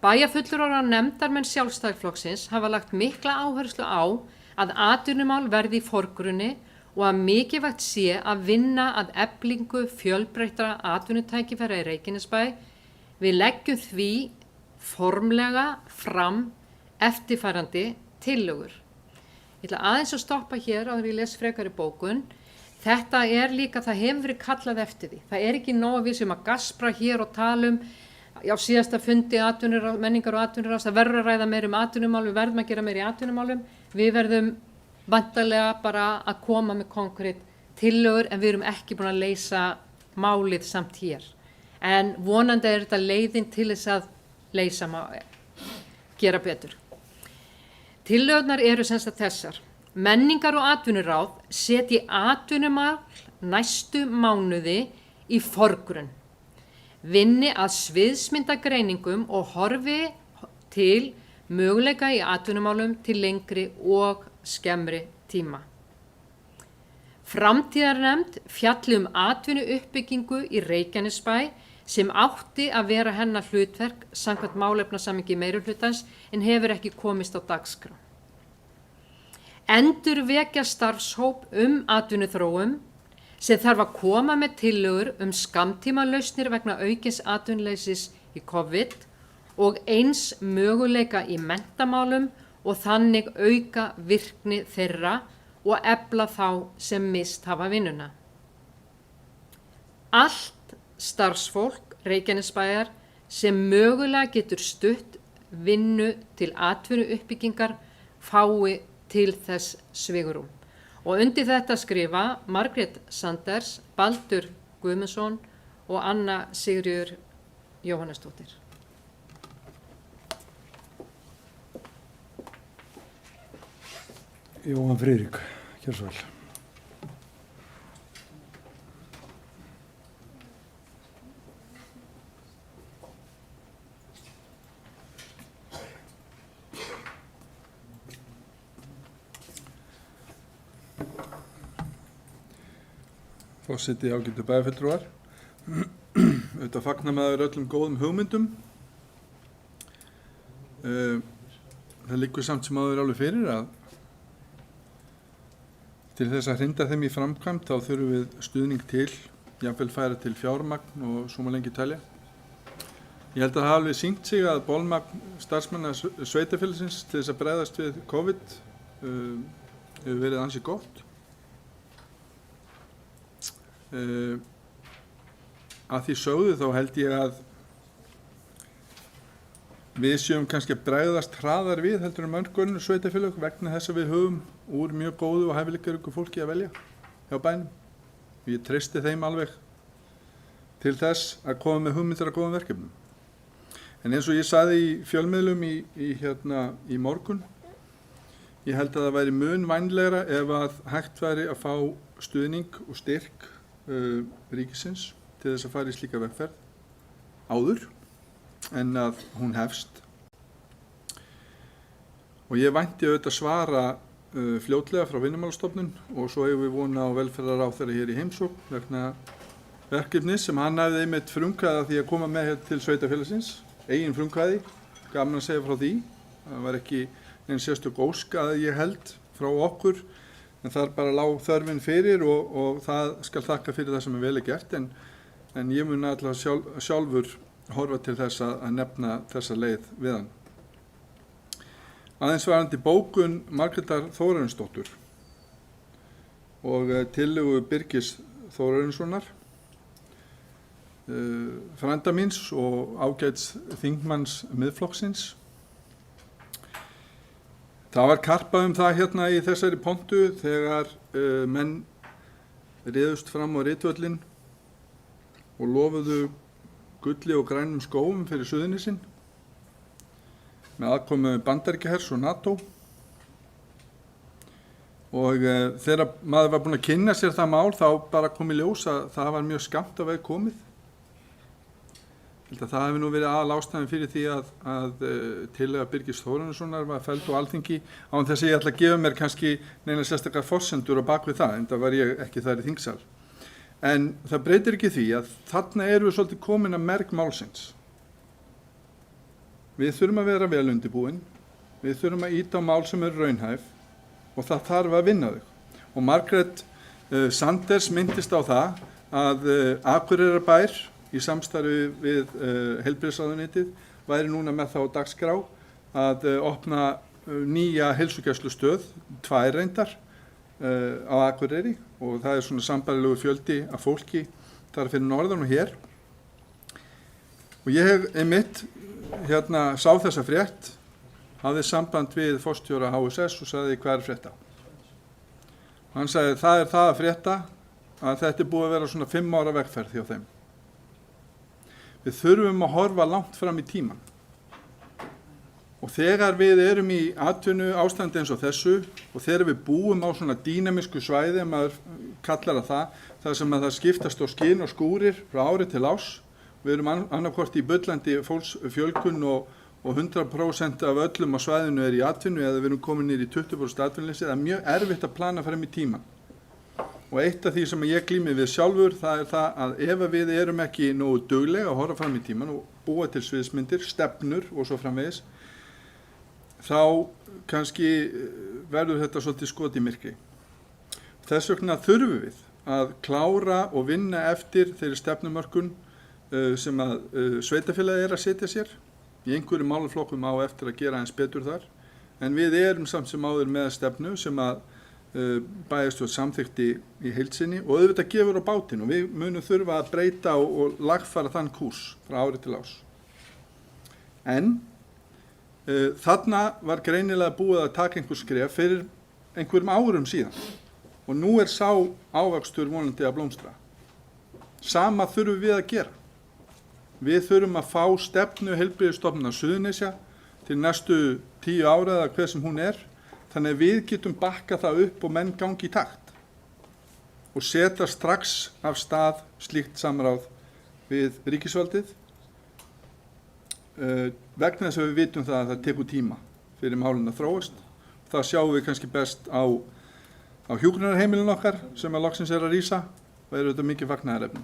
Bæjarfulltrúar og nefndarmenn Sjálfstæðisflokksins hafa lagt mikla áherslu á að atvinnumál verði í forgrunni og að mikilvægt sé að vinna að eflingu fjölbreyttra atvinnutækifæra í Reykjanesbæ. Við leggjum því formlega fram eftirfarandi tillögur. Ég ætla aðeins að stoppa hér áður en ég les frekar í bókun. Þetta er líka, það hefur verið kallað eftir því. Það er ekki nóg að við sem að gaspra hér og tala á síðasta fundi menningar og atvinnuráðs, það verður að ræða meir atvinnumál, við verðum að gera meir í atvinnumálum, við verðum væntanlega bara að koma með konkrét tillögur en við erum ekki búin að leysa málið samt hér. En vonandi er þetta leiðin til þess að leysa gera betur. Tillögurnar eru sem sagt þessar. Menningar og atvinnuráð setji atvinnumál næstu mánuði í forgrunn. Vinni að sviðsmyndagreiningum og horfi til möguleika í atvinnumálum til lengri og skemmri tíma. Framtíðarnefnd fjalli atvinnuuppbyggingu í Reykjanesbæ sem átti að vera hennar hlutverk samkvæmt málefnasamningi meirihlutans en hefur ekki komist á dagskrá. Endurvekja starfshóp atvinnuþróun sem þarf að koma með tillögur skammtímalausnir vegna aukins atvinnuleysis í COVID og eins möguleika í menntamálum og þannig auka virkni þeirra og efla þá sem mist hafa vinnuna. allt starfsfólk Reykjanesbæjar sem mögulega getur stutt vinnu til atvinnuuppbyggingar fái til þess svigrúm. Og undir þetta skrifa Margrét Sanders, Baldur Guðmundsson og Anna Sigríður Jóhannesdóttir. Jóhann Friðrik, gjör svo vel. Forseti, ágætu bæjarfulltrúar. Auðvitað fagnar maður öllum góðum hugmyndum. Það liggur samt sem áður alveg fyrir að til þess að hrinda þeim í framkvæmd þá þurfum við stuðning til, jafnvel færa til fjármagn og svo má lengi telja. Ég held að það hafi alveg sýnt sig að bolmagn starfsmanna sveitarfélagsins til þess að bregðast við COVID hefur verið ansi gott. Að því sögðu þá held ég að við séum kannski að bregðast hraðar við heldur mörg önnur sveitarfélög vegna þess að við höfum úr mjög góðu og hæfileikaríku fólki að velja hjá bænum. Ég treysti þeim alveg til þess að koma með hugmyndir að góðum verkefnum. En eins og ég sagði í fjölmiðlum í morgun, ég held að það væri mun vænlegra ef að hægt væri að fá stuðning og styrk ríkisins til þess að fara í slíka vegferð áður en að hún hefst. Og ég vænti auðvitað svara fljótlega frá Vinnumálastofnun og svo hefur við vona á velferðarráðherra hér í heimsókn vegna verkefnis sem hann hafði einmitt frumkvæði að því að koma með hér til sveitarfélagsins, eigin frumkvæði, gaman að segja frá því. Það var ekki neins sérstök ósk að ég held frá okkur, en þar bara lá þörfin fyrir og það skal þakka fyrir það sem vel gert, en ég mun allavega sjálfur horfa til þess að nefna þessa leið við hann. Aðeins varandi bókun Margrétar Þórarinsdóttur og tillögu Birgis Þórarinssonar, frænda míns og ágæts þingmanns Miðflokksins. Það var karpað það hérna í þessari pontu þegar menn réðust fram á ritvöllin og lofuðu gulli og grænum skóum fyrir Suðurnesin með aðkomu Bandaríkjahers og NATO. Og þegar maður var búinn að kynna sér það mál þá bara kom í ljós að það var mjög skammt á veg komið. Það hefði nú verið aðalástæðan fyrir því að tillaga Birgis Þórarinssonar var felld á Alþingi án þess að ég ætla að gefa mér kannski neina sérstakar forsendur á bak við það, en það var ég ekki þar í þingsal. En það breytir ekki því að þarna erum við svolítið komin að merg málsins. Við þurfum að vera vel undirbúin, við þurfum að ýta á mál sem eru raunhæf og það þarf að vinna þau. Og Margrét Sanders myndist á það að Akureyrarbær í samstarfi við heilbrigðisráðuneytið væri núna með það á dagskrá að opna nýja heilsugæslustöð, 2 reyndar, á Akureyri, og það er svona sambærilegu fjöldi af fólki þar fyrir norðan og hér. Og ég hef einmitt sá þessa frétt, hafði samband við forstjóra HSS og sagði hvað er frétta. Hann sagði það er það að frétta að þetta er búið að vera svona 5 ára vegferð hjá þeim. Við þurfum að horfa langt fram í tíman. Og þegar við erum í atvinnu ástandi eins og þessu og þegar við búum á svona dýnamísku svæði, maður kallar það, þar sem að það skiptast á skin og skúrir frá ári til árs. Við erum annarkvort í bullandi fólksfjölgun og 100% af öllum á svæðinu er í atvinnu eða við erum komin niður í 20% atvinnuleysi. Það er mjög erfitt að plana fram í tíman. Og eitt af því sem ég glími við sjálfur, það er það að ef við erum ekki nógu duglega að horfa fram í tíman og búa til sviðsmyndir, stefnur og svo framvegis, þá kannski verður þetta svolítið skot í myrkri. Þess vegna þurfum við að klára og vinna eftir þeirri stefnumörkun sem að sveitarfélagið er að setja sér. Í einhverjum málaflokkum á eftir að gera eins betur þar, en við erum samt sem áður með stefnu sem að bæjarstjórn samþykti í heild sinni og auðvitað gefur á bátinn og við munum þurfa að breyta og lagfæra þann kúrs frá ári til ás. En þarna var greinilega búið að taka einhver skref fyrir einhverjum árum síðan og nú er sá ávöxtur vonandi að blómstra. Sama þurfum við að gera. Við þurfum að fá stefnu heilbrigðisstofnunar Suðurnesja til næstu 10 ára eða hver sem hún er, þannig að við getum bakkað það upp og menn gangi í takt og setja strax af stað slíkt samráð við ríkisvaldið vegna þess að við vitum það að það tekur tíma fyrir málin að þróast. Það sjáum við kannski best á hjúkrunarheimilin okkar sem að loksins er að rísa og eru þetta mikið fagnaðarefni.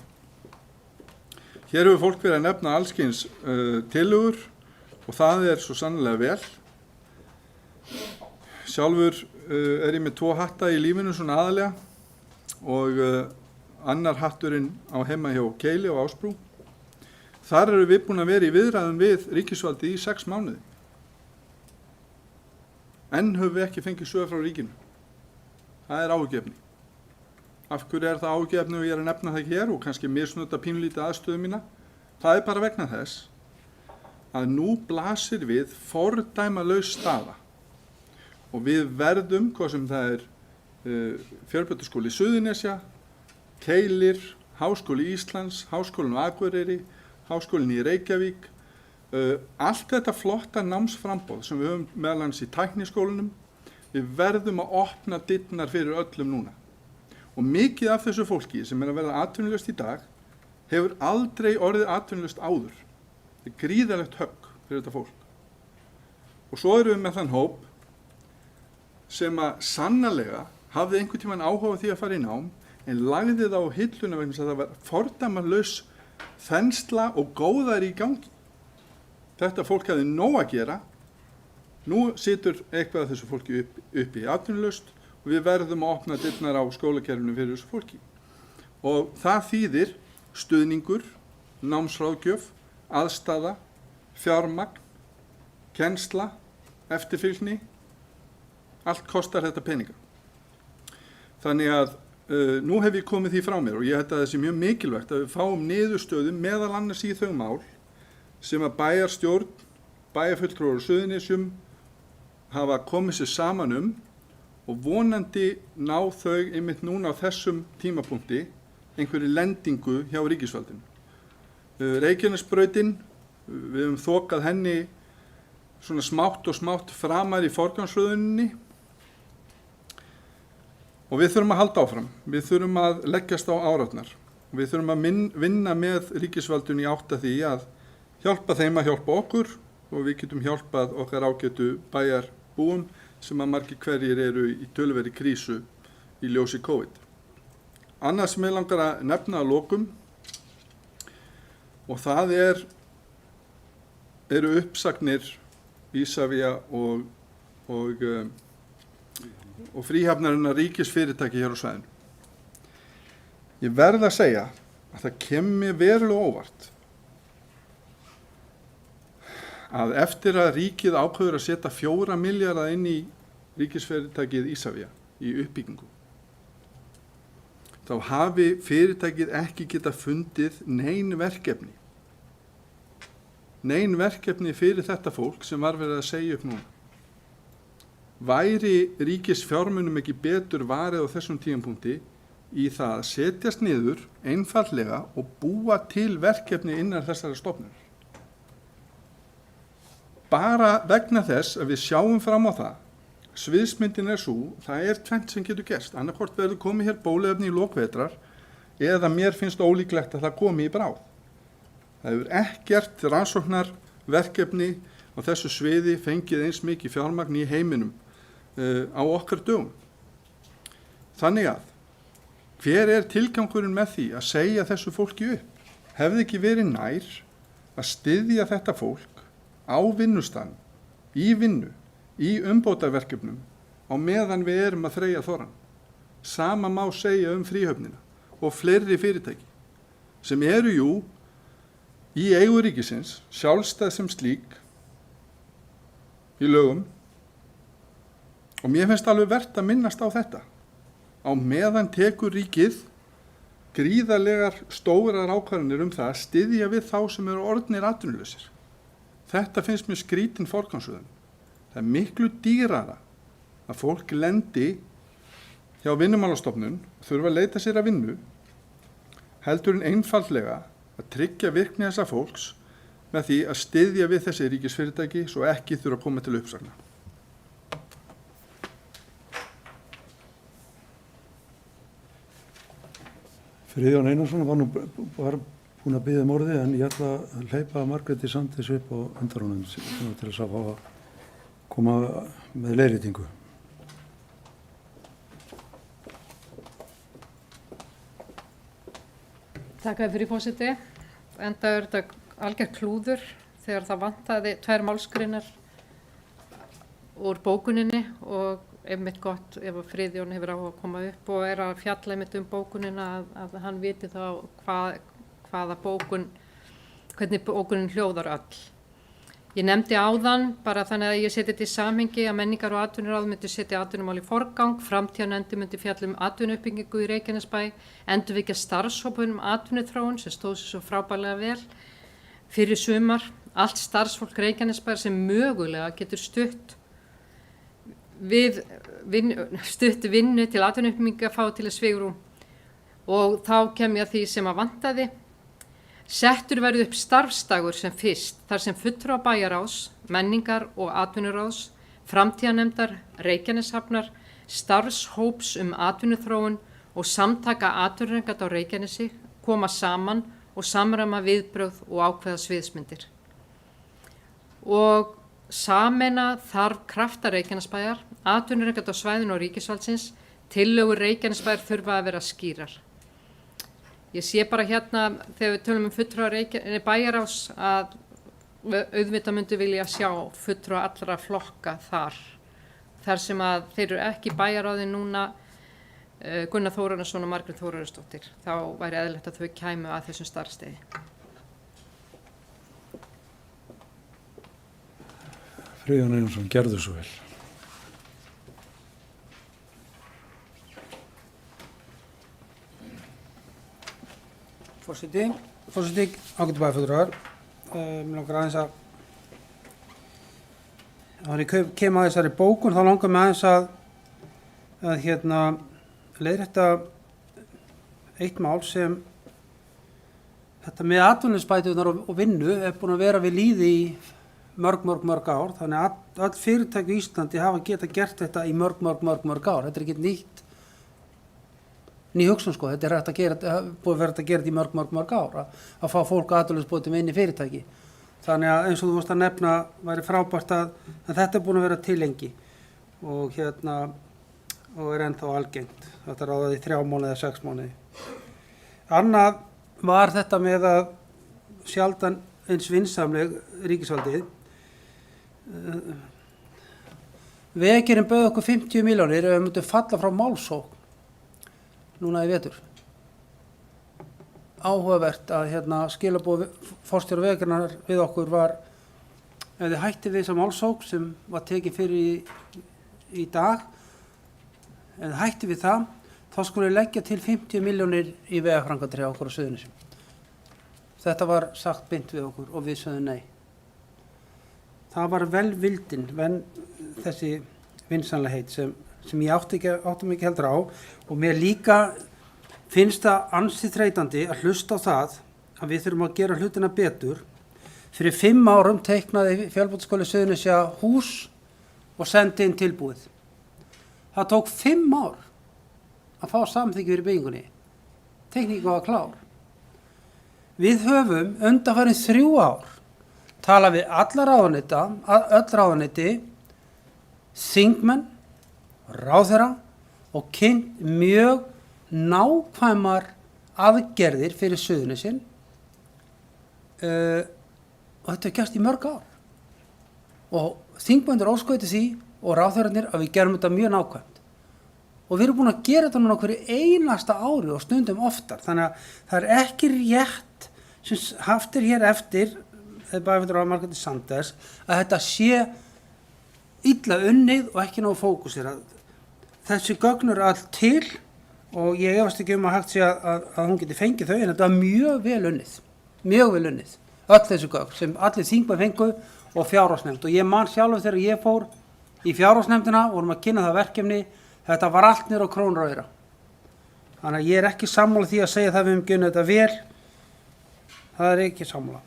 Hér hefur fólk verið að nefna allskyns tillögur og það er svo sannlega vel. Sjálfur er ég með 2 hatta í lífinu svona aðalega og annar hatturinn á heima hjá Keili og Ásbrú. Þar eru við búin að vera í viðræðum við ríkisvaldið í 6 mánuði. Enn höfum við ekki fengið svör frá ríkinu. Það er áhyggjuefni. Af hverju er það áhyggjuefni og ég er að nefna það hér og kannski misnota pínlítið aðstöðu mína? Það er bara vegna þess að nú blasir við fordæmalaus staða. Og við verðum, hvað sem það er Fjölbrautaskóli Suðurnesja, Keilir, Háskóli Íslands, Háskólinn á Akureyri, Háskólinn í Reykjavík, allt þetta flotta námsframboð sem við höfum meðal annars í tækniskólanum, við verðum að opna dyrnar fyrir öllum núna. Og mikið af þessu fólki sem er að verða atvinnulaust í dag hefur aldrei orðið atvinnulaust áður. Þetta er gríðarlegt högg fyrir þetta fólk. Og svo erum við með þann hóp sem að sannarlega hafði einhvern tímann áhuga því að fara í nám en lagði það á hilluna vegna þess að það var fordæmalaus þensla og góðæri í gangi. Þetta fólk hafði nóg að gera. Nú situr eitthvað af þessu fólki upp í atvinnulaust og við verðum að opna dyrnar á skólakerfinu fyrir þessu fólki. Og það þýðir stuðningur, námsráðgjöf, aðstaða, fjármagn, kennsla, eftirfylgni. Allt kostar þetta peninga. Þannig að nú hef ég komið því frá mér og ég held að það sé mjög mikilvægt að við fáum niðurstöðu meðal annars í þau mál sem að bæjarstjórn, bæjarfulltrúar á Suðurnesjum hafa komið sér saman og vonandi ná þau einmitt núna á þessum tímapunkti einhverju lendingu hjá ríkisvaldinu. Reykjanesbrautin, við höfum þokað henni svona smátt og smátt framar í forgangsröðuninni. Og við þurfum að halda áfram, við þurfum að leggjast á árarnar. Við þurfum að vinna með ríkisvaldinu í átt að því að hjálpa þeim að hjálpa okkur og við getum hjálpað okkar ágætu bæjarbúum sem að margir hverjir eru í töluveri krísu í ljósi COVID. Annað sem ég langar að nefna að lokum og það eru uppsagnir Ísavía og fríhafnarinnar ríkisfyrirtæki hér á svæðinu. Ég verð að segja að það kemur verulega óvart að eftir að ríkið ákveður að setja 4 milljarða inn í ríkisfyrirtækið Ísavía í uppbyggingu, þá hafi fyrirtækið ekki geta fundið nein verkefni fyrir þetta fólk sem var verið að segja upp núna. Væri ríkisfjármunum ekki betur varið á þessum tímapunkti í það að setjast niður einfaldlega og búa til verkefni innan þessara stofnunar. Bara vegna þess að við sjáum fram á það, sviðsmyndin er svo, það er tvennt sem getur gerst. Annarkvort verður komið hér bóluefni í lok vetrar eða mér finnst ólíklegt að það komi í bráð. Það hefur ekkert rannsóknarverkefni á þessu sviði fengið eins mikið fjármagn í heiminum á okkar dögum. Þannig að, hver er tilgangurinn með því að segja þessu fólki upp? Hefði ekki verið nær að styðja þetta fólk á vinnustaðnum, í vinnu, í umbótaverkefnum á meðan við erum að þreyja þoran? Sama má segja fríhöfnina og fleiri fyrirtæki sem eru jú í eigu ríkisins, sjálfstæð sem slík í lögum. Og mér finnst alveg vert að minnast á þetta. á meðan tekur ríkið gríðarlegar stórar ákvarðanir það að styðja við þá sem eru orðnir atvinnulausir. Þetta finnst mér skrítin forgangsröðun. Það er miklu dýrara að fólk lendi hjá Vinnumálastofnun og þurfa að leita sér að vinnu heldur en einfaldlega að tryggja virkni þessa fólks með því að styðja við þessi ríkisfyrirtæki svo ekki þurfa að koma til uppsagna. Friðjón Einarsson var búin að biðja orðið en ég ætla að hleypa Margréti Sandís upp á undan honum til þess að fá að koma með leiðréttingu. Þakka fyrir forseti. Enda er þetta algjör klúður þegar það vantaði 2 málsgreinar úr bókuninni og einmitt gott ef Friðjón hefur á að koma upp og er að fjalla einmitt bókunina að hann viti þá hvernig bókunin hljóðar öll. Ég nefndi áðan bara þannig að ég seti þetta í samhengi að menningar- og atvinnuráð myndi setja atvinnumál í forgang, framtíðarnefndin myndi fjalla atvinnuuppbyggingu í Reykjanesbæ, endurvekja starfshópun atvinnuþróun sem stóð sér svo frábærlega vel fyrir sumar, allt starfsfólk Reykjanesbæjar sem mögulega getur stutt vinnu til atvinnuuppbyggingar fá til að svigrúm og þá kem ég að því sem að vantaði. Settur verður upp starfsdagur sem fyrst þar sem fulltrúar bæjarráðs, menningar- og atvinnuráðs, framtíðarnefndar, Reykjaneshafnar, starfshóps atvinnuþróun og samtaka atvinnurekenda á Reykjanesi koma saman og samræma viðbrögð og ákveða sviðsmyndir. Og sameina þarf krafta Reykjanesbæjar, atvinnurekenda á svæðinu og ríkisvaldsins, tillögur Reykjanesbæjar þurfa að vera skýrar. Ég sé bara hérna þegar við tölum fulltrúa bæjarráðs að auðvitað myndi vilja sjá fulltrúa allra flokka þar sem að þeir eru ekki bæjarráði núna Gunnar Þórarinsson og Margrét Þórarinsdóttir. Þá væri eðlilegt að þau kæmu að þessum starfsstigi. Friðjón Einarsson, gerðu svo vel. Forseti, ágætu bæjarfulltrúar, mér langar aðeins að ég kem að þessari bókun, þá langar mig aðeins að leiðrétta eitt mál sem þetta með atvinnuleysisbæturnar og vinnu er búin að vera við lýði í mörg ár, þannig að öll fyrirtæki í Íslandi hafa getað gert þetta í mörg ár, þetta er ekki ný hugsun sko, þetta er hægt að gera, búið að vera að gera þetta í mörg ár, að fá fólk atvinnuleysisbótum inn í fyrirtæki. Þannig að eins og þú vorst að nefna væri frábært að þetta er búin að vera til lengi og er ennþá algengt. Þetta er ráðið í 3 mánuði eða 6 mánuði. Annað var þetta með að sjaldan eins vinsamleg ríkisvaldið. Vegurinn bauð okkur 50 milljónir ef við myndum falla frá málsókn núna í vetur. Áhugavert að skilaboð forstjóra Vegagerðarinnar við okkur var ef þið hætti við þessa málsókn sem var tekin fyrir í dag, ef þið hætti við það, þá skulle leggja til 50 milljónir í vegaframkvæmdir hjá okkur á Suðurnesjum. Þetta var sagt beint við okkur og við sögðum nei. Það var velvildin, þessi vinsamlegheit sem ég áttum ekki heldur á og mér líka finnst það ansi þreytandi að hlusta á það að við þurfum að gera hlutina betur. Fyrir 5 árum teiknaði Fjölbrautaskóli Suðurnesja hús og sendi inn tilbúið. Það tók 5 ár að fá samþykki fyrir byggingunni. Teikningin var klár. Við höfum undanfarin 3 ár talað við öll ráðuneyti, þingmenn, ráðherra og kynnt mjög nákvæmar aðgerðir fyrir Suðurnesin og þetta er gert í mörg ár. Og þingmennir óskuðu því og ráðherrarnir að við gerum þetta mjög nákvæmt. Og við erum búin að gera þetta núna hverju einasta ári og stundum oftar. Þannig að það er ekki rétt sem haft er hér eftir, bæjarfulltrúar Margréti Sanders, að þetta sé illa unnið og ekki nógu fókusir. Þessi gögn eru all til og ég efast ekki að hægt sé að hún geti fengið þau, en þetta var mjög vel unnið, öll þessu gögn sem allir þingmenn fengu og fjárhagsnefnd, og ég man sjálfur þegar ég fór í fjárhagsnefndina, vorum að kynna það verkefni, þetta var allt niður á krónur og aura. Þannig að ég ekki sammála því að segja það við höfum unnið þetta vel, það ekki sammála.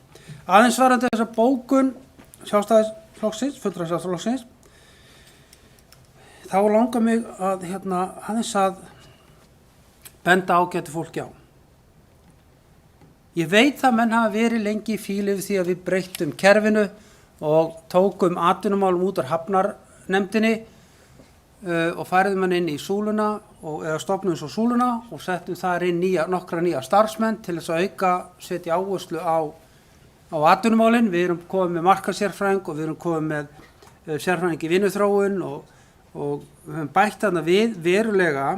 Aðeins varandi þessa bókun Sjálfstæðisflokksins, fulltrúa Sjálfstæðisflokksins, þá langar mig að aðeins að benda ágætu fólki á. Ég veit að menn hafa verið lengi í fílu yfir því að við breyttum kerfinu og tókum atvinnumálum út af hafnarnefndinni og færðum hann inn í súluna eða stofnum svo súluna og settum þar inn nokkra nýja starfsmenn til þess að setja áherslu á atvinnumálin. Við erum komið með markasérfræðing og við erum komið með sérfræðing í vinnuþróun og við höfum bætt þarna við verulega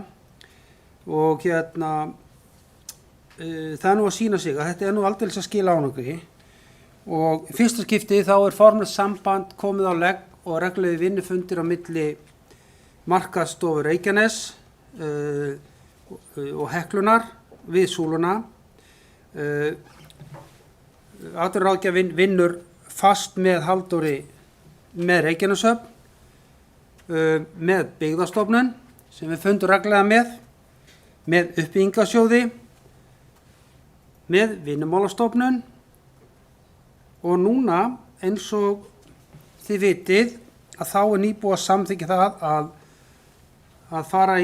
og það er nú að sýna sig að þetta er nú aldeilis að skila ánægri og fyrsta skipti þá formlegt samband komið á legg og reglulegi vinnufundir á milli Markaðsstofu Reykjanes og Heklunar við súluna. Atvinnuráðgjafinn vinnur fast með Halldóri með Reykjaneshöfn, með Byggðastofnun sem við fundum reglulega með uppbyggingarsjóði, með Vinnumálastofnun og núna eins og þið vitið að þá nýbúið að samþykkja það að fara í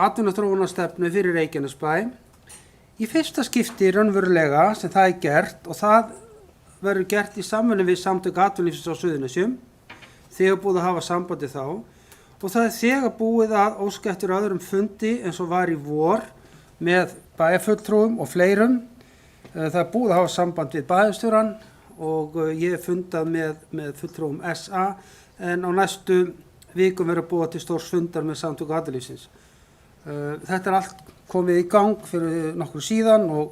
atvinnuþróunarstefnu fyrir Reykjanesbæ í fyrsta skipti raunverulega sem það gert og það verður gert í samvinnu við samtök atvinnulífsins á Suðurnesjum þegar búið að hafa sambandi þá og það þegar búið að óska eftir öðrum fundi eins og var í vor með bæjarfulltrúum og fleirum. Það búið að hafa samband við bæjarstjórann og ég fundað með fulltrúum SA en á næstu vikum verður búið til stórs fundar með samtök atvinnulífsins. Þetta allt komið í gang fyrir nokkur síðan og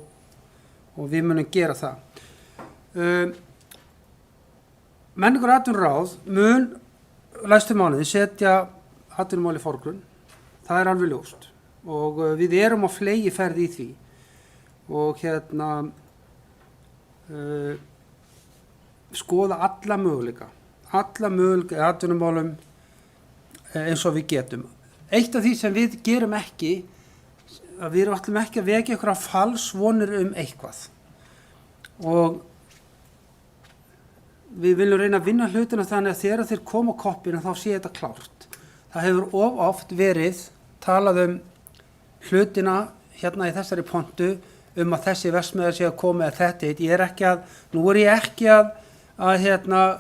við munum gera það. Menningar og atvinnuráð mun næstu mánuði setja atvinnumál í forgrunn. Það er alveg ljóst og við erum á fleygiferð í því og skoða alla möguleika í atvinnumálum eins og við getum. Eitt af því sem við gerum ekki, að við ætlum ekki að vekja einhverja falsvonir eitthvað og við viljum reyna að vinna hlutina þannig að þegar þeir koma á koppinu þá sé þetta klárt. Það hefur oft verið talað hlutina í þessari pontu að þessi verksmiðja sé að koma eða þetta. Nú er ég ekki að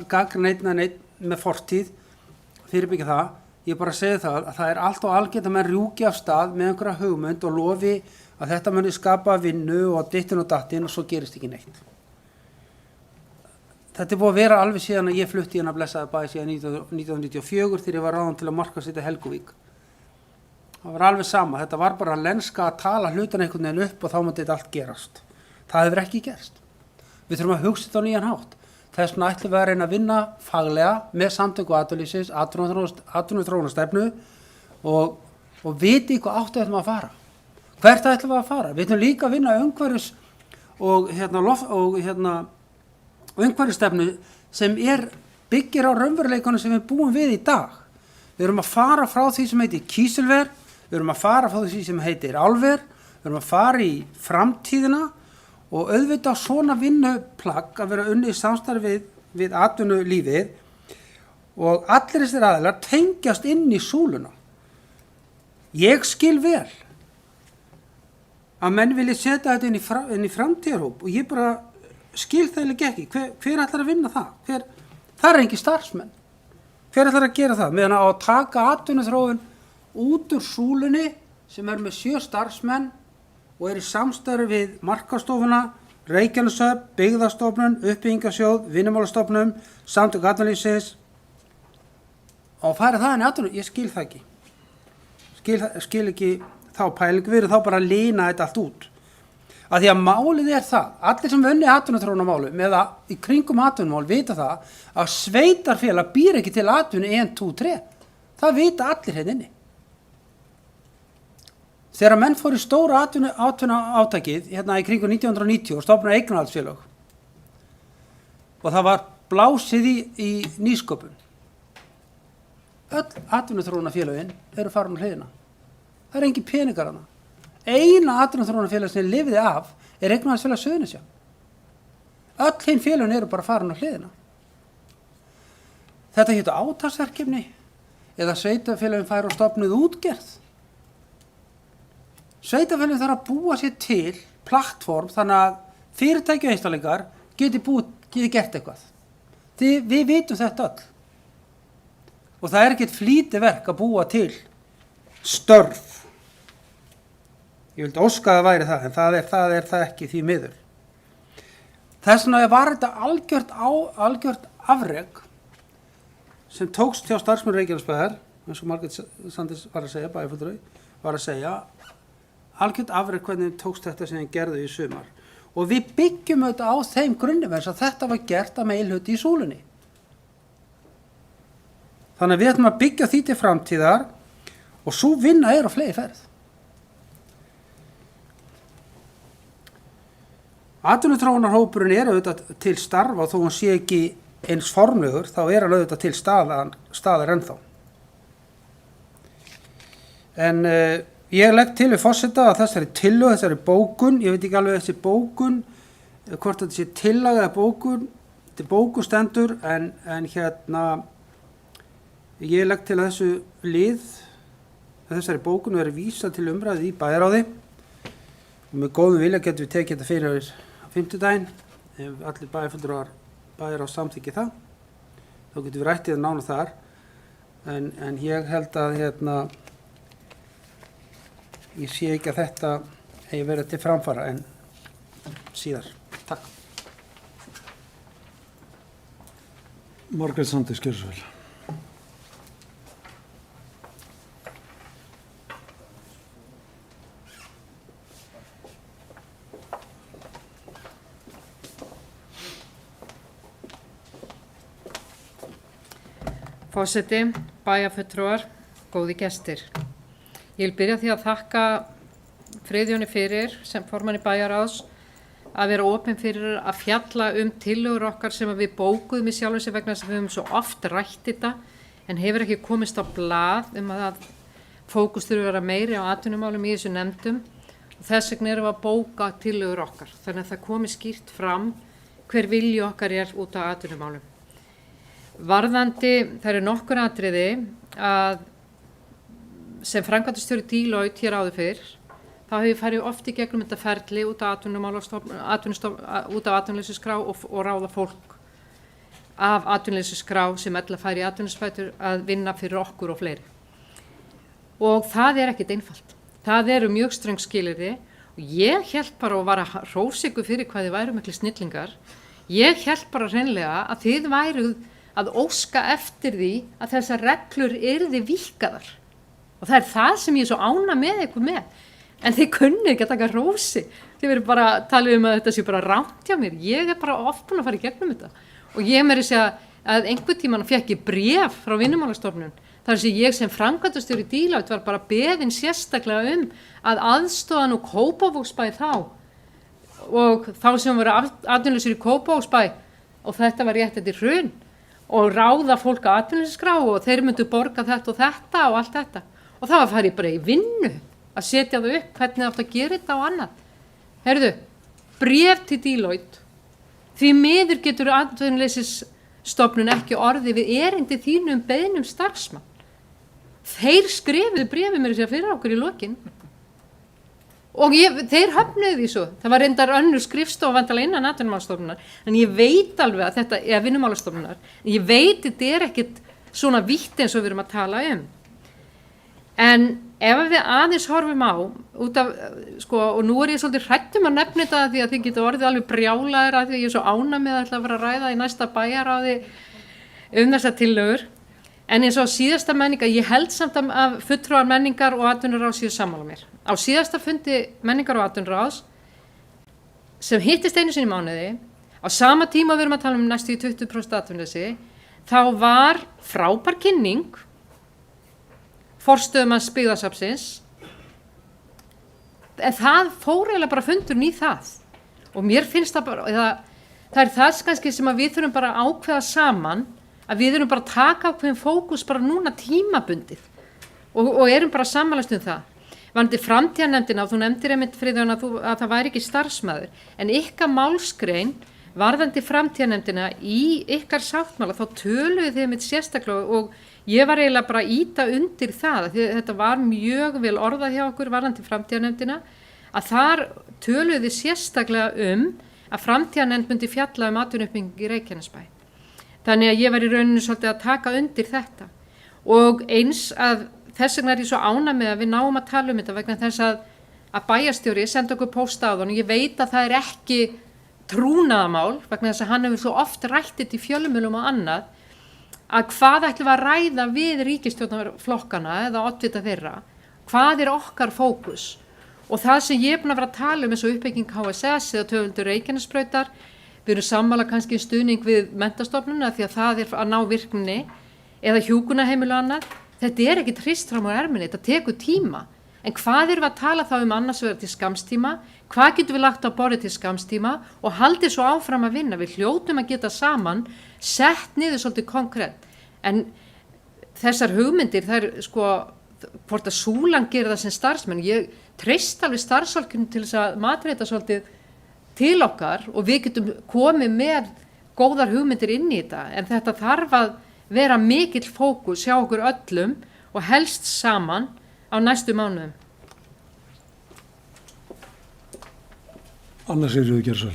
gagnrýna neinn með fortíð, fyrirbyggja það. Ég bara segi það að það er allt og algengt að menn rjúki af stað með einhverja hugmynd og lofi að þetta muni skapa vinnu og dittin og dattin og svo gerist ekki neitt. Þetta er búið að vera alveg síðan að ég flutti hérna blessaði bæ síðan 1994 þegar ég var ráðinn til að markaðssetja Helguvík. Það var alveg sama, þetta var bara lenska að tala hlutan einhvern veginn upp og þá myndi þetta allt gerast. Það hefur ekki gerst. Við þurfum að hugsa þetta á nýjan hátt. Þess vegna ætlum við að reyna að vinna faglega með samtök atvinnulífsins, atvinnuþróunarstefnu og viti hvað áttu ætlum að fara. Hvert ætlum við að fara? Við ætlum líka að vinna umhverfis og umhverfisstefnu sem byggir á raunveruleikunum sem við búum við í dag. Við erum að fara frá því sem heitir kísilver, við erum að fara frá því sem heitir álver, við erum að fara í framtíðina og auðvitað svona vinnuplagg að vera unnið í samstarfi við atvinnulífið og allir þessir aðilar tengjast inn í súluna. Ég skil vel að menn vilja setja þetta inn í framtíðarhóp og ég bara skil það ekki. Hver ætlar að vinna það? Það er engin starfsmenn. Hver ætlar að gera það? Meðan á að taka atvinnuþróun út úr súlunni sem með 7 starfsmenn og í samstarfi við Markaðsstofuna, Reykjaneshöfn, Byggðastofnun, Uppbyggingarsjóð, Vinnumálastofnun, samtök atvinnulífsins og færa það inn í atvinnu. Ég skil það ekki. Skil ekki þá pælingu, við erum þá bara að lína þetta allt út. Af því að málið er það, allir sem vunni atvinnuþróunarmálum eða í kringum atvinnumál vita það að sveitarfélag býr ekki til atvinnu 1, 2, 3. Það vita allir hérna inni. Þegar menn fór í stóra atvinna átakið hérna í kringu 1990 og stofnaði eignarhaldsfélög og það var blásið í nýsköpun. Öll atvinnuþróunarfélögin eru farin á hliðina. Það engin peningar hana. Eina atvinnuþróunarfélag sem lifði af eignarhaldsfélag Suðurnesja. Öll hinn félögin eru bara farin á hliðina. Þetta hétu átaksverkefni eða sveitarfélögin færu og stofnuð útgerð. Sveitarfélögin þarf að búa sér til plattform þannig að fyrirtæki og einstaklingar geti gert eitthvað. Við vitum þetta öll. Og það ekkert flýtiverk að búa til störf. Ég vildi óska að það væri það, en það er það ekki því miður. Þess vegna var þetta algjört afrek sem tókst hjá starfsmenn Reykjanesbæjar, eins og Margrét Sanders var að segja, bæjarfulltrúi, var að segja, algjört afrek hvernig tókst þetta sem þeim gerðu í sumar. Og við byggjum þetta á þeim grunni vegna að þetta var gert að meirihluta í súlunni. Þannig að við ætlum að byggja því til framtíðar og svo vinna á flegi ferð. Atvinnuþróunarhópurinn auðvitað til starfa og þó hann sé ekki eins formlegur, þá hann auðvitað til staðar ennþá. En ég legg til við forseta að þessari bókun, ég veit ekki alveg þessi bókun, hvort þetta sé tillaga eða bókun, þetta er bókun stendur, en hérna, ég legg til að þessari bókun verið vísað til umræðu í bæjarráði og með góðum vilja getum við tekið þetta fyrir á 50-daginn, ef allir bæjarfulltrúar bæjarráð samþykki það, þá getum við rættið að nána þar, en ég held að ég sé ekki að þetta hegi verið til framfara en síðar. Takk. Margrét Sanders, gjörðu svo vel. Forseti, bæjarfulltrúar, góði gestir. Ég vil byrja því að þakka Friðjóni fyrir sem formanni bæjarráðs að vera opinn fyrir að fjalla tillögur okkar sem við bókuðum í sjálfu sér vegna sem við höfum svo oft rætt þetta en hefur ekki komist á blað að fókus þurfi að vera meiri á atvinnumálum í þessu nefndum og þess vegna erum við að bóka tillögur okkar þannig að það komi skýrt fram hver vilji okkar út á atvinnumálum. Varðandi, það eru nokkur atriði að sem framkvæmdastjóri Deloitte hér áður fyrr, þá hef ég farið oft í gegnum þetta ferli út af atvinnuleysisskrá og ráða fólk af atvinnuleysisskrá sem ella fær í atvinnuleysisbætur að vinna fyrir okkur og fleiri. Og það ekkert einfalt. Það eru mjög ströng skilyrði og ég hélt bara og var að hrósa ykkur fyrir hvað þið væru miklu snillingar. Ég hélt bara hreinlega að þið væruð að óska eftir því að þessar reglur yrði víkkaðar. Og það það sem ég svo ána með ykkur með. En þið kunni ekki að taka hrósi. Þið verið bara að tala að þetta sé bara rangt hjá mér. Ég bara oft búin að fara í gegnum þetta. Og ég meiri segja að einhvern tímann fékk ég bréf frá Vinnumálastofnun. Þar sem ég sem framkvæmdastjóri Deloitte var bara beðin sérstaklega að aðstoða nú Kópavogsbæ þá. Og þá sem voru atvinnulausir í Kópavogsbæ og þetta var rétt eftir hrun. Og ráða fólk á atvinnuleysisskrá og þeir myndu borga þetta og allt þetta. Og það var að fara bara í vinnu að setja það upp, hvernig það átt að gera þetta og annað. Heyrðu, bréf til Deloitte. Því miður getur atvinnuleysisstofnun ekki orði við erindi þínu beiðnum starfsmann. Þeir skrifuðu bréfið mér fyrir okkur í lokin. Og þeir höfnuðu því svo. Það var reyndar önnur skrifstofa vandalega innan atvinnumálastofnunar. En ég veit alveg að þetta Vinnumálastofnunar. En ég veit þetta ekkert svona vítt eins og við erum að tala En ef við aðeins horfum á út af, og nú ég svolítið hrædd að nefna þetta því að þið geta orðið alveg brjálaðir að því að ég svo ána með að fara að ræða í næsta bæjarráði þessar tillögur. En eins og síðasta menningar, ég held samt að fulltrúar menningar og atvinnuráðs séu sammála mér. Á síðasta fundi menningar og atvinnuráðs sem hittist einu sinni í mánuði, á sama tíma við erum að tala næstu í 20% atvinnuleysi, þá var frábær kynning forstöðumanns Byggðasafnsins það fór eiginlega bara fundurinn í það og mér finnst það bara, það er það kannski sem að við þurfum bara að ákveða saman, að við þurfum bara að taka ákveðin fókus bara núna tímabundið og erum bara sammælast það. Varðandi framtíðarnefndina, og þú nefndir einmitt Friðjón að það væri ekki starfsmaður, en ykkar málsgrein varðandi framtíðarnefndina í ykkar sáttmála, þá töluðu þið einmitt sérstaklega og ég var eiginlega bara að ýta undir það, því þetta var mjög vel orðað hjá okkur varðandi framtíðarnefndina, að þar töluðu þið sérstaklega að framtíðarnefnd myndi fjalla atvinnuuppbygging í Reykjanesbæ. Þannig að ég var í rauninu svolítið að taka undir þetta og eins að þess vegna er ég svo ánægð með að við náum að tala þetta vegna þess að bæjarstjóri senda okkur pósta á þann og ég veit að það er ekki trúnaðamál vegna þess að hann hefur svo oft rætt þetta í fjölmiðlum og annað að hvað ætlum við að ræða við ríkisstjórnarflokkana eða oddvita þeirra, hvað er okkar fókus og það sem ég er búin að vera að tala eins og uppbygging HSS eða töfaldur Reykjanesbrautar, við erum sammála kannski stuðning við menntastofnunina því að það er að ná virkninni eða hjúkrunarheimili og annað. Þetta er ekki trist fram á erminni, þetta tekur tíma. En hvað erum við að tala þá annars vegar til skamstíma, hvað getum við lagt á borðið til skamstíma og haldið svo áfram að vinna. Við hljótum að geta saman, sett niður svolítið konkrétt. En þessar hugmyndir, það er sko, hvort að Súlan gerir það sem starfsmenn, ég treyst alveg starfsfólkinu til þess að matreita svolítið til okkar og við getum komið með góðar hugmyndir inn í þetta. En þetta þarf að vera mikill fókus hjá okkur öllum og helst saman á næstu mánuðum. Anna Sigríður Geirsdal.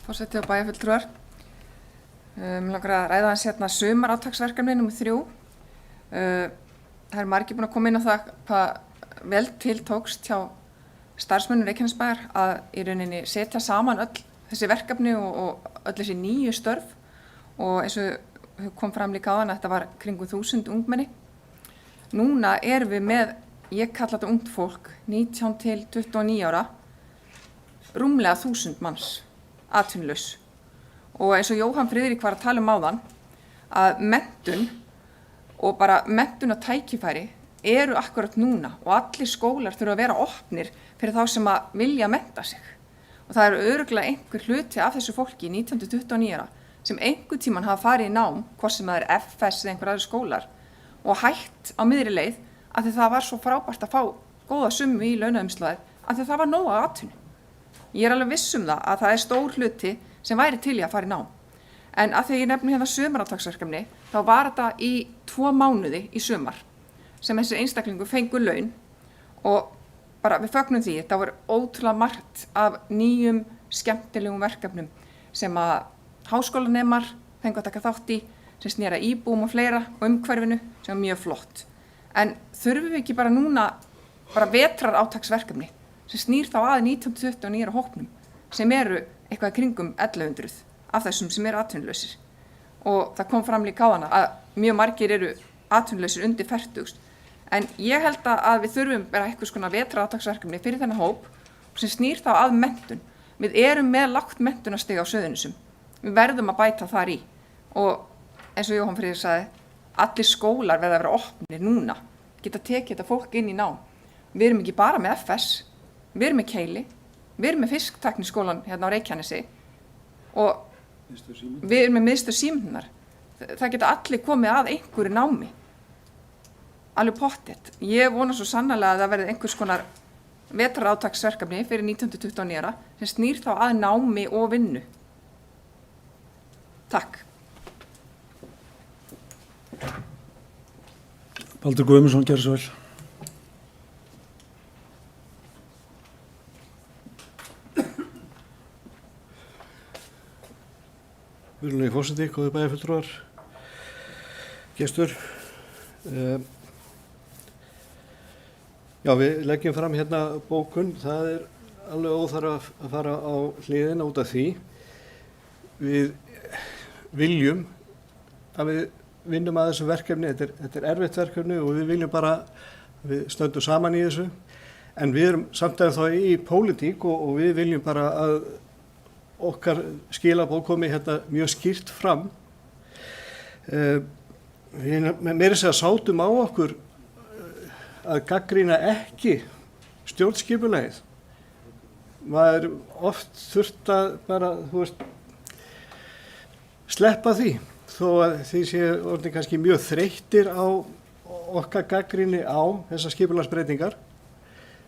Forseti og bæjarfulltrúar. Mig langar að ræða hans hérna sumarátaksverkefni nr. 3. Það er margir búin að koma inn á það hvað vel til tókst hjá starfsmönnum Reykjanesbæjar að í rauninni setja saman öll þessi verkefni og öll þessi nýju störf og eins og kom fram líka áðan að þetta var kringum 1000 ungmenni. Núna erum við með, ég kalla þetta ungt fólk, 19 til 29 ára, rúmlega 1000 manns atvinnulaus. Og eins og Jóhann Friðrik var að tala áðan að menntun og bara menntun og tækifæri eru akkurat núna og allir skólar þurfa að vera opnir fyrir þá sem að vilja mennta sig. Og það eru örugglega einhver hluti af þessu fólki 19-29 ára sem einhver tíman hafa farið í nám, hvort sem það er FS eða einhver aðri skólar og hætt á miðri leið af því það var svo frábært að fá góða summu í launaumslagið af því það var nóg að atvinnu. Ég er alveg viss það að það er stór hluti sem væri til í að fara í nám. En af því ég nefni hérna sumarátaksverkefni, þá var þetta í 2 mánuði í sumar sem þessi einstaklingu fengur laun og bara við fögnum því, þetta voru ótrúlega margt af nýjum skemmtilegum verkefnum sem að háskólanemar fengu að taka þátt í, sem snýra íbúum og fleira og umhverfinu sem er mjög flott. En þurfum við ekki bara núna bara vetrarátaksverkefni sem snýr þá að 19-29 hópnum sem eru eitthvað kringum 1100 af þessum sem eru atvinnulausir. Og það kom fram líka á hana að mjög margir eru atvinnulausir undir 40. En ég held að við þurfum bara eitthvað svona vetrarátaksverkefni fyrir þennan hóp sem snýr þá að menntun. Við erum með lágt menntunarstig á Suðurnesjum. Við verðum að bæta þar í. Og eins og Jóhann Friðrik sagði, allir skólar verða að vera opnir núna, geta tekið þetta fólk inn í nám. Við erum ekki bara með FS, við erum með Keili, við erum með Fisktekniskólan hérna á Reykjanesi og við erum með miðstöð Símhunnar. Það geta allir komið að einhverju námi. Alveg pottet. Ég vona svo sannarlega að það verði einhvers konar vetrarátaksverkefni fyrir 19-29 ára sem snýr þá að námi og vinnu. Takk. Baldur Guðmundsson, gerðu svo vel. Virðulegi forseti, góðir bæjarfulltrúar, gestur. Já, við leggjum fram hérna bókun. Það er alveg óþarf að fara á hliðina út af því. Við viljum að við vinnum að þessu verkefni. Þetta er erfitt verkefni og við viljum bara að við stöndum saman í þessu. En við erum samt þá í pólitík og við viljum bara að okkar skilaboð komi hérna mjög skýrt fram. við meira að segja sátum á okkur að gagnrýna ekki stjórnskipulagið. Maður oft þurft að bara, sleppa því, þó að því sé orðin kannski mjög þreyttir á okkar gagnrýni á þessar skipulagsbreytingar.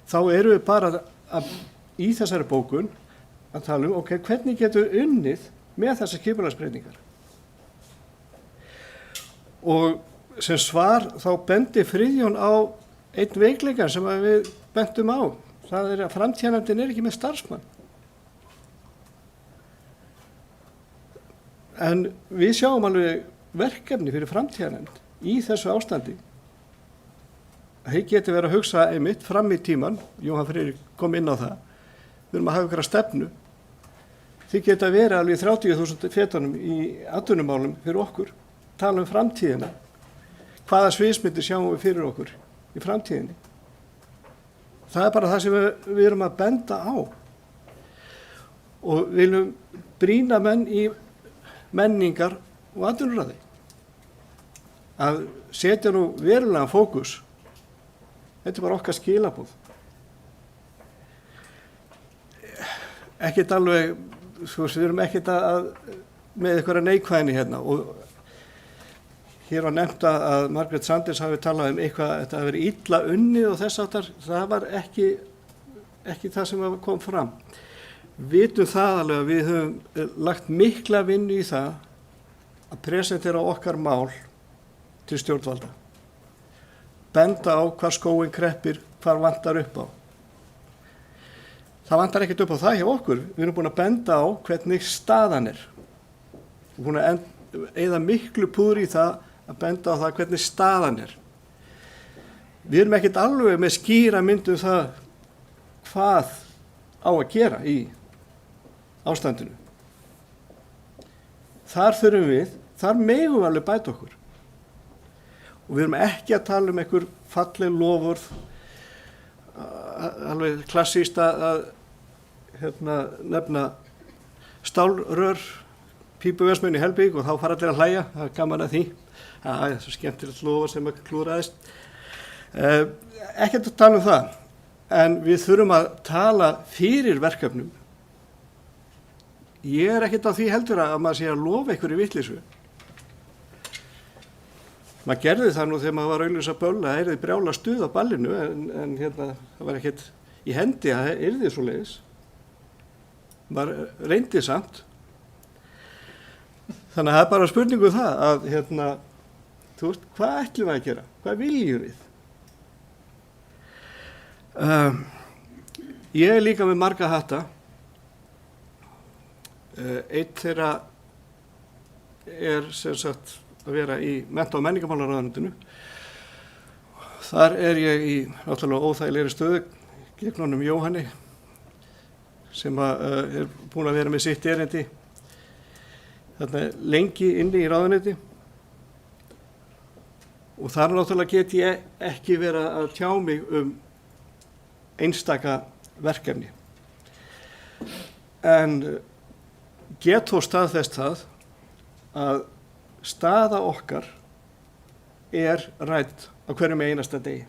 Þá eru við bara í þessari bókun að tala um, hvernig getum við unnið með þessar skipulagsbreytingar? Og sem svar þá bendi Friðjón á einn veikleikan sem við bendum á. Það er að framtíðarnefndin ekki með starfsmann. En við sjáum alveg verkefni fyrir framtíðarnefnd í þessu ástandi. Þeir geti verið að hugsa einmitt fram í tíman, Jóhann Friðrik kom inn á það, við erum að hafa ykkur að stefnu. Þið geta verið alveg 30.000 fetunum í atvinnumálum fyrir okkur, tala um framtíðina. Hvaða sviðsmyndir sjáum við fyrir okkur í framtíðinni? Það er bara það sem við erum að benda á. Og viljum brýna menn í menningar og atvinnuræði. Að setja nú verulegan fókus. Þetta er bara okkar skilaboð. Ekkert alveg, við erum ekkert með einhverja neikvæðni hérna. Og hér var nefnt að Margrét Sanders hafi talað um eitthvað, þetta hafi verið illa unnið og þess aftar, það var ekki það sem kom fram. Vitum það alveg að við höfum lagt mikla vinnu í það að presentera okkar mál til stjórnvalda. Benda á hvar skóin kreppir, hvar vantar upp á. Það vantar ekkert upp á það hjá okkur. Við erum búin að benda á hvernig staðan er. Við erum búin að eyða miklu púður í það að benda á það hvernig staðan er. Við erum ekkert alveg með skýra mynd það hvað á að gera í ástandinu. Þar megum við alveg bæta okkur. Og við erum ekki að tala um einhver falleg lofurð, alveg klassíst að nefna stálrör, pípuversmiðjuna í Helbík og þá fara allir að hlæja, það er gaman að því. Það er svo skemmtilegt lofur sem ekki klúraðist. Ekkert að tala um það, en við þurfum að tala fyrir verkefnum. Ég er ekkert á því heldur að maður sé að lofa einhverju vitleysu. Maður gerði það nú þegar maður var auglýsa böll að yrði brjála stuð á ballinu en það var ekkert í hendi að það yrði svoleiðis. Maður reyndi samt. Þannig að það er bara spurningu það að hvað ætlum við að gera? Hvað viljum við? Ég er líka með marga hatta. Einn þeirra er sem sagt að vera í mennta- og menningarmálaráðuneytinu. Þar er ég í náttúrulega óþægilegri stöðu gegn honum Jóhanni sem er búin að vera með sitt erindi þarna lengi inni í ráðuneyti og þar náttúrulega get ég ekki verið að tjá mig einstaka verkefni. En get þó staðfest það að staða okkar er rædd á hverjum einasta degi.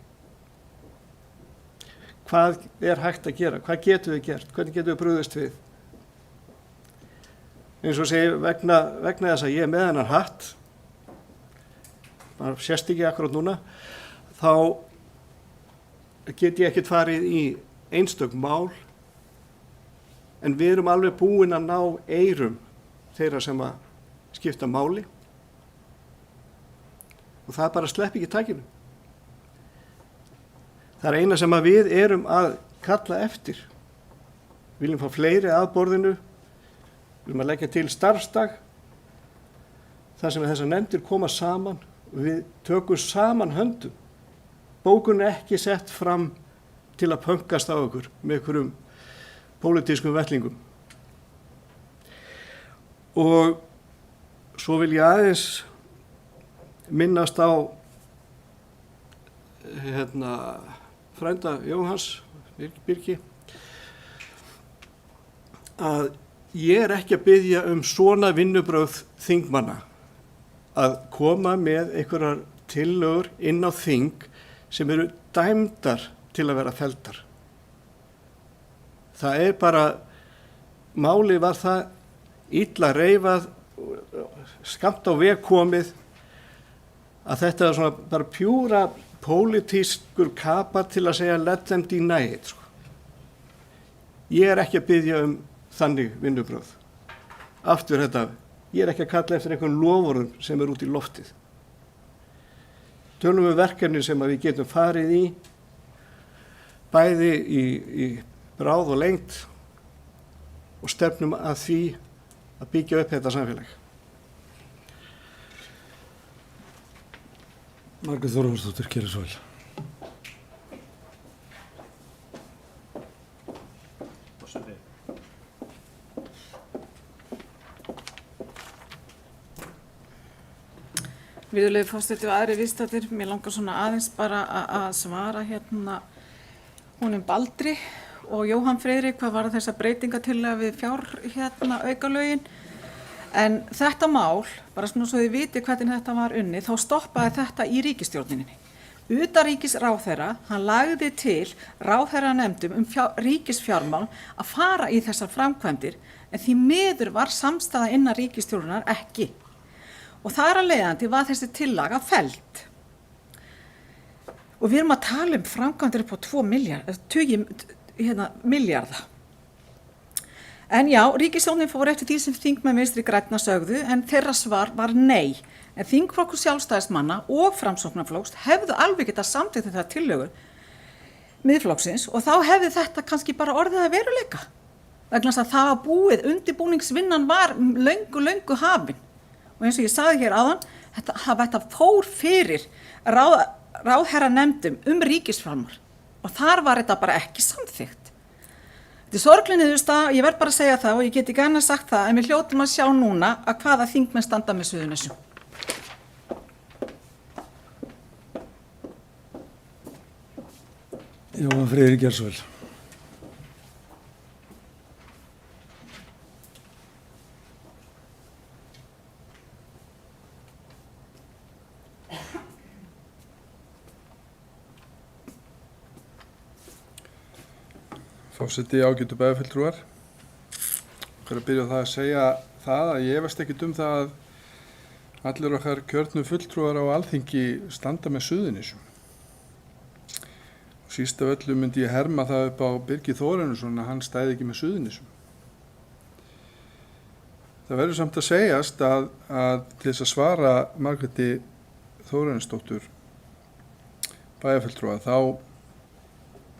Hvað er hægt að gera? Hvað getum við gert? Hvernig getum við brugðist við? Eins og segi, vegna þess að ég er með hennar hatt, bara sést ekki akkurat núna, þá get ég ekkert farið í einstök mál, en við erum alveg búin að ná eyrum þeirra sem að skipta máli. Og það bara slepp ekki takinu. Það er eina sem að við erum að kalla eftir. Við viljum fá fleiri að borðinu, við viljum að leggja til starfsdag, þar sem þessar nefndir koma saman og við tökum saman höndum. Bókun er ekki sett fram til að pönkast á okkur með einhverjum pólitískum vettlingum. Og svo vil ég aðeins minnast á frænda Jóhanns Birgi að ég er ekki að biðja svona vinnubrögð þingmanna að koma með einhverjar tillögur inn á þing sem eru dæmdar til að vera felldar. Það bara, málið var það illa reifað, skammt á veg komið, að þetta er svona bara pjúra pólitískur kapar til að segja let them deny it. Sko. Ég ekki að biðja þannig vinnubrögð. Aftur þetta, ég ekki að kalla eftir einhvern loforðum sem út í loftið. Tölum verkefni sem við getum farið í, bæði í bráð og lengt og stefnum að því að byggja upp þetta samfélag. Margrét Þórhallsdóttir, gjörðu svo vel. Virðulegi forseti og aðri viðstaddir, mér langar svona aðeins bara að svara hérna honum Baldri og Jóhann Friðrik hvað var þessa breytingartillaga við aukalögin. En þetta mál, bara svona svo þið viti hvernig þetta var unnið, þá stoppaði þetta í ríkisstjórninni. Utanríkisráðherra, hann lagði til ráðherranefndum ríkisfjármál að fara í þessar framkvæmdir, en því miður var samstaða innan ríkisstjórnar ekki. Og þar að leiðandi var þessi tillaga felld. Og við erum að tala framkvæmdir upp á 20 milljarða. En já, ríkisstjórnin fór eftir því sem þingmenn Vinstri grænna sögðu, en þeirra svar var nei. En þingflokkur Sjálfstæðismanna og Framsóknarflokks hefðu alveg getað samþykkt þetta tillögu Miðflokksins og þá hefði þetta kannski bara orðið að veruleika. Vegna þess að það var búið, undirbúningsvinnan var löngu hafin. Og eins og ég sagði hér áðan, þetta fór fyrir ráðherranefndum ríkisfjármál og þar var þetta bara ekki samþykkt. Þetta sorgleg niðurstaða, ég verð bara að segja það og ég get ekki annað sagt það, en við hljótum að sjá núna að hvaða þingmenn standa með Suðurnesjum. Jóhann Friðrik, gjörðu svo vel. Forseti, ágætu bæjarfulltrúar. Okkar að byrja á það að segja það að ég efast ekkert það að allir okkar kjörnu fulltrúar á Alþingi standa með Suðurnesjum. Og síst af öllu myndi ég herma það upp á Birgi Þórarinsson að hann stæði ekki með Suðurnesjum. Það verður samt að segjast að til þess að svara Margréti Þórarinsdóttur bæjarfulltrúa þá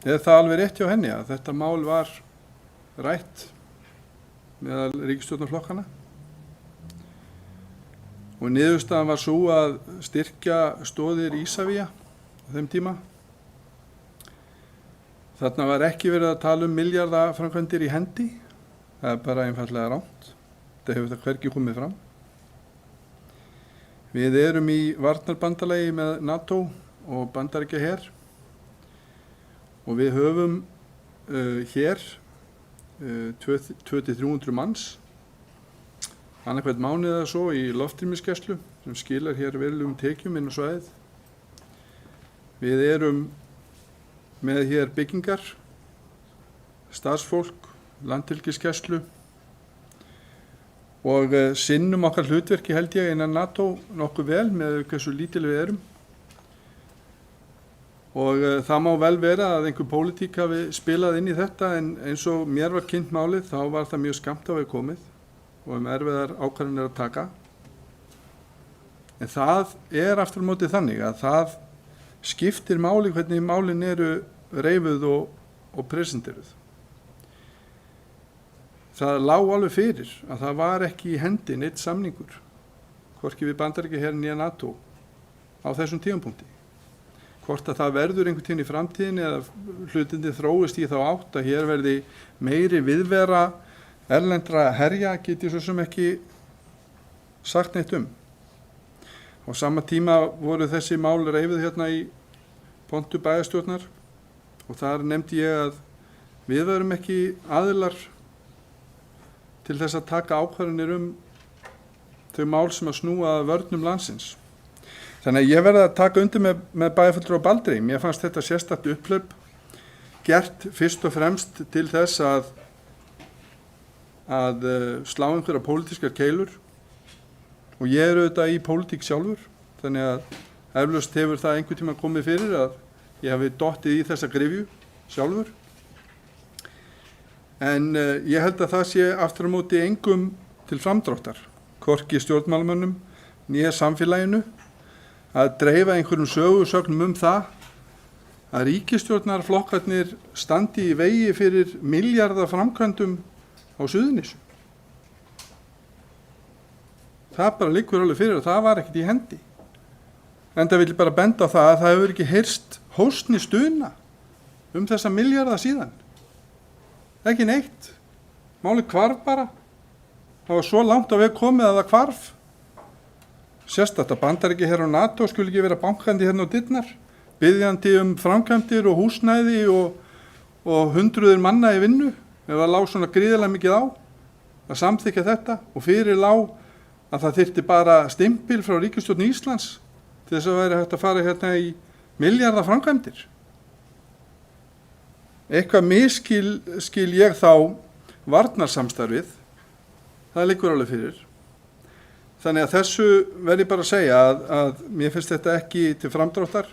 er það alveg rétt hjá henni að þetta mál var rætt meðal ríkisstjórnarflokkana og niðurstaðan var sú að styrkja stoðir Ísavía á þeim tíma. Þarna var ekki verið að tala milljarðaframkvæmdir í hendi, það er bara einfaldlega rangt, þetta hefur það hvergi komið fram. Við erum í varnarbandalagi með NATO og Bandaríkjaher og við höfum hér 200-300 manns annað hvern mánuð eða svo í loftrýmisgæslu sem skilar hér verulegum tekjum inn á svæðið. Við erum með hér byggingar, starfsfólk, landhelgisgæslu og sinnum okkar hlutverki held ég innan NATO nokkuð vel með hversu lítil við erum. Og það má vel vera að einhver pólitík hafi spilað inn í þetta en eins og mér var kynnt málið þá var það mjög skammt á veg komið og erfiðar ákvarðanir að taka. En það er aftur á móti þannig að það skiptir máli hvernig málin eru reifuð og presenteruð. Það lá alveg fyrir að það var ekki í hendi neitt samningur, hvorki við Bandaríkjaher né NATO á þessum tímapunkti. Hvort að það verður einhvern tíðin í framtíðinni eða hlutindi þróist í þá átt að hér verði meiri viðvera erlendra herja get ég svo sem ekki sagt neitt um. Á sama tíma voru þessi mál reifuð hérna í pontu bæjarstjórnar og þar nefndi ég að við verum ekki aðilar til þess að taka ákvarðanir þau mál sem að snúa að vörnum landsins. Þannig að ég verði að taka undir með bæjarfulltrúa Baldri. Mér fannst þetta sérstakt upphlaup gert fyrst og fremst til þess að slá einhverja pólitískar keilur, og ég auðvitað í pólitík sjálfur, þannig að eflaust hefur það einhvern tíma komið fyrir að ég hafi dottið í þessa gryfju sjálfur. En ég held að það sé aftur á móti engum til framdráttar, hvorki stjórnmálamönnum né samfélaginu, að dreifa einhverjum sögusögnum það að ríkisstjórnarflokkarnir standi í vegi fyrir milljarða framkvæmdum á Suðurnesjum. Það bara liggur alveg fyrir að það var ekkert í hendi. Enda vil ég bara benda á það að það hefur ekki heyrst hóstni stuna þessa milljarða síðan. Ekki neitt. Málið hvarf bara. Það var svo langt á veg komið að það hvarf. Sérstakt að Bandaríkjaher og NATO skuli ekki vera bankandi hérna á dyrnar, biðjandi framkvæmdir og húsnæði og hundruðir manna í vinnu, ef það lá svona gríðarlega mikið á að samþykkja þetta, og fyrir lá að það þyrfti bara stimpil frá ríkisstjórn Íslands til þess að væri hægt að fara hérna í milljarða framkvæmdir. Eitthvað miskil ég þá varnarsamstarfið, það liggur alveg fyrir. Þannig að þessu verði bara að segja að mér finnst þetta ekki til framdráttar.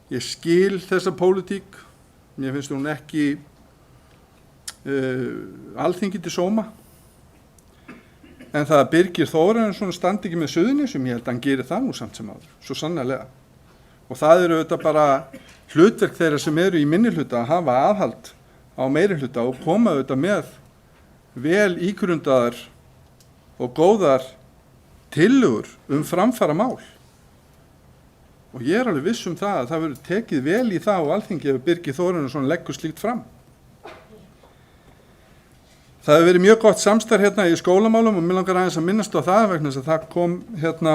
Ég skil þessa pólitík, mér finnst hún ekki alþingi til sóma. En það að Birgir Þórarinsson standi ekki með Suðurnesjum, ég held að hann gerir það nú samt sem áður, svo sannarlega. Og það eru auðvitað bara hlutverk þeirra sem eru í minnihluta að hafa aðhald á meirihluta og koma auðvitað með vel ígrundaðar og góðar tillögur framfara mál. Og ég alveg viss það að það verður tekið vel í það á alþingi ef Birgir Þórarinsson leggur slíkt fram. Það hefur verið mjög gott samstarf hérna í skólamálum og mér langar aðeins að minnast á það vegna þess að það kom hérna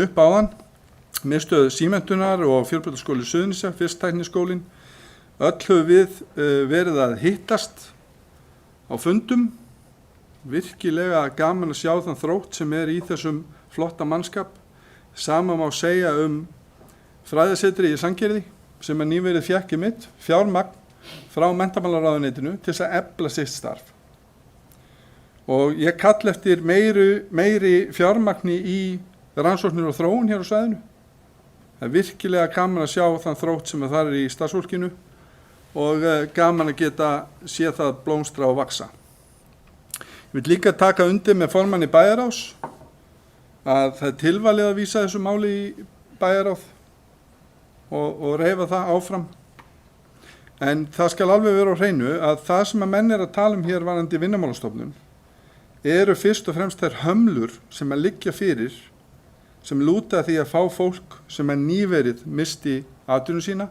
upp áðan. Miðstöð símenntunar og Fjölbrautaskóli Suðurnesja, Fisktækniskólinn. Öll höfum við verið að hittast á fundum. Virkilega gaman að sjá þann þrótt sem er í þessum flotta mannskap. Sama má segja fræðasetri í Sandgerði sem að nýverið fékk mitt fjármagn frá menntamálaráðuneytinu til þess að efla sitt starf. Og ég kall eftir meiri fjármagni í rannsóknir og þróun hér á svæðinu. Það er virkilega gaman að sjá þann þrótt sem það er í starfsfólkinu og gaman að geta séð það blómstra og vaxa. Ég vil líka taka undir með formanni bæjarráðs að það er tilvalið að vísa þessu máli í bæjarráð og reifa það áfram. En það skal alveg vera á hreinu að það sem að menn er að tala hér varðandi Vinnumálastofnun eru fyrst og fremst þær hömlur sem að liggja fyrir sem lúta því að fá fólk sem er nýverið misti atvinnu sína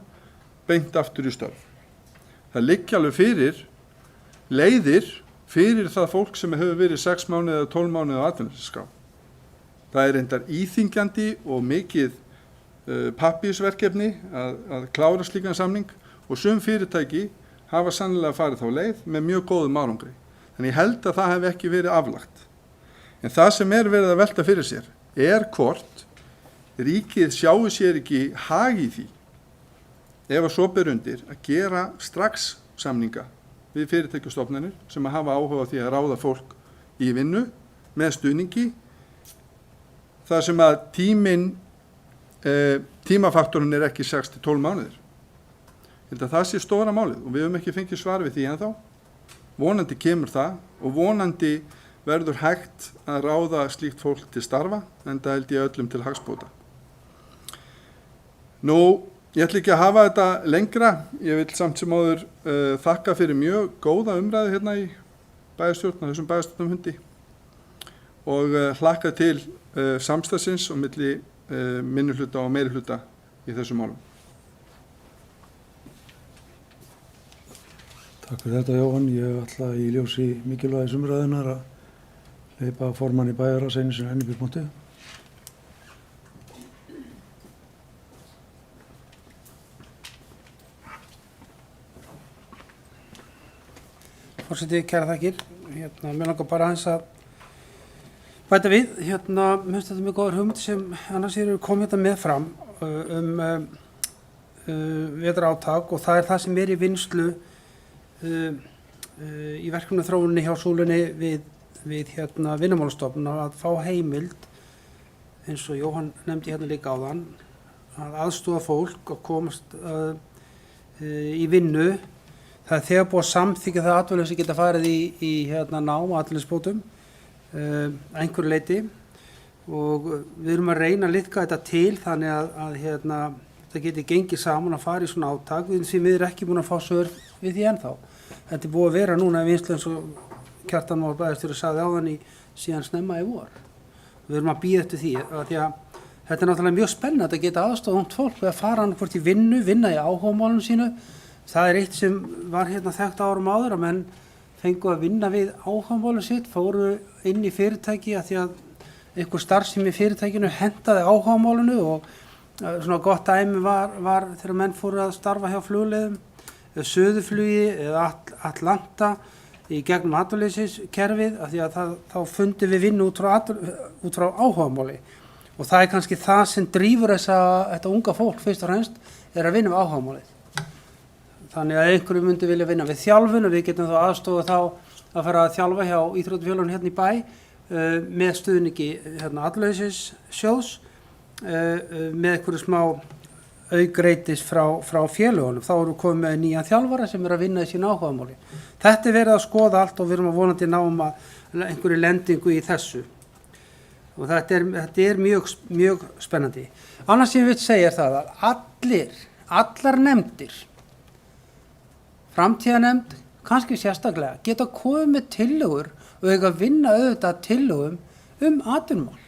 beint aftur í störf. Það liggja alveg fyrir leiðir fyrir það fólk sem hefur verið 6 mánuði eða 12 mánuði á atvinnuskrá. Það er reyndar íþyngjandi og mikið pappírsverkefni að klára slíkan samning og sum fyrirtæki hafa sannlega farið þá leið með mjög góðum árangri. Þannig ég held að það hef ekki verið aflagt. En það sem er verið að velta fyrir sér er hvort ríkið sjáu sér ekki hag í því ef að svo ber undir að gera strax samninga við fyrirtækjastofnanir sem að hafa áhuga á því að ráða fólk í vinnu með stuðningi þar sem að tímafaktorinn er ekki 6-12 mánuðir. Ég held að það sé stóra málið og við höfum ekki fengið svar við því ennþá. Vonandi kemur það og vonandi verður hægt að ráða slíkt fólk til starfa en það held ég öllum til hagsbóta. Nú, ég ætla ekki að hafa þetta lengra. Ég vil samt sem áður þakka fyrir mjög góða umræðu hérna í bæjarstjórn, þessum bæjarstjórnarfundi og hlakka til samstarfsins og milli minnihluta og meirihluta í þessum málum. Takk fyrir þetta Jóhann. Ég ætla í ljósi mikilvægis umræðunar að hleypa formanni bæjarráðs einu sinni enn upp í pontu. Forseti, kæra þakkir. Mér langar bara aðeins að bæta við, mér finnst þetta mjög góður hugmynd sem annars eru komið þetta með fram vetrarátak og það er það sem er í vinnslu í verkefni þróuninni hjá Súlunni við Vinnumálastofnun að fá heimild eins og Jóhann nefndi hérna líka áðan að aðstoða fólk að komast í vinnu. Það er þegar búið að samþykkja það atvinnuleysi geta farið í nám og atvinnuleysisbótum einhverju leyti og við erum að reyna að liðka þetta til þannig að það geti gengið saman að fara í svona átak. Við erum því miður ekki búin að fá svör við því ennþá. Þetta er búið að vera núna í vinnslu eins og Kjartan Már bæjarstjóri sagði áðan síðan snemma í vor. Við erum að bíða eftir því að þetta er náttúrulega mjög spennandi að geta aðstoða ungt fólk við að fara annað í vinna í áhugamálum sínu. Það er eitt sem var þekkt árum áður að menn fengu að vinna við áhugamálum sitt, fóru inn í fyrirtæki að því að einhver starfsemi í fyrirtækinu hentaði áhugamálinu og svona gott dæmi var þegar menn fóru að starfa hjá flugleiðum, Suðurflugi eða Atlanta í gegnum atvinnuleysiskerfið af því að þá fundum við vinnu út frá áhugamáli og það er kannski það sem drífur þetta unga fólk fyrst og fremst er að vinna við áhugamálið. Þannig að einhverju myndi vilja vinna við þjálfun og við getum þá aðstofa þá að fara að þjálfa hjá íþróttafélögunum hérna í bæ með stuðningi atvinnuleysissjóðs með einhverju smá aukreitis frá félögunum. Þá erum við komið með nýjan þjálfara sem er að vinna í sínu áhugamáli. Þetta er verið að skoða allt og við erum að vonandi náum að einhverju lendingu í þessu. Og þetta er mjög spennandi. Annars sem ég vil segja er það að allar nefndir, framtíðarnefnd, kannski sérstaklega, geta komið með tillögur og eiga að vinna auðvitað tillögum atvinnumál.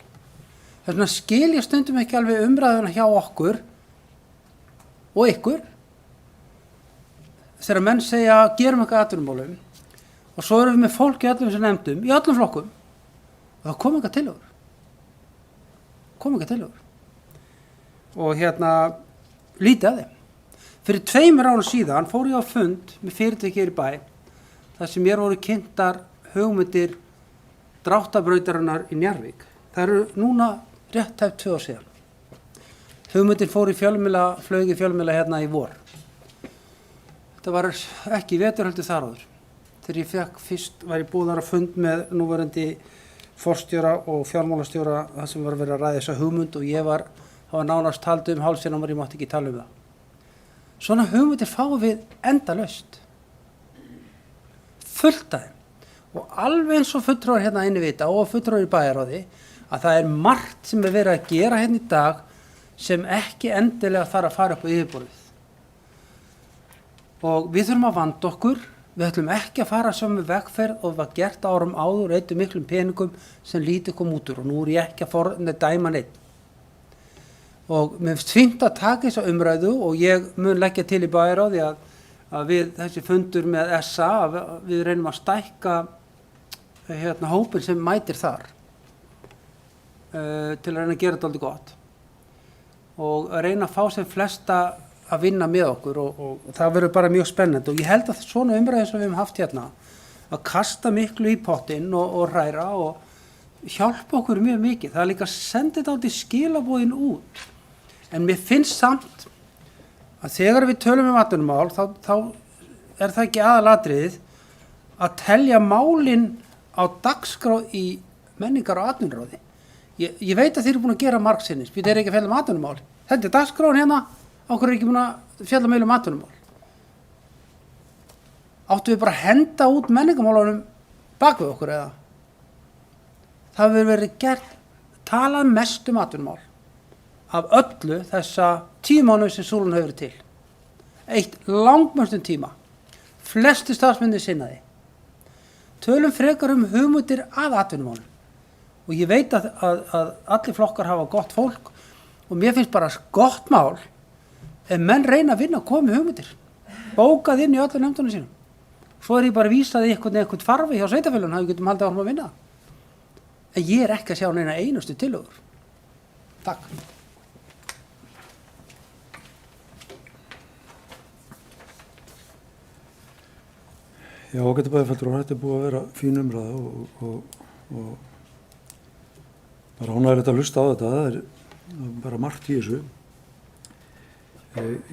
Þess vegna skilja stundum ekki alveg umræðuna hjá okkur og ykkur þegar menn segja gerum eitthvað atvinnumálum og svo erum við með fólk í öllum sem nefndum, í öllum flokkum og það kom eitthvað tillögur. Og lítið að þeim. Fyrir 2 árum síðan fór ég á fund með fyrirtæki hér í bæ þar sem mér voru kynntar hugmyndir dráttarbrautarinnar í Njarðvík. Það eru núna rétt tæpt 2 ár síðan. Hugmyndin fór flaug í fjölmiðla hérna í vor. Þetta var ekki í vetur heldur þar áður. Þegar ég var ég búinn að fund með núverandi forstjóra og fjármálastjóra það sem var verið að ræða þessa hugmynd og það var nánast talað hálfsinn og ég mátti ekki tala það. Svona hugmyndir fáum við endalaust. Fullt af þeim. Og alveg eins og fulltrúar hérna inni vita og fulltrúar í bæjarráði að það er margt sem er verið að gera hérna í dag sem ekki endilega þarf að fara upp á yfirborðið. Og við þurfum að vanda okkur, við ætlum ekki að fara sömu vegferð og var gert árum áður og eyddum miklum peningum sem lítið kom út úr og nú er ég ekki að dæma neitt. Og mér finnst fínt að taka þessa umræðu og ég mun leggja til í bæjarráði að við þessi fundur með SA, við reynum að stækka hópinn sem mætir þar til að reyna að gera þetta aldrei gott. Og að reyna að fá sem flesta að vinna með okkur og það verður bara mjög spennandi og ég held að svona umræði sem við hefum haft hérna að kasta miklu í pottinn og hræra og hjálpa okkur mjög mikið. Það er líka að senda þetta átti skilaboðin út en mér finnst samt að þegar við tölum atvinnumál þá er það ekki aðalatriðið að telja málin á dagskrá í menningar og atvinnuráði. Ég veit að þið eru búin að gera margsinnis, við erum ekki að fjalla atvinnumál. Þetta er dagskráin hérna, okkur er ekki búin að fjalla meira atvinnumál. Áttu við bara að henda út menningamálunum bak við okkur eða? Það hefur verið talað mest atvinnumál af öllu þessa 10 mánuði sem Súlan hefur verið til. Eitt langmestum tíma. Flesti starfsmennir sinnaði. Tölum frekar hugmyndir að atvinnumálum. Og ég veit að allir flokkar hafa gott fólk og mér finnst bara gott mál ef menn reyna að vinna og koma með hugmyndir. Bókað inn í öllu nefndunum sínum. Svo er ég bara vísað í einhvern farfi hjá sveitarfélaginu að við getum haldið áfram að vinna. En ég er ekki að sjá neina einustu tillögur. Takk. Já, ágæti bæjarfulltrúar, þetta er búið að vera fín umræða og Það er ánægilegt að hlusta á þetta, það er bara margt í þessu.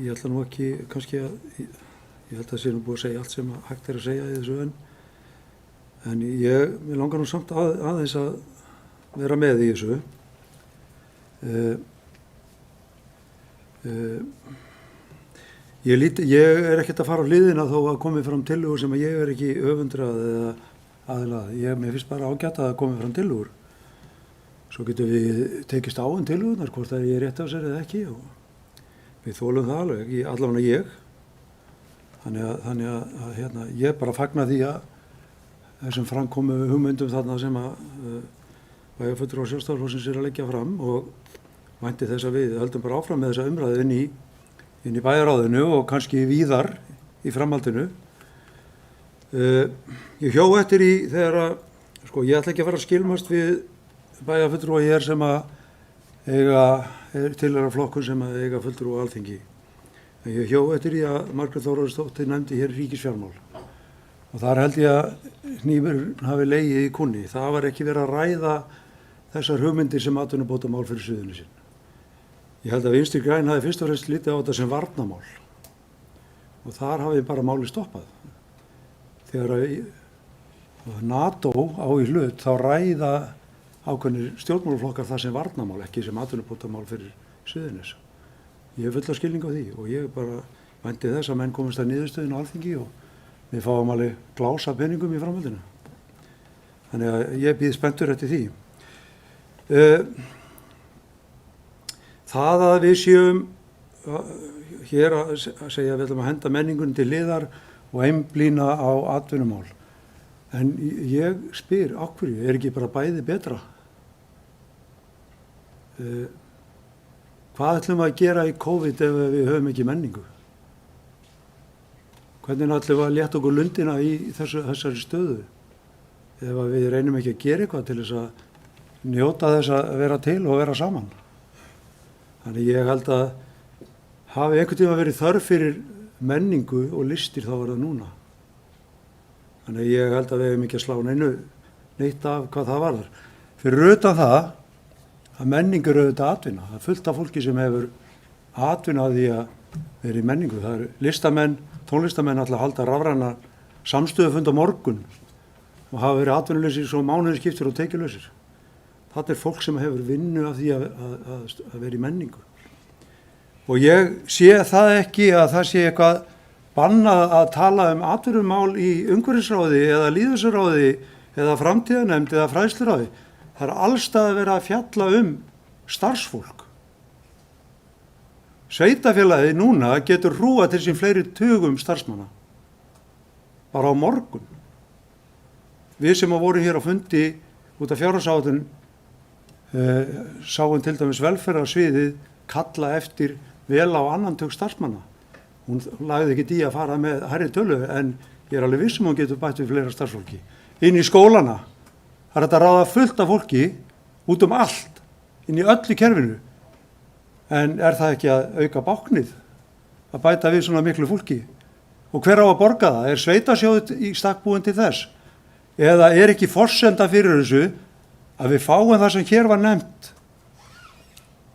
Ég ætla nú ekki kannski ég held að það sé nú búið að segja allt sem hægt er að segja í þessu en mér langar nú samt aðeins að vera með í þessu. Ég er ekkert að fara á hliðina þó að komi fram tillögur sem að ég er ekki öfundrað eða aðilað. Mér finnst bara ágætt að það komi fram tillögur. Svo getum við tekist á tillögurnar hvort það er rétt af sér eða ekki og við þolum það alveg, allavega ég. Þannig að ég bara fagna því að þessum framkomu hugmyndum þarna sem að bæjarfulltrúar Sjálfstæðisflokksins er að leggja fram og vænti þess að við höldum bara áfram með þessa umræðu inn í bæjarráðinu og kannski víðar í framhaldinu. Ég hjó eftir í þegar að, ég ætla ekki að fara að skilmast við bæjarfulltrúa hér sem að tilheyra flokkun sem að eiga fulltrúa á Alþingi. En ég hjó eftir í að Margrét Þórarinsdóttir nefndi hér ríkisfjármál og þar held ég að hnífurinn hafi legið í kúnni. Það var ekki verið að ræða þessar hugmyndir sem atvinnubótamál fyrir Suðurnesin. Ég held að Vinstri græn hafi fyrst og fremst litið á þetta sem varnarmál og þar hafi bara máli stoppað. Þegar NATO á í hlut þá ræða ákveðnir stjórnmálaflokkar það sem varnarmál, ekki sem atvinnubótamál fyrir Suðurnes. Ég hef fulla skilning á því og ég bara vænti þess að menn komist að niðurstöðinu á Alþingi og við fáum alveg glása peningum í framhaldinu. Þannig að ég býð spenntur eftir því. Það að við séum hér að segja að við ætlum að henda menningunni til hliðar og einblína á atvinnumál. En ég spyr, af hverju, er ekki bara bæði betra? Hvað ætlum við að gera í COVID ef við höfum ekki menningu? Hvernig ætlum við að létta okkur lundina í þessari stöðu? Ef við reynum ekki að gera eitthvað til þess að njóta þess að vera til og vera saman. Þannig ég held að hafi einhvern tíma verið þörf fyrir menningu og listir þá er það núna. Þannig ég held að við hefum ekki að slá neitt af hvað það varðar. Fyrir utan það að menning er auðvitað atvinna. Það er fullt af fólki sem hefur atvinna að því að vera í menningu. Það eru listamenn, tónlistamenn alltaf halda rafræna samstöðufund á morgun og hafa verið atvinnulausir svo mánuðir skiptir og tekjulausir. Þetta er fólk sem hefur vinnu af því að vera í menningu. Og ég sé það ekki að það sé eitthvað bannað að tala atvinnumál í umhverfisráði eða lýðheilsuráði eða framtíðarnefnd eða fræðsluráði. Það er allstað verið að fjalla starfsfólk. Sveitarfélagið núna getur hrúað til sín fleiri tugum starfsmanna. Bara á morgun. Við sem vorum hér á fundi út af fjárhagsáætlun sáum til dæmis velferðarsviðið kalla eftir vel á annan tug starfsmanna. Hún lagði ekki í að fara með hærri tölu en ég er alveg viss hún getur bætt við fleira starfsfólki. Inn í skólana. Það er þetta að ráða fullt af fólki út allt, inn í öllu kerfinu. En er það ekki að auka báknið, að bæta við svona miklu fólki? Og hver á að borga það? Er sveitasjóð í stakk búin til þess? Eða er ekki forsenda fyrir þessu að við fáum það sem hér var nefnt,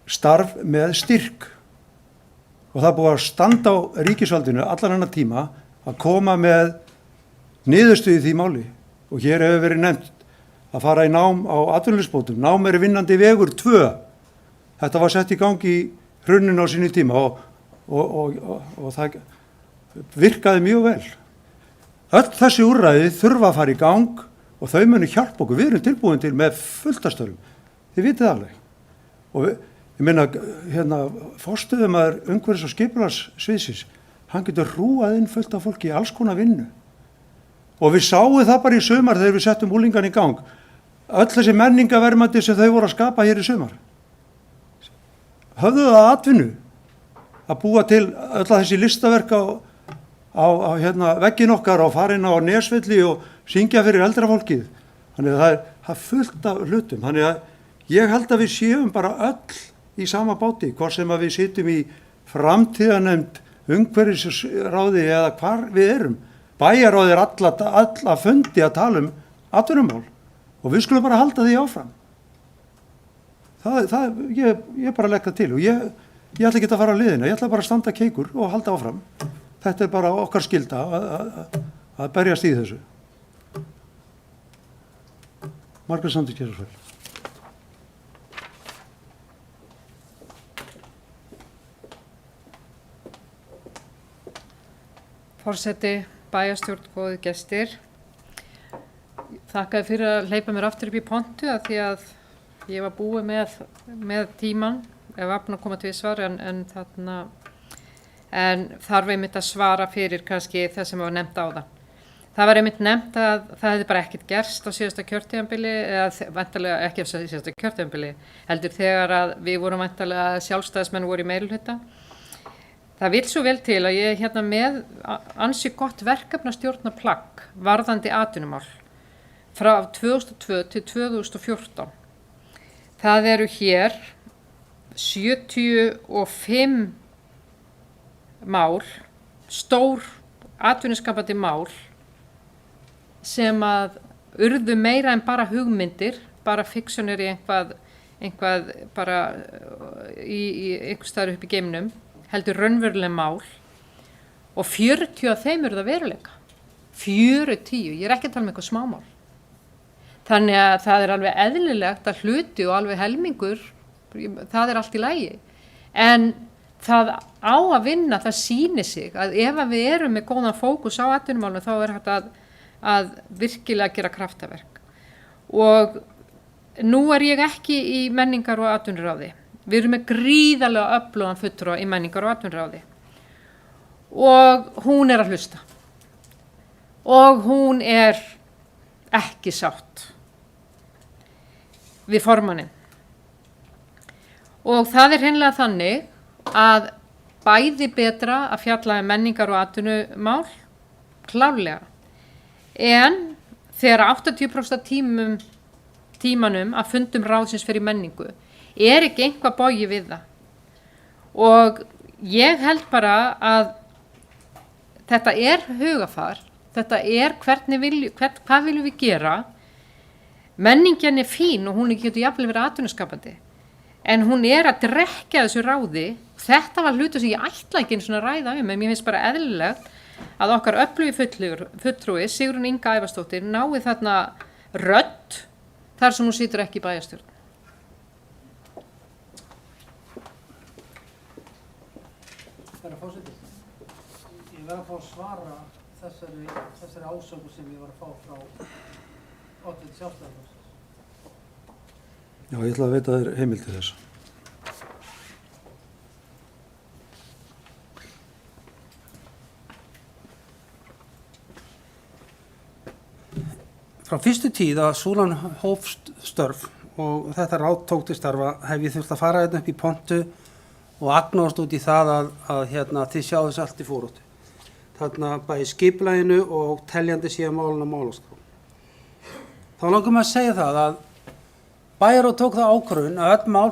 starf með styrk? Og það er búið að standa á ríkisvaldinu allan hennar tíma að koma með niðurstöðu í því máli. Og hér hefur verið nefnt að fara í nám á atvinnuleysisbótum. Nám er vinnandi vegur 2. Þetta var sett í gang í hruninu á sínu tíma og það virkaði mjög vel. Öll þessi úrræði þurfa að fara í gang og þau munu hjálpa okkur. Við erum tilbúin til með fulltastörfum. Þið vitið alveg. Og ég meina, forstöðumaður umhverfis- og skipulagssviðsins, hann getur hrúað inn fullt af fólki í alls konar vinnu. Og við sáum það bara í sumar þegar við settum unglingan í gang. Öll þessi menningaverðmæti sem þau voru að skapa hér í sumar. Höfðu það atvinnu að búa til öll þessi listaverk á veggin okkar og fara inn á Nesvelli og syngja fyrir eldra fólkið. Þannig að það er fullt af hlutum. Þannig að ég held að við séum bara öll í sama báti, hvort sem að við sitjum í framtíðarnefnd, umhverfisráði eða hvar við erum. Bæjarráð er alla fundi að tala atvinnumál og við skulum bara halda því áfram. Ég bara legg það til og ég ætla ekki að fara á liðina, ég ætla bara að standa keikur og halda áfram. Þetta bara okkar skylda að berjast í þessu. Margrét Sandvík Kjærsfell. Forseti, bæjarstjórn, góðir gestir. Þakkaði fyrir að hleypa mér aftur upp í pontu af því að ég var búið með tíman ef afn að koma til svar en þarf einmitt að svara fyrir kannski það sem var nefnt á það. Það var einmitt nefnt að það hefði bara ekkert gerst á síðasta kjörtímabili, eða væntanlega ekki á síðasta kjörtímabili, heldur þegar að við vorum væntanlega sjálfstæðismenn voru í meirihluta. Það vill svo vel til að ég hérna með ansi gott verkefnastjórnarplagg varðandi atvinnumál frá 2002 til 2014. Það eru hér 75 mál, stór atvinnuskapandi mál sem að urðu meira en bara hugmyndir, bara fiksjónir í einhvað bara í einhvers staðar upp í geimnum, heldur raunveruleg mál og 40 af þeim eru það veruleika. 40, ég er ekki að tala um eitthvað smámál. Þannig að það er alveg eðlilegt að hluti og alveg helmingur, það er allt í lagi. En það á að vinna, það sýnir sig að ef að við erum með góðan fókus á atvinnumálum þá er hægt að virkilega gera kraftaverk. Og nú er ég ekki í menningar- og atvinnuráði. Við erum með gríðarlega öflugan fulltrúa í menningar- og atvinnuráði. Og hún er að hlusta. Og hún er ekki sátt við formanninn. Og það er hreinlega þannig að bæði betra að fjalla menningar- og atvinnumál, klárlega. En þegar 80% af tímanum að fundum ráðsins fyrir menningu er ekki einhvað bogi við það. Og ég held bara að þetta er hugafar, þetta er hvað viljum við gera. Menningin er fín og hún getur jafnvel verið atvinnuskapandi. En hún er að drekka þessu ráði. Þetta var hlutur sem ég ætla ekki einu svona að ræða en mér finnst bara eðlilegt að okkar öflugi fulltrúi, Sigrún Inga Ævarsdóttir, nái þarna rödd þar sem hún situr ekki í bæjarstjórn. Herra forseti, ég verð að fá að svara þessari ásöku sem ég var að fá frá oddvita Sjálfstæðisflokksins. Já, ég ætla að veita þér heimild til þess. Frá fyrstu tíð að súlan hófst störf og þetta ráð tók til starfa hef ég þurft að fara hérna upp í pontu og agnast út í það að þið sjáðu þess allt í fóróttu. Þarna bæði skipulaginu og teljandi síðan málun á málaskrá. Þá langar maður að segja það að bæjarráð tók það ákvörðun að öll mál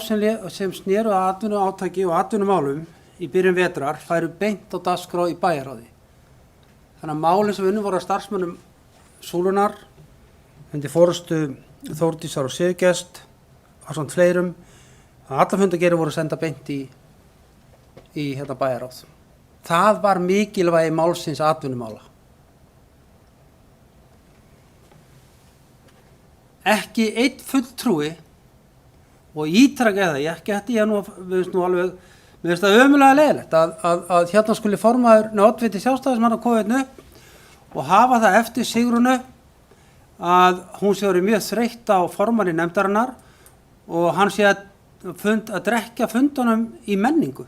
sem snéru að atvinnuátaki og atvinnumálum í byrjun vetrar færu beint á dagskrá í bæjarráði. Þannig að málin sem unnum voru að starfsmönnum súlunar undir forystu Þórdísar og Sigurgest ásamt fleirum að alla fundargerðir voru senda beint í bæjarráð. Það var mikilvægi málsins atvinnumála. Ekki einn fulltrúi og ítreka það, mér finnst það ömurlega leiðilegt að hérna skuli formaður oddviti Sjálfstæðismanna koma hérna upp og hafa það eftir Sigrúnu að hún sé verið mjög þreytt á formanni nefndarinnar og hann sé að drekja fundunum í menningu.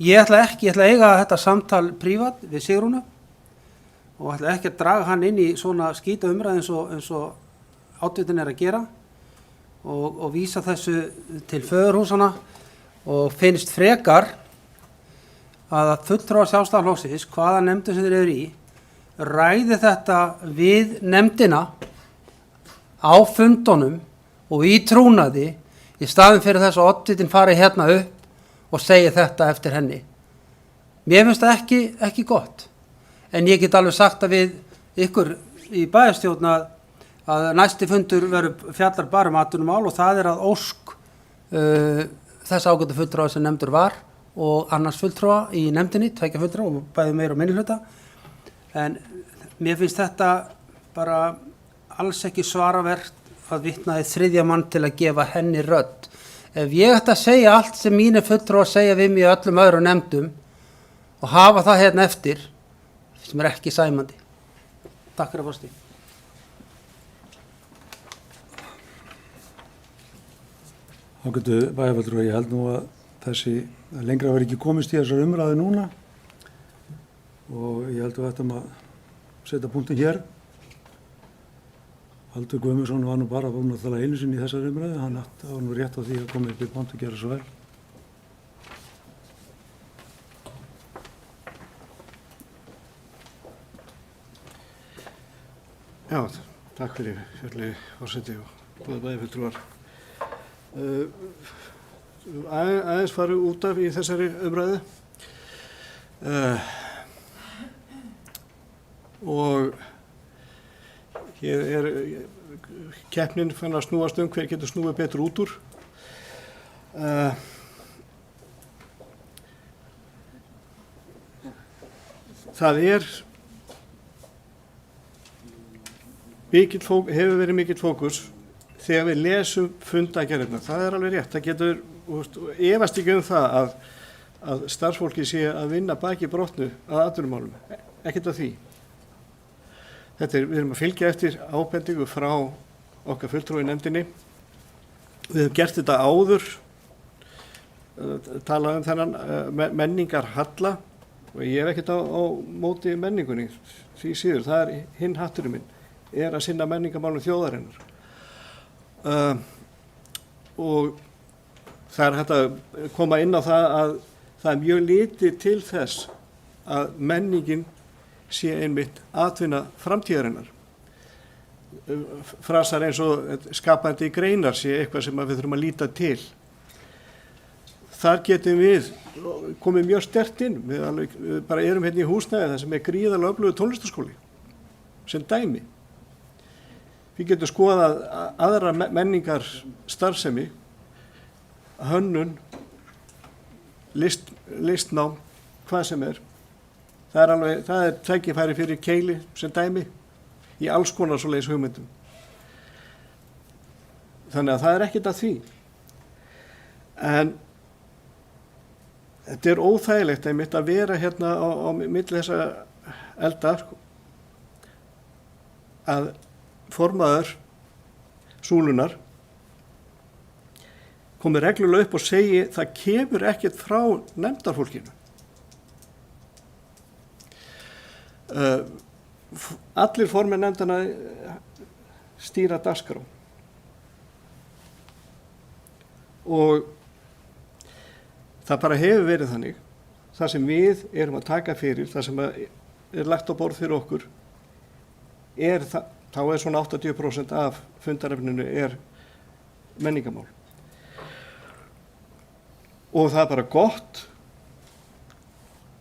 Ég ætla að eiga þetta samtal prívat við Sigrúnu og ætla ekki að draga hann inn í svona skýta umræði eins og oddvitin er að gera og vísa þessu til föðurhúsana og finnst frekar að fulltrúar Sjálfstæðisflokksins, hvaða nefndu sem þeir eru í, ræði þetta við nefndina á fundunum og í trúnaði í staðin fyrir þess að oddvitin fari hérna upp og segi þetta eftir henni. Mér finnst það ekki gott, en ég get alveg sagt að við ykkur í bæjarstjórn að næsti fundur verður fjallar bara atvinnumál og það að ósk þess ágætu fulltrúa sem nefndur var og annars fulltrúa í nefndinni, tveggja fulltrúa og bæði meira og minnihluta. En mér finnst þetta bara alls ekki svaravert að vitna í þriðja mann til að gefa henni rödd. Ef ég ætti að segja allt sem mínir fulltrúar segja við mig í öllum öðrum nefndum og hafa það hérna eftir, sem ekki sæmandi. Takk fyrir forseti. Ágætu bæjarfulltrúi, ég held nú að lengra verið ekki komist í þessar umræðu núna og ég held að ættum að setja punktin hér. Haldur Guðmundsson var nú bara búinn að tala einu sinni í þessar umræðu, hann var nú rétt á því að koma upp í pontu og gera svo vel. Já, takk fyrir fjörlega forseti og góða bæjarfulltrúar. Aðeins farið út af í þessari umræðu og hér keppnin fann að snúast hver getur snúið betur út úr. Það hefur verið mikill fókus þegar við lesum fundagerðirnar. Það alveg rétt. Það getur, efast ekki það að starfsfólki sé að vinna baki brotnu að atvinnumálum. Ekkert af því. Við erum að fylgja eftir ábendingu frá okkar fulltrúi í nefndinni. Við höfum gert þetta áður, talað þennan menningarhalla og ég hef ekkert á móti menningunni, því síður. Það hinn hatturinn minn, að sinna menningarmálum þjóðarinnar. Og það hægt að koma inn á það að það mjög lítið til þess að menningin sé einmitt atvinna framtíðarinnar. Frasar eins og skapandi greinar sé eitthvað sem við þurfum að líta til. Þar getum við komið mjög sterkt inn. Við bara erum hérna í húsnæði þar sem gríðarlega öflugur tónlistarskóli sem dæmi. Við getum skoðað aðra menningar starfsemi, hönnun, listnám, hvað sem er. Það er tækifæri fyrir Keili sem dæmi í alls konar svoleiðis hugmyndum. Þannig að það er ekkert að því. En þetta er óþægilegt einmitt að vera hérna á milli þessa eldar að formaður súlunar komi reglulega upp og segi það kemur ekkert frá nefndarfólkinu. Allir formenn nefndanna stýra dagskrá og það bara hefur verið þannig. Það sem við erum að taka fyrir, það sem er lagt á borð fyrir okkur, þá er svona 80% af fundarefninu menningamál. Og það er bara gott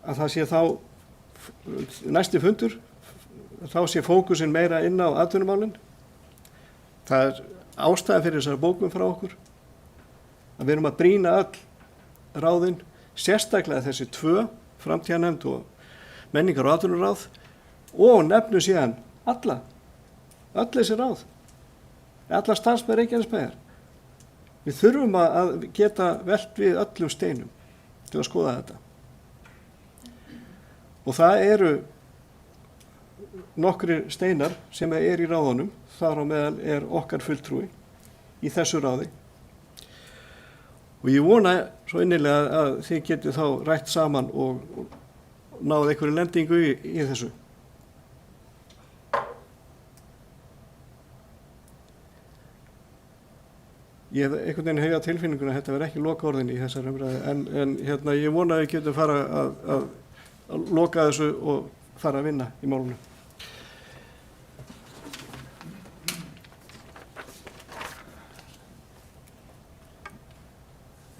að það sé þá næsti fundur, þá sé fókusinn meira inn á atvinnumálin. Það er ástæðan fyrir þessari bókum frá okkur, að við erum að brýna öll ráðin, sérstaklega þessi 2, framtíðarnefnd og menningar- og atvinnuráð, og nefnum síðan öll þessi ráð, allar starfsmenn Reykjanesbæjar. Við þurfum að geta velt við öllum steinum til að skoða þetta. Og það eru nokkrir steinar sem í ráðunum, þar á meðal okkar fulltrúi í þessu ráði. Og ég vona svo innilega að þið getið þá rætt saman og náð einhverju lendingu í þessu. Ég hef einhvern veginn hefði á tilfinninguna að þetta verði ekki lokaorðin í þessar umræðu, en ég vona að við getum fara að loka þessu og fara að vinna í málunum.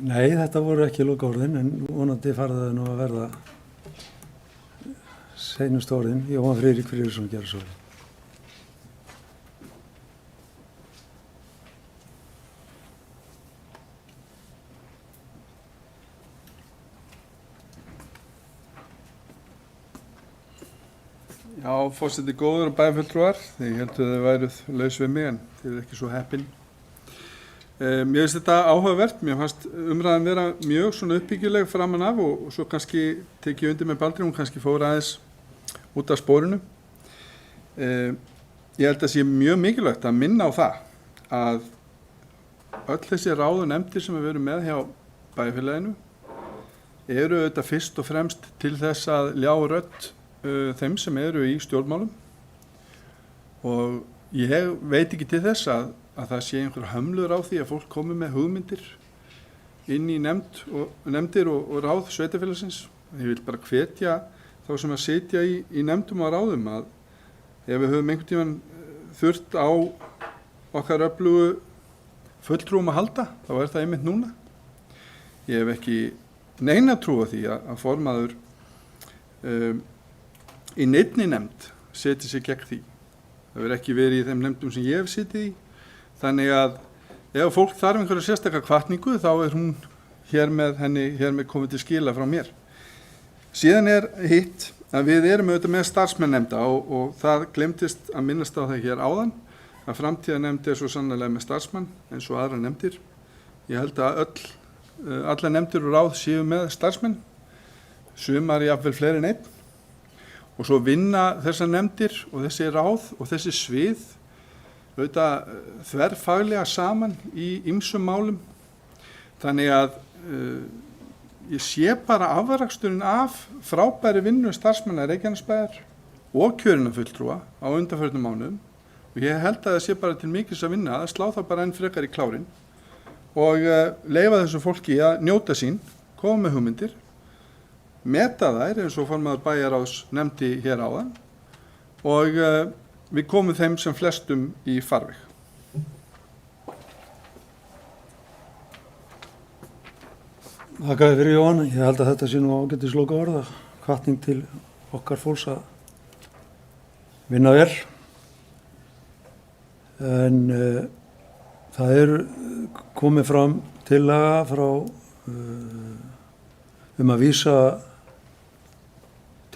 Nei, þetta voru ekki lokaorðin, en vonandi fara það nú að verða seinustu orðin. Jóhann Friðrik Friðriksson gerði svo. Já, forseti góður og bæjarfulltrúar, þegar ég held að þið væruð laus við mig en þið eru ekki svo heppin. Mér finnst þetta áhugavert, mér fannst umræðan vera mjög svona uppbyggileg framan af og svo kannski tekið undir með Baldri, hún kannski fór aðeins út af spórinu. Ég held að sé mjög mikilvægt að minna á það að öll þessi ráð og nefndir sem við erum með hjá bæjarfélaginu eru auðvitað fyrst og fremst til þess að ljá rödd þeim sem eru í stjórnmálum og ég veit ekki til þess að það sé einhver hömlur á því að fólk komi með hugmyndir inn í nefndir og ráð sveitarfélagsins. Ég vil bara hvetja þá sem að sitja í nefndum og ráðum að ef við höfum einhvern tímann þurft á okkar öflugu fulltrúum að halda, þá er það einmitt núna. Ég hef ekki neina trú á því að formaður í neinni nefnd seti sig gegn því. Það verður ekki verið í þeim nefndum sem ég hef sitið í. Þannig að ef fólk þarf einhverja sérstakar hvatningu þá er hún hér með komið til skila frá mér. Síðan er hitt að við erum auðvitað með starfsmennnefnda og það glemtist að minnast á það hér áðan að framtíðarnefnd er svo sannarlega með starfsmann eins og aðra nefndir. Ég held að allar nefndir og ráð séu með starfsmenn, sumar jafnvel fleiri en einn og svo vinna þessar nefndir og þessi ráð og þessi svið auðvitað þverfaglega saman í ýmsum málum. Þannig að ég sé bara afraksturinn af frábæri vinnu starfsmanna Reykjanesbæjar og kjörinna fulltrúa á undanförnum mánuðum og ég held að það sé bara til mikils að vinna að slá það bara enn frekar í klárin og leyfa þessu fólki að njóta sín, koma með hugmyndir, meta þær eins og formaður bæjarráðs nefndi hér áðan og við komum þeim sem flestum í farveg. Þakka þér fyrir Jóhann, ég held að þetta sé nú ágætis loka orða, hvatning til okkar fólks að vinna vel. En það er komið fram tillaga frá að vísa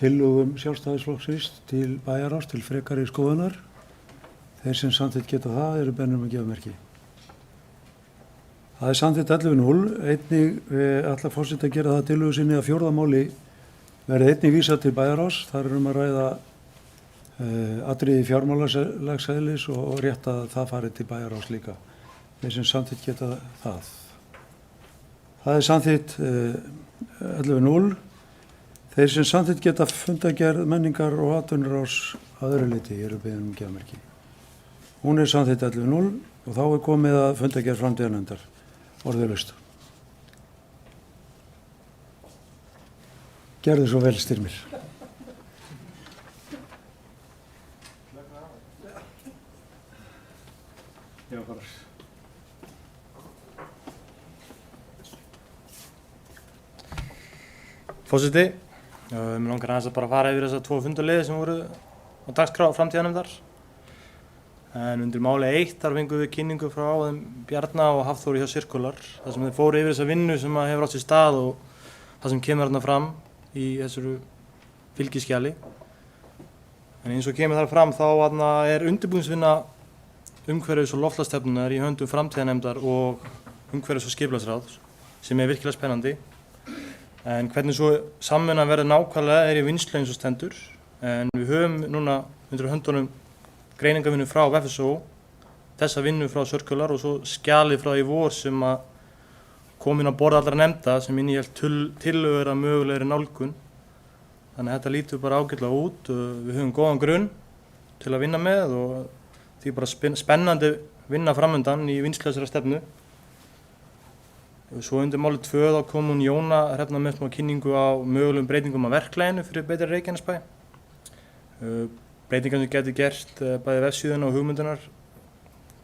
tillögum Sjálfstæðisflokksins til bæjarráðs til frekari skoðunar. Þeir sem samþykkt geta það eru beðnir að gefa merki. Það er samþykkt 11.0, einnig ætlar forseti að gera það tillögu sinni að fjórða máli verði einnig vísað til bæjarráðs. Þar er að ræða atriði fjármálalegs eðlis og rétt að það fari til bæjarráðs líka. Þeir sem samþykkt geta það. Það er samþykkt 11.0. Þeir sem samþykkt geta fundargerð menningar og atvinnuráðs að öðru leyti eru beðin um gefamerki. Hún er samþykkt 11.0 og þá er komið að fundargerð framtíðarnefndar orðalaust. Gerðu svo vel, Styrmir. Forseti, mér langar aðeins að bara fara yfir þessar 2 fundarliði sem voru á dagskrá framtíðarnefndar. En undir máli 1 þar fengum við kynningu frá þeim Bjarna og Hafþóri hjá Circular, þar sem þeir fóru yfir þessa vinnu sem hefur átt sér stað og það sem kemur þarna fram í þessu fylgiskjali. En eins og kemur þar fram þá er undirbúningsvinna umhverfis- og loftslagsstefnunnar í höndum framtíðarnefndar og umhverfis- og skipulagsráðs sem er virkilega spennandi. En hvernig svo samvinna verður nákvæmlega í vinnslu eins og stendur. En við höfum núna undir höndunum greiningarvinnu frá FSO, þessa vinnu frá Circular og svo skjali frá í vor sem að kom inn á borð allra nefnda sem innihélt tillögur að mögulegri nálgun. Þannig að þetta lítur bara ágætlega út. Við höfum góðan grunn til að vinna með og því bara spennandi vinna framundan í vinnslu þessara stefnu. Svo undir máli 2 þá kom hún Jóna Hrefna með smá kynningu á mögulegum breytingum á verklaginu fyrir Betri Reykjanesbæ. Breytingar sem getur gert bæði vefsíðuna og hugmyndunar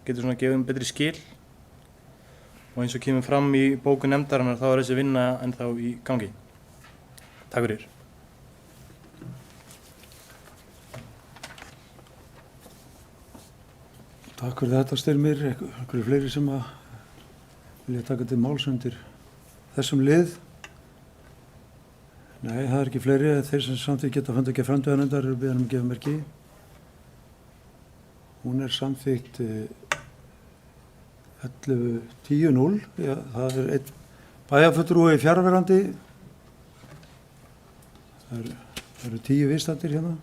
getur svona gefið betri skil og eins og kemur fram í bóku nefndarinnar þá er þessi vinna ennþá í gangi. Takk fyrir. Takk fyrir þetta, Styrmir. Einhverju fleiri sem að vilja taka til máls undir þessum lið? Nei, það er ekki fleiri. Þeir sem samþykkt geta fundargerð framtíðarnefndar eru beðin að gefa merki. Hún er samþykkt 11.10.0. Já, það er einn bæjarfulltrúi fjarverandi. Það eru 10 viðstaddir hérna.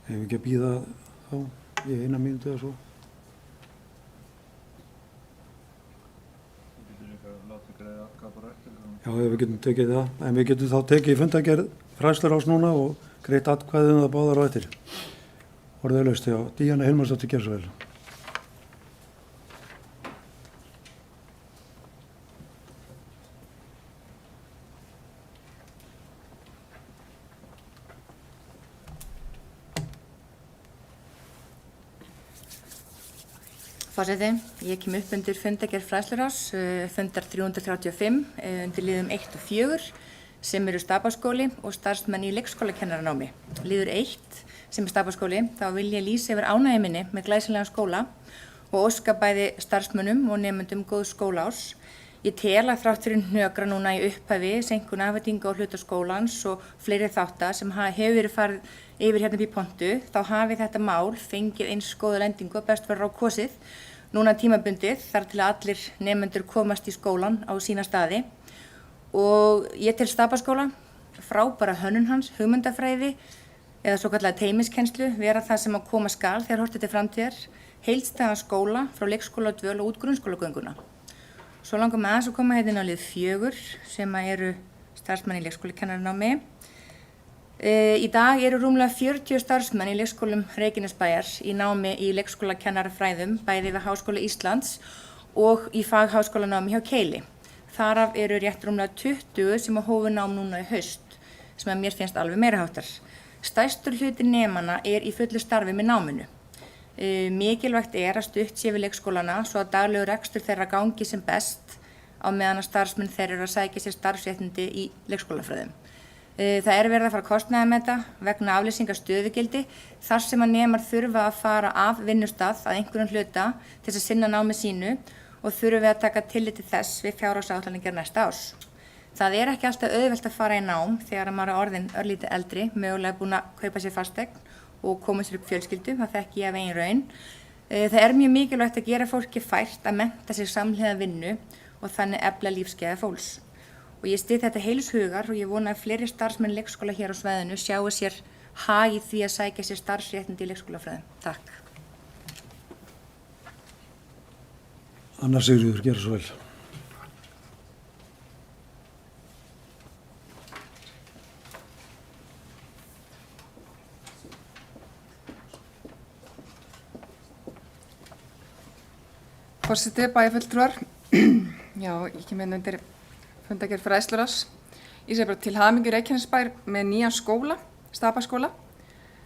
Hefur ekki að bíða þá í 1 mínútu eða svo. Já, við getum tekið það, en við getum þá tekið fundargerð fræðslurás núna og greitt atkvæðið það báðar á eftir. Orðið laust, já. Díana Hilmarsdóttir gerð svo vel. Forseti, ég kem upp undir fundargerð fræðslurás, fundar 335, undir liðum 1 og 4, sem eru Stapaskóli og starfsmenn í leikskólakennarannámi. Liður 1, sem er Stapaskóli, þá vil ég lýsa yfir ánægju minni með glæsilegan skóla og óska bæði starfsmönnum og nemendum góð skólaárs. Ég tel að þrátt fyrir hnökra núna í upphafi, seinkun afhendinga og hluta skólans og fleiri þátta sem hefur verið farið yfir hérna upp í pontu, þá hafi þetta mál fengið eins góða lendingu að best verður á kosið. Núna tímabundið þar til að allir nemendur komast í skólan á sína staði og ég tel Stapaskóla, frábæra hönnun hans, hugmyndafræði eða svo kallega teymiskennslu vera það sem að koma skal þegar horft til framtíðar, heildstæðan skóla frá leikskóla dvöl og út grunnskólagönguna. Svo langar með aðeins að koma hérna á lið 4 sem eru starfsmenn í leikskólakennaranámi. Í dag eru rúmlega 40 starfsmenn í leikskólum Reykjanesbæjar í námi í leikskólakennarafræðum bæði við Háskóla Íslands og í fagháskólanámi hjá Keili. Þaraf eru rétt rúmlega 20 sem hófu nám núna í haust, sem að mér finnst alveg meiriháttar. Stærstur hluti nemanna er í fullu starfi með náminu. Mikilvægt er að stutt sé við leikskólana svo að daglegur rekstur þeirra gangi sem best á meðan að starfsmenn þeirra eru að sækja sér starfsréttindi í leikskólafræðum. Það er verið að fara kostnaðarmeta vegna aflýsingar stöðugildi þar sem að nemar þurfa að fara af vinnustað að einhverjum hluta til þess að sinna námi sínu og þurfa að taka tillit til þess við fjárhagsáætlanir næsta árs. Það er ekki alltaf auðvelt að fara í nám þegar maður er orðinn örlítið eldri, mögulega búin að kaupa sér fasteign og koma sér upp fjölskyldu, það þekki ég af eigin raun. Það er mjög mikilvægt að gera fólki fært að mennta sig samhliða vinnu og þannig efla lífsgæði fólks. Og ég styð þetta heils hugar og ég vona að fleiri starfsmenn leikskóla hér á svæðinu sjáu sér hag í því að sækja sér starfsréttindi í leikskólafræðum. Takk. Anna Sigríður, gera svo vel. Forseti, bæjarfulltrúar. Já, ég kem inn undir fundargerð fræðslurás. Ég segi bara til hamingju Reykjanesbær með nýjan skóla, Stapaskóla.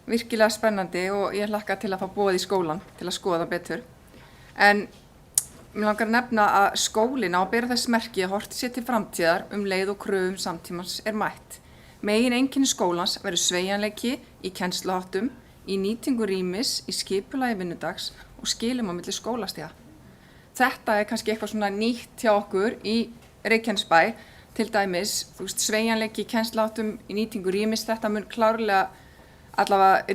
Virkilega spennandi og ég hlakka til að fá boð í skólan til að skoða betur. En mér langar að nefna að skólinn á að bera þess merki að horft sér til framtíðar leið og kröfum samtímans er mætt. Megin einkenni skólans verður sveigjanleiki í kennsluháttum, í nýtingu rýmis, í skipulagi vinnudags og skilum á milli skólastiga. Þetta er kannski eitthvað svona nýtt hjá okkur í Reykjanesbæ, til dæmis, sveigjanleiki í kennsluháttum, í nýtingu rýmis, þetta mun klárlega allavega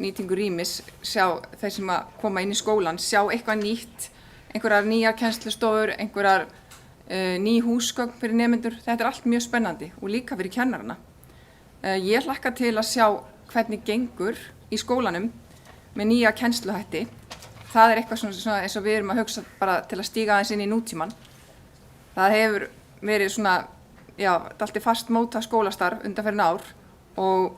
nýtingu rýmis, sjá þeir sem að koma inn í skólan, sjá eitthvað nýtt, einhverjar nýjar kennslustofur, einhverjar ný húsgögn fyrir nemendur, þetta er allt mjög spennandi og líka fyrir kennarana. Ég hlakka til að sjá hvernig gengur í skólanum með nýja kennsluhætti. Það er eitthvað svona eins og við erum að hugsa bara til að stíga aðeins inn í nútímann. Það hefur verið svona, já, dálítið fast mótað skólastarf undanfarin ár og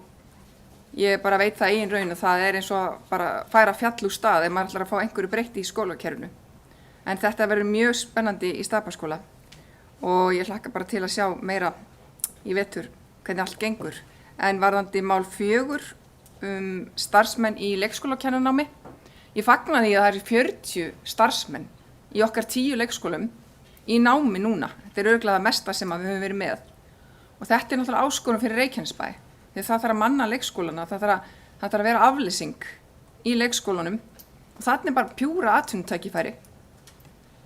ég bara veit það eigin raun og það er eins og bara færa fjall úr stað ef maður ætlar að fá einhverju breytti í skólakerfinu. En þetta verður mjög spennandi í Stapaskóla og ég hlakka bara til að sjá meira í vetur hvernig allt gengur. En varðandi mál 4 starfsmenn í leikskólakennaranámi, ég fagna því að það eru 40 starfsmenn í okkar 10 leikskólum í námi núna. Þetta er örugglega það mesta sem við höfum verið með. Og þetta er náttúrulega áskorun fyrir Reykjanesbæ. Því það þarf að manna leikskólana, það þarf að vera afleysing í leikskólanum og þarna bara pjúra atvinnutækifæri.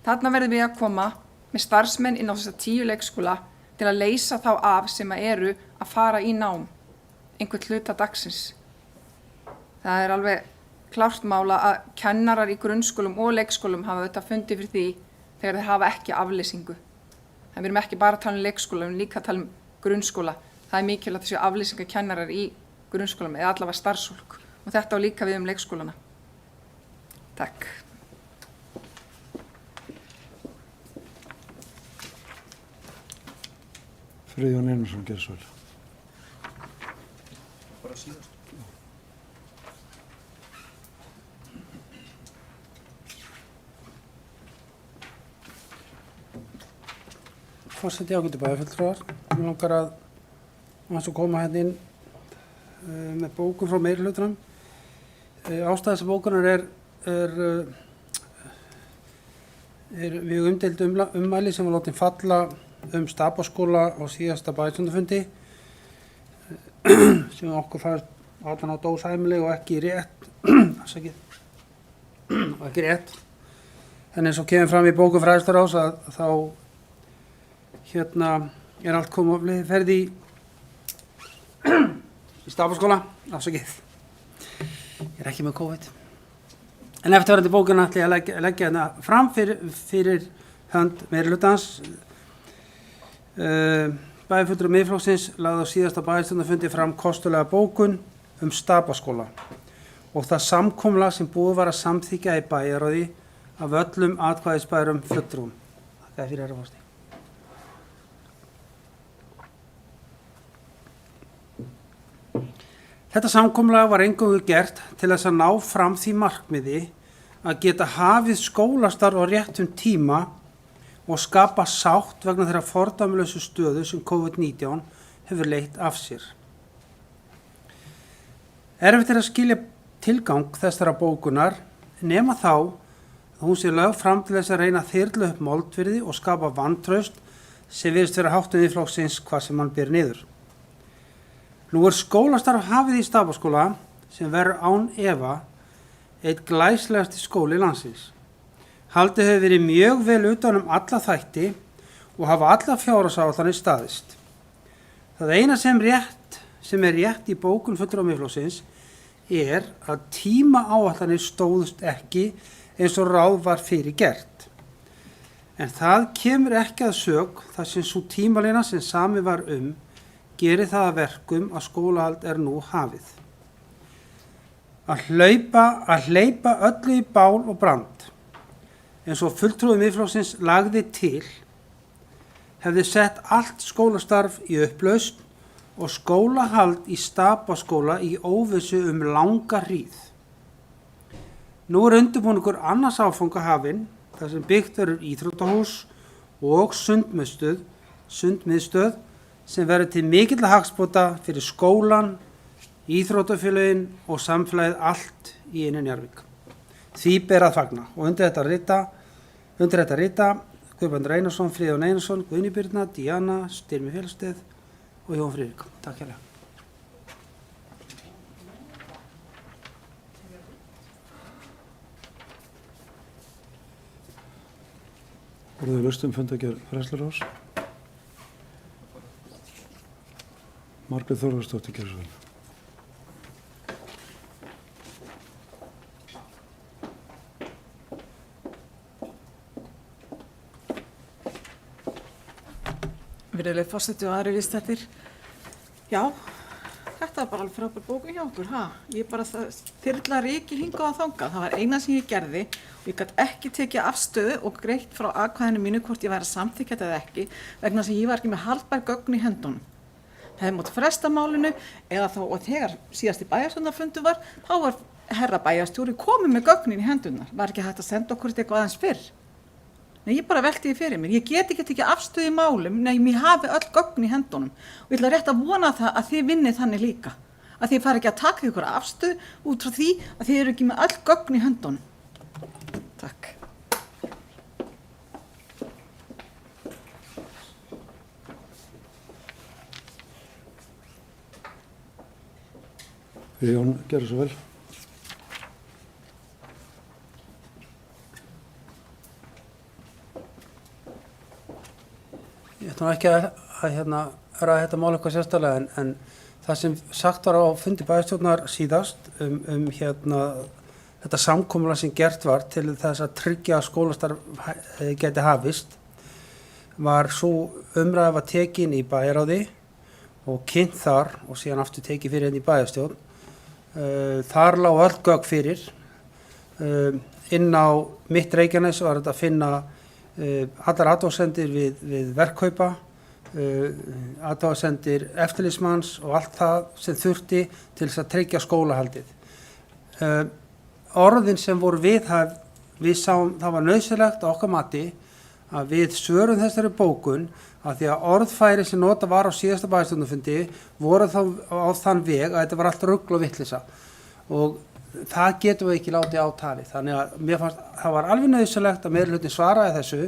Þarna verðum við að koma með starfsmenn inn á þessa 10 leikskóla til að leysa þá af sem eru að fara í nám einhvern hluta dagsins. Það alveg klárt mála að kennarar í grunnskólum og leikskólum hafa auðvitað fundið fyrir því þegar þeir hafa ekki afleysingu. Það við erum ekki bara að tala leikskóla, við erum líka að tala grunnskóla. Það mikilvægt að þessu afleysingakennarar í grunnskólum eða allavega starfsfólk og þetta á líka við leikskólana. Takk. Friðjón Einarsson, gerðu svo vel. Bara síðast. Forseti, ágætu bæjarfulltrúar. Mér langar að koma hérna inn með bókun frá meirihlutanum. Ástæða þessar bókunar er mjög umdeild ummæli sem var látin falla Stapaskóla á síðasta bæjarstjórnarfundi sem okkur fannst allan á dósæmileg og ekki rétt. En eins og kemur fram í bókun fræðsluráðs að þá allt komið á ferð í Stapaskóla, afsakið. Ég ekki með COVID. En eftirfarandi bókun ætla ég að leggja hérna fram fyrir hönd meirihlutans. Bæjarfulltrúi Miðflokksins lagði á síðasta bæjarstjórnarfundi fram kostulega bókun Stapaskóla og það samkomulag sem búið var að samþykkja í bæjarráði af öllum atkvæðisbærum fulltrúum. Þakka fyrir herra forseti. Þetta samkomulag var eingöngu gert til þess að ná fram því markmiði að geta hafið skólastarf á réttum tíma og skapa sátt vegna þeirra fordæmalausu stöðu sem COVID-19 hefur leitt af sér. Erfitt er að skilja tilgang þessara bókunar nema þá að hún sé lögð fram til þess að reyna að þyrla upp moldvirði og skapa vantraust sem virðist vera háttum Miðflokksins hvað sem hann ber niður. Nú skólastarf hafið í Stapaskóla sem verður án efa eitt glæslegasti skóli landsins. Haldið hefur verið mjög vel utan alla þætti og hafa alla fjárhagsáætlanir staðist. Það eina sem er rétt í bókun fulltrúa Miðflokksins er að tímaáætlanir stóðust ekki eins og ráð var fyrir gert. En það kemur ekki að sök þar sem sú tímalína sem samið var gerir það að verkum að skólahald er nú hafið. Að hleypa öllu í bál og brand, eins og fulltrúi Miðflokksins lagði til, hefði sett allt skólastarf í upplausn og skólahald í Stapaskóla í óvissu langa hríð. Nú undirbúningur annars áfanga hafinn, þar sem byggt verður íþróttahús og sundmiðstöð sem verður til mikilla hagsbóta fyrir skólan, íþróttafélögin og samfélagið allt í einu Njarðvík. Því ber að fagna og undir þetta rita Guðbrandur Einarsson, Friðjón Einarsson, Guðný Birna, Díana, Styrmi Félagssteð og Jón Friðrik. Takk hérlega. Orðið laust fundargerð fræðsluráðs. Margrét Þórðarsdóttir, gerðu svo vel. Virðulegi forseti og aðrir viðstaddir. Já, þetta var bara alveg frábær bókun hjá okkur, Ég bara þyrla ryki hingað og þangað. Það var eina sem ég gerði og ég gat ekki tekið afstöðu og greitt frá atkvæðinu mínu hvort ég væri að samþykkja þetta eða ekki vegna þess að ég var ekki með haldbær gögn í hendunum. Hefði mátt fresta málinu eða þá og þegar síðasti bæjarstjórnarfundur var, þá var herra bæjarstjóri komið með gögnin í hendunar. Var ekki hægt að senda okkur eitthvað aðeins fyrr? Nei, ég bara velti því fyrir mér. Ég get ekki tekið afstöðu í málum, ég hafi öll gögn í hendunum. Og ég ætla rétt að vona það að þið vinnið þannig líka. Að þið fari ekki að taka ykkur afstöðu út frá því að þið eru ekki með öll gögn í hendunum. Takk. Jón, gerðu svo vel. ætlum ekki að ræða þetta mál eitthvað sérstaklega en það sem sagt var á fundi bæjarstjórnar síðast þetta samkomulag sem gert var til þess að tryggja að skólastarf geti hafist var svo umræða var tekin í bæjarráði og kynnt þar og síðan aftur tekið fyrir í bæjarstjórn. Þar lá öll gögn fyrir. Inn á mitt Reykjanes var þetta að finna allar athugasemdir við verkkaupa, athugasemdir eftirlitsmanns og allt það sem þurfti til þess að tryggja skólahaldið. Orðin sem voru viðhæfð, við sáum það var nauðsynlegt á okkar mati að við svörum þessari bókun að því að orðfæri sem nota var á síðasta bæjarstjórnarfundi voru þá á þann veg að þetta var allt rugl og vitleysa og það getum við ekki látið á tali. Þannig að mér fannst það var alveg nauðsynlegt að meirihluti svaraði þessu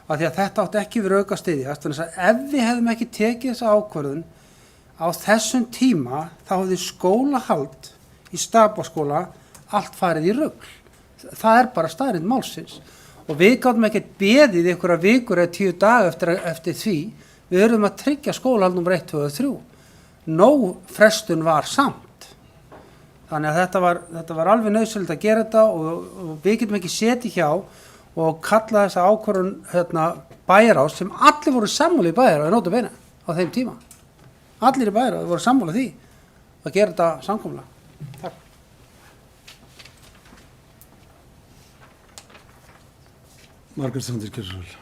að því að þetta átti ekki verið auka styðjast. Þannig að ef við hefðum ekki tekið þessa ákvörðun á þessum tíma þá hefði skólahald í Stapaskóla allt farið í rugl. Það er bara staðreynd málsins. Og við gátum ekkert beðið einhverja vikur eða 10 daga eftir því. Við verðum að tryggja skólahald nr. 1, 2 og 3. Nóg frestun var samt. Þannig að þetta var alveg nauðsynlegt að gera þetta og við getum ekki setið hjá og kalla þessa ákvörðun bæjarráðs sem allir voru sammála í bæjarráði nota bene á þeim tíma. Allir í bæjarráði voru sammála því að gera þetta samkommulag. Takk. Margrét Sandís Geirsdóttir.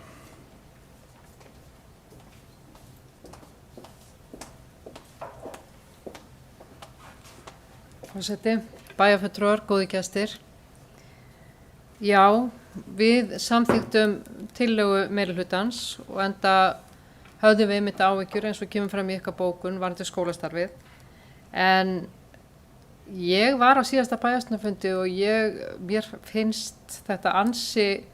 Forseti, bæjarfulltrúar, góðir gestir. Já, við samþykktum tillögu meirihlutans og enda höfðum við einmitt áhyggjur eins og kemur fram í ykkar bókun varðandi skólastarfið. En ég var á síðasta bæjarstjórnarfundi og mér finnst þetta ansi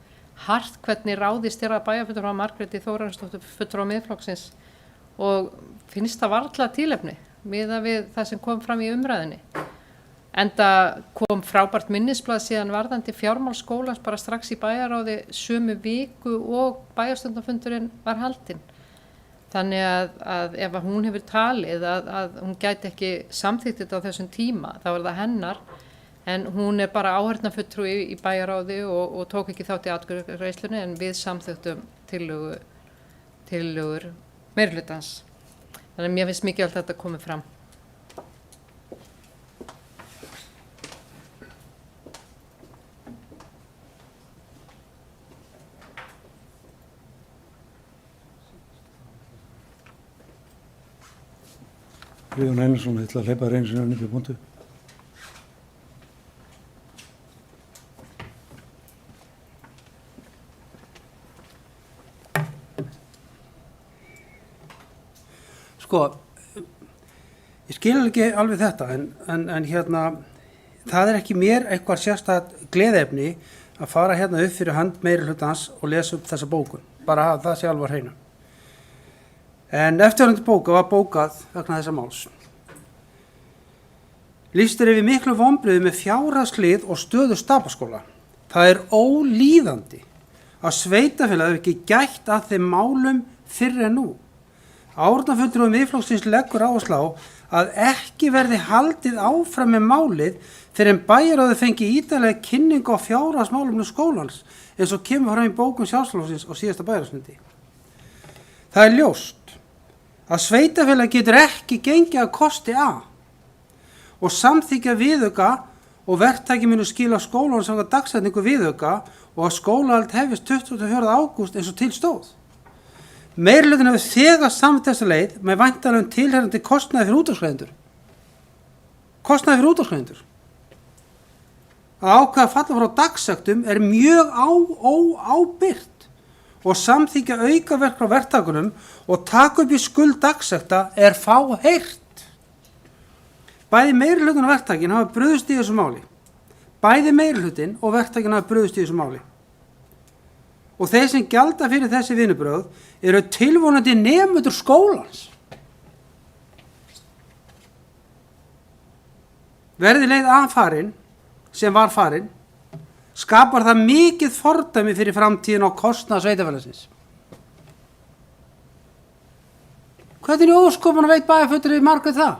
hart hvernig ráðist að bæjarfulltrúar Margréti Þórarinsdóttur fulltrúa Miðflokksins og finnst það varla tilefni miðað við það sem kom fram í umræðinni. Enda kom frábært minnisblað síðan varðandi fjármál skólans bara strax í bæjarráði sömu viku og bæjarstjórnarfundurinn var haldinn. Þannig að ef hún hefur talið að hún gæti ekki samþykkt þetta á þessum tíma, þá er það hennar. En hún er bara áheyrnarfulltrúi í bæjarráði og tók ekki þátt í atkvæðagreiðslunni en við samþykktum tillögur meirihlutans. Þannig að mér finnst mikilvægt að þetta komið fram. Guðjón Einarsson, ég ætla að hleypa einu sinni upp í pontu. Sko, ég skil ekki alveg þetta en það er ekki mér eitthvað sérstakt gleðiefni að fara upp fyrir hönd meirihlutans og lesa upp þessa bókun. Bara að það sé alveg á hreinu. En eftirfarandi bóka var bókað vegna þessa máls. Lýst yfir miklu vonbrigði með fjárhagslið og stöðu Stapaskóla. Það er ólíðandi að sveitarfélagið hafi ekki gætt að þeim málum fyrr en nú. Áheyrnarfulltrúi Miðflokksins leggur áherslu á að ekki verði haldið áfram með málið fyrr en bæjarráðið fengi ítarlega kynningu á fjárhagsmálum skólans eins og kemur fram í bókum Sjálfstæðisflokksins á síðasta bæjarráðsfundi. Það er ljóst að sveitarfélag getur ekki gengið að kosti A og samþykkja viðauka og verktaki munu skila skólanum samkvæmt dagsetningu viðauka og að skólahald hefjist 24. ágúst eins og til stóð. Meirihlutinn hefur þegar samþykkt þessa leið með væntanlegum tilheyrandi kostnaði fyrir útvarpsgreiðendur. Kostnaði fyrir útvarpsgreiðendur. Að ákveða að falla frá dagsektum er mjög óábyrgt og samþykkja aukaverk frá verktakunum og taka upp í skuld dagsekta er fáheyrt. Bæði meirihlutinn og verktakin hafa brugðist í þessu máli. Bæði meirihlutinn og verktakin hafa brugðist í þessu máli. Og þeir sem gjalda fyrir þessi vinnubrögð eru tilvonandi nemendur skólans. Verði leið aðfarin sem var farin skapar það mikið fordæmi fyrir framtíðin á kostnað sveitarfélagsins. Hvernig í óskopunum veit bæjarfulltrúi Margrét það?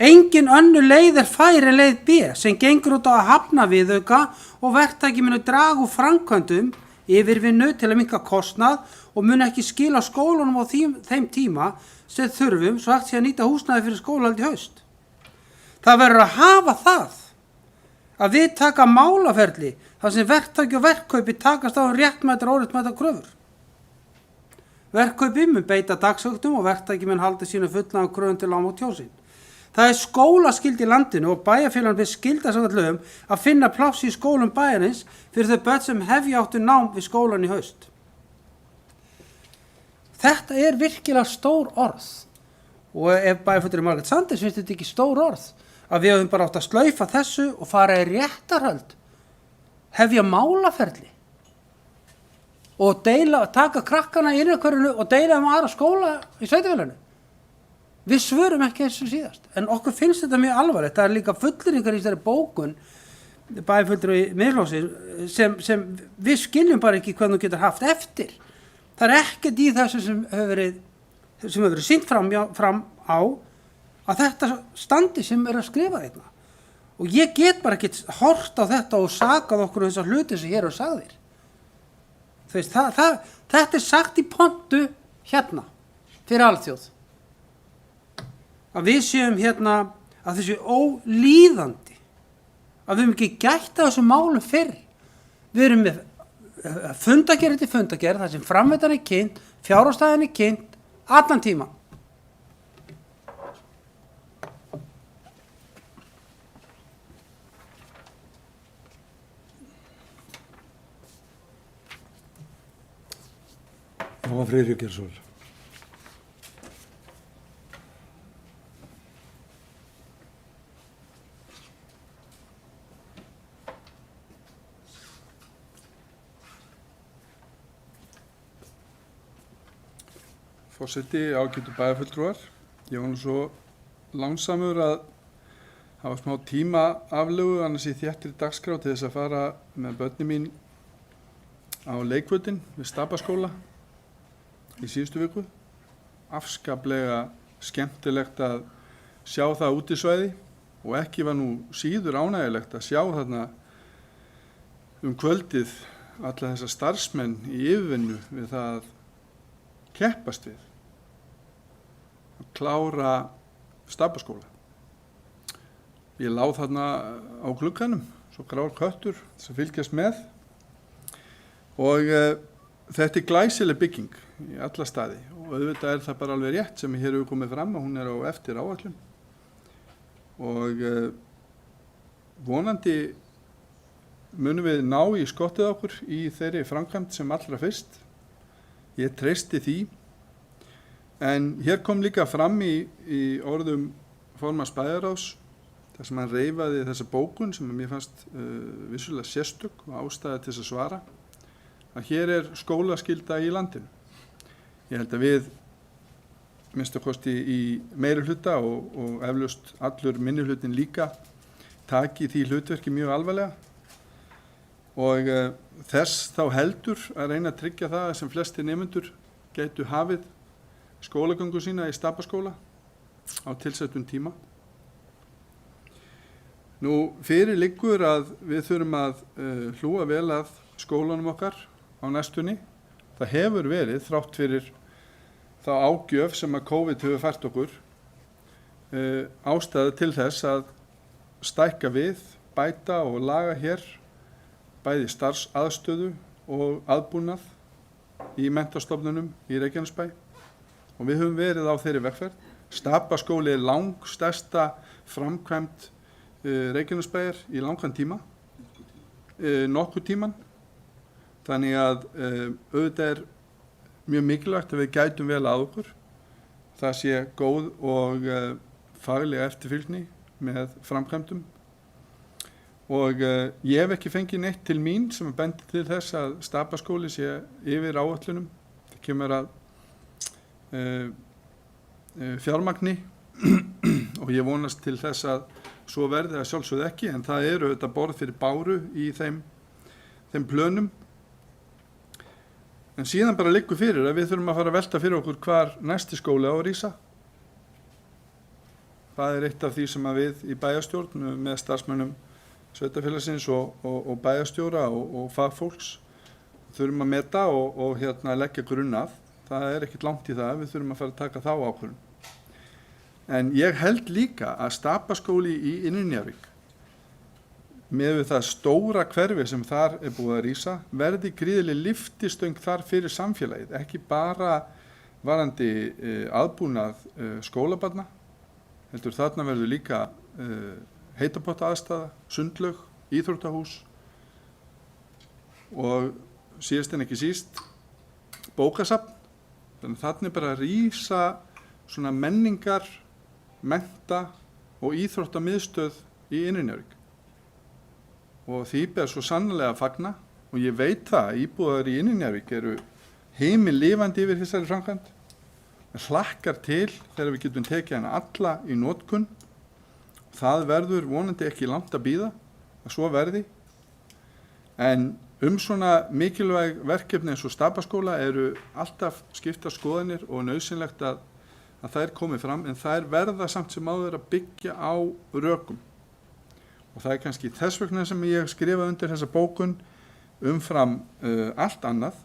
Engin önnur leið fær en leið B sem gengur út á að hafna viðauka og verktaki munu draga úr framkvæmdum yfirvinnu til að minnka kostnað og mun ekki skila skólanum á þeim tíma sem þurfum svo hægt sé að nýta húsnæði fyrir skólahald í haust. Það verður að hafa það að við taka málaferli þar sem verktaki og verkkaupi takast á réttmætar og óréttmætar kröfur. Verkkaupi mun beita dagsvöktum og verktaki mun halda sínu fullnaðan kröfum til lán og tjósin. Það er skólaskylda í landinu og bæjarfélaginu ber skylda samkvæmt lögum að finna pláss í skólum bæjarins fyrir þau börn sem hefja áttu nám við skólan í haust. Þetta er virkilega stór orð og ef bæjarfulltrúi Margrét Sanders finnst þetta ekki stór orð að við höfum bara átt að slaufa þessu og fara í réttarhöld, hefja málaferli og taka krakkana í innrakörinu og deila aðra skóla í sveitarfélaginu. Við svörum ekki þessu síðast, en okkur finnst þetta mjög alvarlegt. Það er líka fullyrðingar í þessari bókun bæjarfulltrúi Miðflokksins sem við skiljum bara ekki hvernig þú getur haft eftir. Það er ekkert í þessu sem hefur verið sýnt fram á að þetta standi sem er að skrifa þetta. Og ég get bara ekki hort á þetta og sakað okkur þessar hluti sem hér eru sagðir. Þetta er sagt í pontu hérna fyrir alþjóð. Að við séum hérna að þessu ólíðandi, að við höfum ekki gætt að þessu málum fyrr. Við erum með fundagerð til fundagerð, þar sem framvindan er kynnt, fjárhagsstaðan er kynnt, allan tíman. Það var Friðrik Geirsson. Forseti, ágætu bæjarfulltrúar. Ég var nú svo lánsamur að hafa smá tíma aflögu annars í þéttri dagskrá til þess að fara með börnin mín á leikvöllinn við Stapaskóla í síðustu viku. Afskaplega skemmtilegt að sjá það útisvæði og ekki var nú síður ánægjulegt að sjá þarna kvöldið alla þessa starfsmenn í yfirvinnu við það að keppast við að klára Stapaskóla. Ég lá þarna á glugganum, svo grár köttur sem fylgjast með og þetta er glæsileg bygging í alla staði og auðvitað er það bara alveg rétt sem hér hefur komið fram að hún er á eftir áætlun og vonandi munum við ná í skottið okkur í þeirri framkvæmd sem allra fyrst. Ég treysti því. En hér kom líka fram í orðum formanns bæjarráðs þar sem hann reifaði þessa bókun sem mér fannst vissulega sérstök og ástæða til þess að svara að hér er skólaskylda í landinu. Ég held að við minnstakosti í meiri hluta og eflaust allur minni hlutin líka taki því hlutverki mjög alvarlega og þess þá heldur að reyna að tryggja það sem flestir nemendur gætu hafið skólagöngu sína í Stapaskóla á tilsettum tíma. Nú fyrir liggur að við þurfum að hlúa vel að skólanum okkar á næstunni. Það hefur verið þrátt fyrir þá ágjöf sem að COVID hefur fært okkur ástæða til þess að stækka við, bæta og laga hér bæði starfsaðstöðu og aðbúnað í menntastofnunum í Reykjanesbæ og við höfum verið á þeirri vegferð. Stapaskóli er langstærsta framkvæmd Reykjanesbæjar í langan tíma, nokkuð tíman. Þannig að auðvitað er mjög mikilvægt að við gætum vel að okkur. Það sé góð og fagleg eftirfylgni með framkvæmdum. Og ég hef ekki fengið neitt til mín sem bendi til þess að Stapaskóli sé yfir áætlunum. Það kemur að fjármagni og ég vonast til þess að svo verði það sjálfsögðu ekki en það eru auðvitað borð fyrir báru í þeim plönum En síðan bara liggur fyrir að við þurfum að fara að velta fyrir okkur hvar næsti skóli á að rísa. Það er eitt af því sem að við í bæjarstjórn með starfsmönnum sveitafélagsins og bæjarstjóra og fagfólks þurfum að meta og leggja grunn af. Það er ekkert langt í það, við þurfum að fara að taka þá ákvörðun. En ég held líka að Stapaskóli í Innri-Njarðvík, með við það stóra hverfi sem þar er búið að rísa, verði gríðileg lyftistöng þar fyrir samfélagið, ekki bara varandi aðbúnað skólabarna, heldur þarna verður líka heitapotta aðstaða, sundlaug, íþróttahús og síðast en ekki síst bókasafn. Þannig þarna er bara að rísa svona menningar, mennta og íþróttamiðstöð í Innri-Njarðvík. Og því ber svo sannlega að fagna og ég veit það að íbúar í Innri-Njarðvík eru himinlifandi yfir þessari framkvæmd. Það hlakkar til þegar við getum tekið hana alla í notkun. Það verður vonandi ekki langt að bíða að svo verði. En svona mikilvæg verkefni eins og Stapaskóla eru alltaf skiptar skoðanir og nauðsynlegt að þær komi fram, en þær verða samt sem áður að byggja á rökum. Og það er kannski þess vegna sem ég skrifa undir þessa bókun umfram allt annað,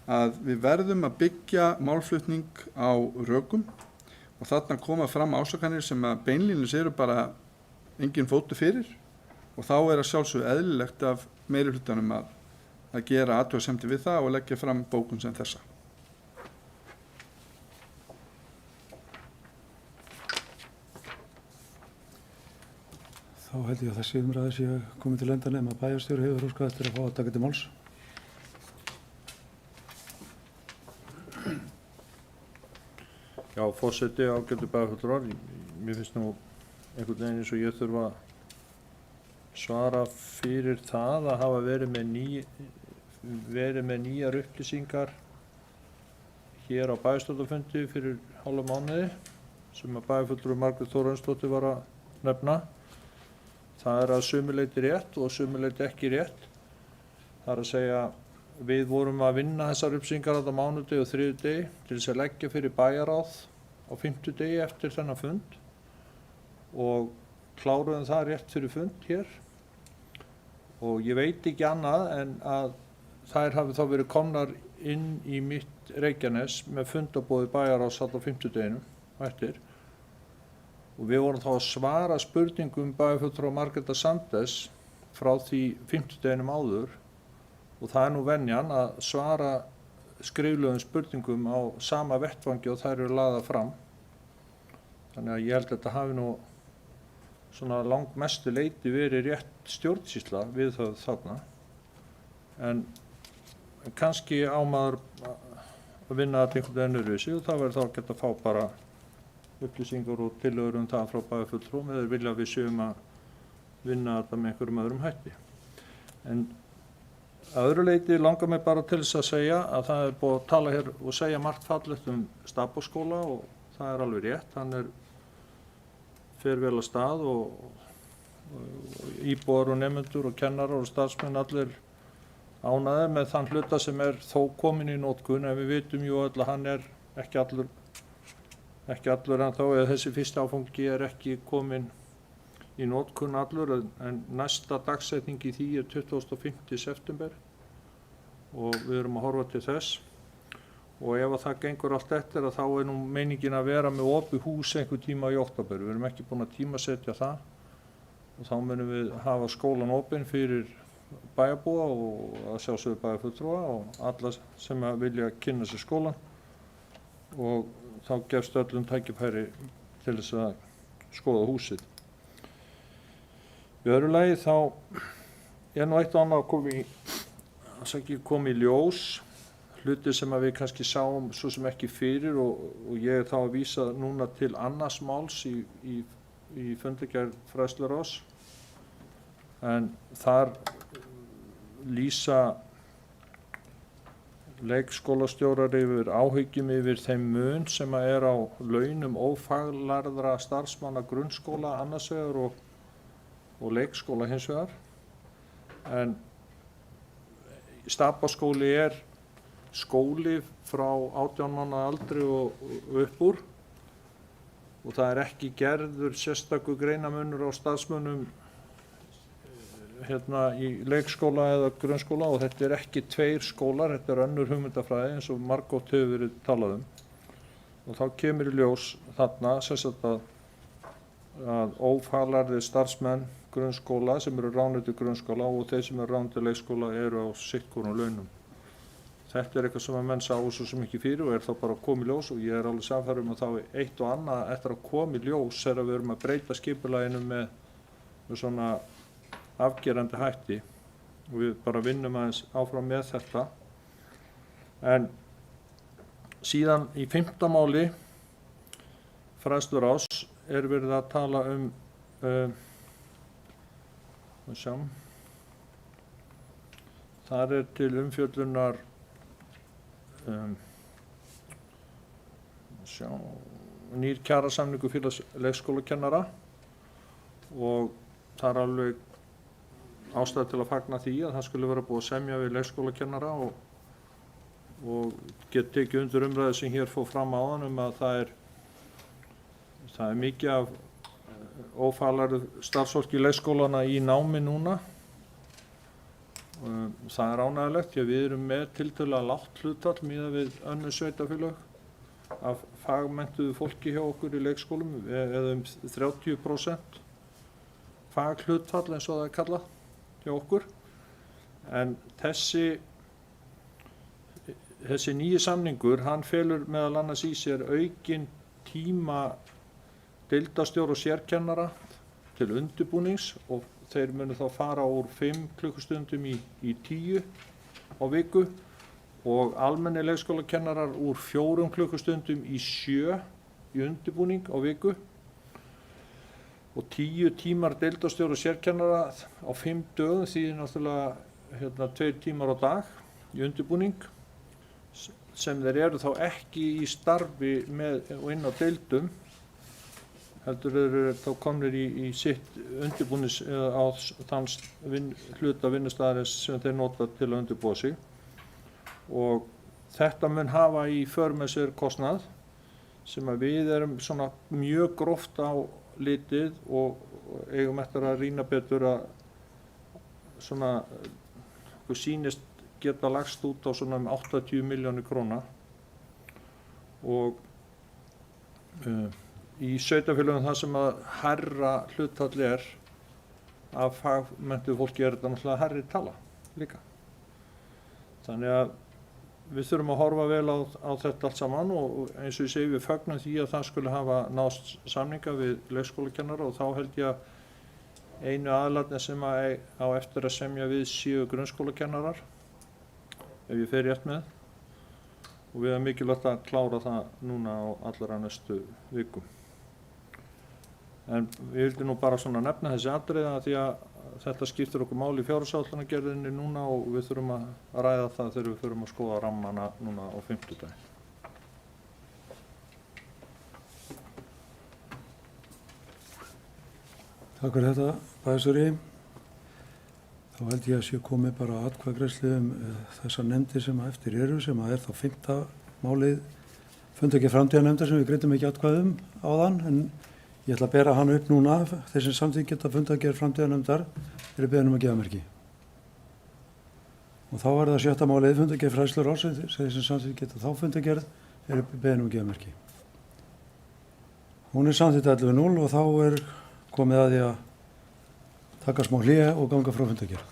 að við verðum að byggja málflutning á rökum og þarna koma fram ásakanir sem að beinlínis eru bara engin fótur fyrir og þá er að sjálfsögðu eðlilegt af meirihlutanum að gera athugasemdir við það og leggja fram bókun sem þessa. Þá held ég að þessi umræði sé komið til enda nema bæjarstjóri hefur óskað eftir að fá að taka til máls. Já, forseti, ágætu bæjarfulltrúar, mér finnst nú einhvern veginn eins og ég þurfa að svara fyrir það að hafa verið með nýjar upplýsingar hér á bæjarstjórnarfundi fyrir hálfa mánuði sem að bæjarfulltrúi Margrét Þórarinsdóttir var að nefna. Það er að sumu leyti rétt og sumu leyti ekki rétt. Það er að segja, við vorum að vinna þessar upplýsingar á mánudegi og þriðjudegi til þess að leggja fyrir bæjarráð á fimmtudegi eftir þennan fund og kláruðum það rétt fyrir fund hér. Og ég veit ekki annað en að þær hafi þá verið komnar inn í mitt Reykjanes með fundaboði bæjarráðs á fimmtudeginum eftir. Og við vorum þá að svara spurningum bæjarfulltrúa Margrétar Sandes frá því fimmtudeginum áður og það er nú venjan að svara skriflegum spurningum á sama vettvangi og þær eru lagðar fram. Þannig að ég held að þetta hafi nú svona langmestu leyti verið rétt stjórnsýsla við það þarna. En kannski á maður að vinna þetta einhvern veginn öðruvísi og það verður þá að geta að fá bara upplýsingar og tillögur það frá bæjarfulltrúum eða vilja við séum að vinna þetta með einhverjum öðrum hætti. En að öðru leyti langar mig bara til þess að segja að það er búið að tala hér og segja margt fallegt Stapaskóla og það er alveg rétt. Hann fer vel að stað og íbúar og nemendur og kennarar og starfsmenn allir ánægðir með þann hluta sem þó komin í notkun en við vitum jú öll að hann ekki allur ennþá eða þessi fyrsti áfangi ekki komin í notkun allur en næsta dagsetning í því 25. september og við erum að horfa til þess og ef það gengur allt eftir þá nú meiningin að vera með opið hús einhver tíma í október. Við erum ekki búin að tímasetja það og þá munum við hafa skólan opinn fyrir bæjarbúa og að sjálfsögðu bæjarfulltrúa og alla sem vilja kynna sér skólan og þá gefst öllum tækifæri til þess að skoða húsið. Í öðru lagi þá nú eitt og annað kom í ljós, hluti sem við kannski sáum svo sem ekki fyrir og ég þá að vísa núna til annars máls í fundargerð fræðsluráðs. En þar lýsa leikskólastjórar yfir áhyggjum yfir þeim mun sem á launum ófaglærðra starfsmanna grunnskóla annars vegar og leikskóla hins vegar. En Stapaskóli skóli frá 18 mánaða aldri og upp úr og það er ekki gerður sérstakur greinamunur á starfsmönnum í leikskóla eða grunnskóla og þetta er ekki 2 skólar, þetta er önnur hugmyndafræði eins og margótt hefur verið talað um. Og þá kemur í ljós þarna að ófaglærðir starfsmenn grunnskóla sem eru ráðnir til grunnskóla og þeir sem eru ráðnir til leikskóla eru á sittvorum launum. Þetta er eitthvað sem að menn sáu svo sem ekki fyrir og er þá bara að koma í ljós og ég er alveg sannfærður um að þá eitt og annað eftir að koma í ljós er að við erum að breyta skipulaginu með svona afgerandi hætti og við bara vinnum aðeins áfram með þetta. En síðan í 5. máli fræðsluráðs er verið að tala þar er til umfjöllunar nýr kjarasamningur félags leikskólakennara og það er alveg ástæða til að fagna því að það skulle vera búið að semja við leikskólakennara og get tekið undir umræðu sem hér fór fram áðan að það er mikið af ófaglærðu starfsfólki í leikskólana í námi núna. Það er ánægjulegt því að við erum með tiltölulega lágt hlutfall miðað við önnur sveitarfélög af fagmenntuðu fólki hjá okkur í leikskólum eða 30% faghlutfall eins og það er kallað hjá okkur. En þessi nýji samningur, hann felur meðal annars í sér aukinn tíma deildarstjóra og sérkennara til undirbúnings og þeir munu þá fara úr 5 klukkustundum í 10 á viku og almenni leikskólakennarar úr 4 klukkustundum í 7 í undirbúning á viku og 10 tímar deildarstjóra og sérkennara á 5 dögum þýðir náttúrulega 2 tímar á dag í undirbúning sem þeir eru þá ekki í starfi og inn á deildum heldur eru þá komnir í sitt undirbúnis eða á þann hluta vinnustaðarins sem þeir nota til að undirbúa sig og þetta mun hafa í för með sér kostnað sem að við erum svona mjög gróft á litið og eigum eftir að rýna betur að svona okkur sýnist geta lagst út á svona 80 milljónir króna og í sveitarfélögum það sem að hærra hlutfall er af fagmenntuðu fólki er þetta náttúrulega hærri tala líka. Þannig að við þurfum að horfa vel á þetta allt saman og eins og ég segi við fögnum því að það skulle hafa náðst samninga við leikskólakennara og þá held ég að einu aðilarnir sem á eftir að semja við séu grunnskólakennarar ef ég fer rétt með og við erum mikilvægt að klára það núna á allra næstu vikum. En við vildum nú bara svona nefna þessi atriði að því að þetta skiptir okkur máli í fjárhagsáætlunargerðinni núna og við þurfum að ræða það þegar við förum að skoða rammana núna á 50. Takk fyrir þetta, bæjarstjóri. Þá held ég að sé komið bara atkvæðagreiðslu þessar nefndir sem eftir eru, sem er þá 5. málið fundargerð framtíðarnefndar sem við greiddum ekki atkvæðum áðan, en ég ætla að bera hann upp núna. Þeir sem samþykkt geta fundargerð framtíðarnefndar eru beðin að gefa merki. Og þá er það 6. málið fundargerð fræðsluráðs, þeir sem samþykkt geta þá fundargerð eru beðin að gefa merki. Hún er samþykkt 11:0 og þá er komið að því að taka smá hlé og ganga frá fundargerð.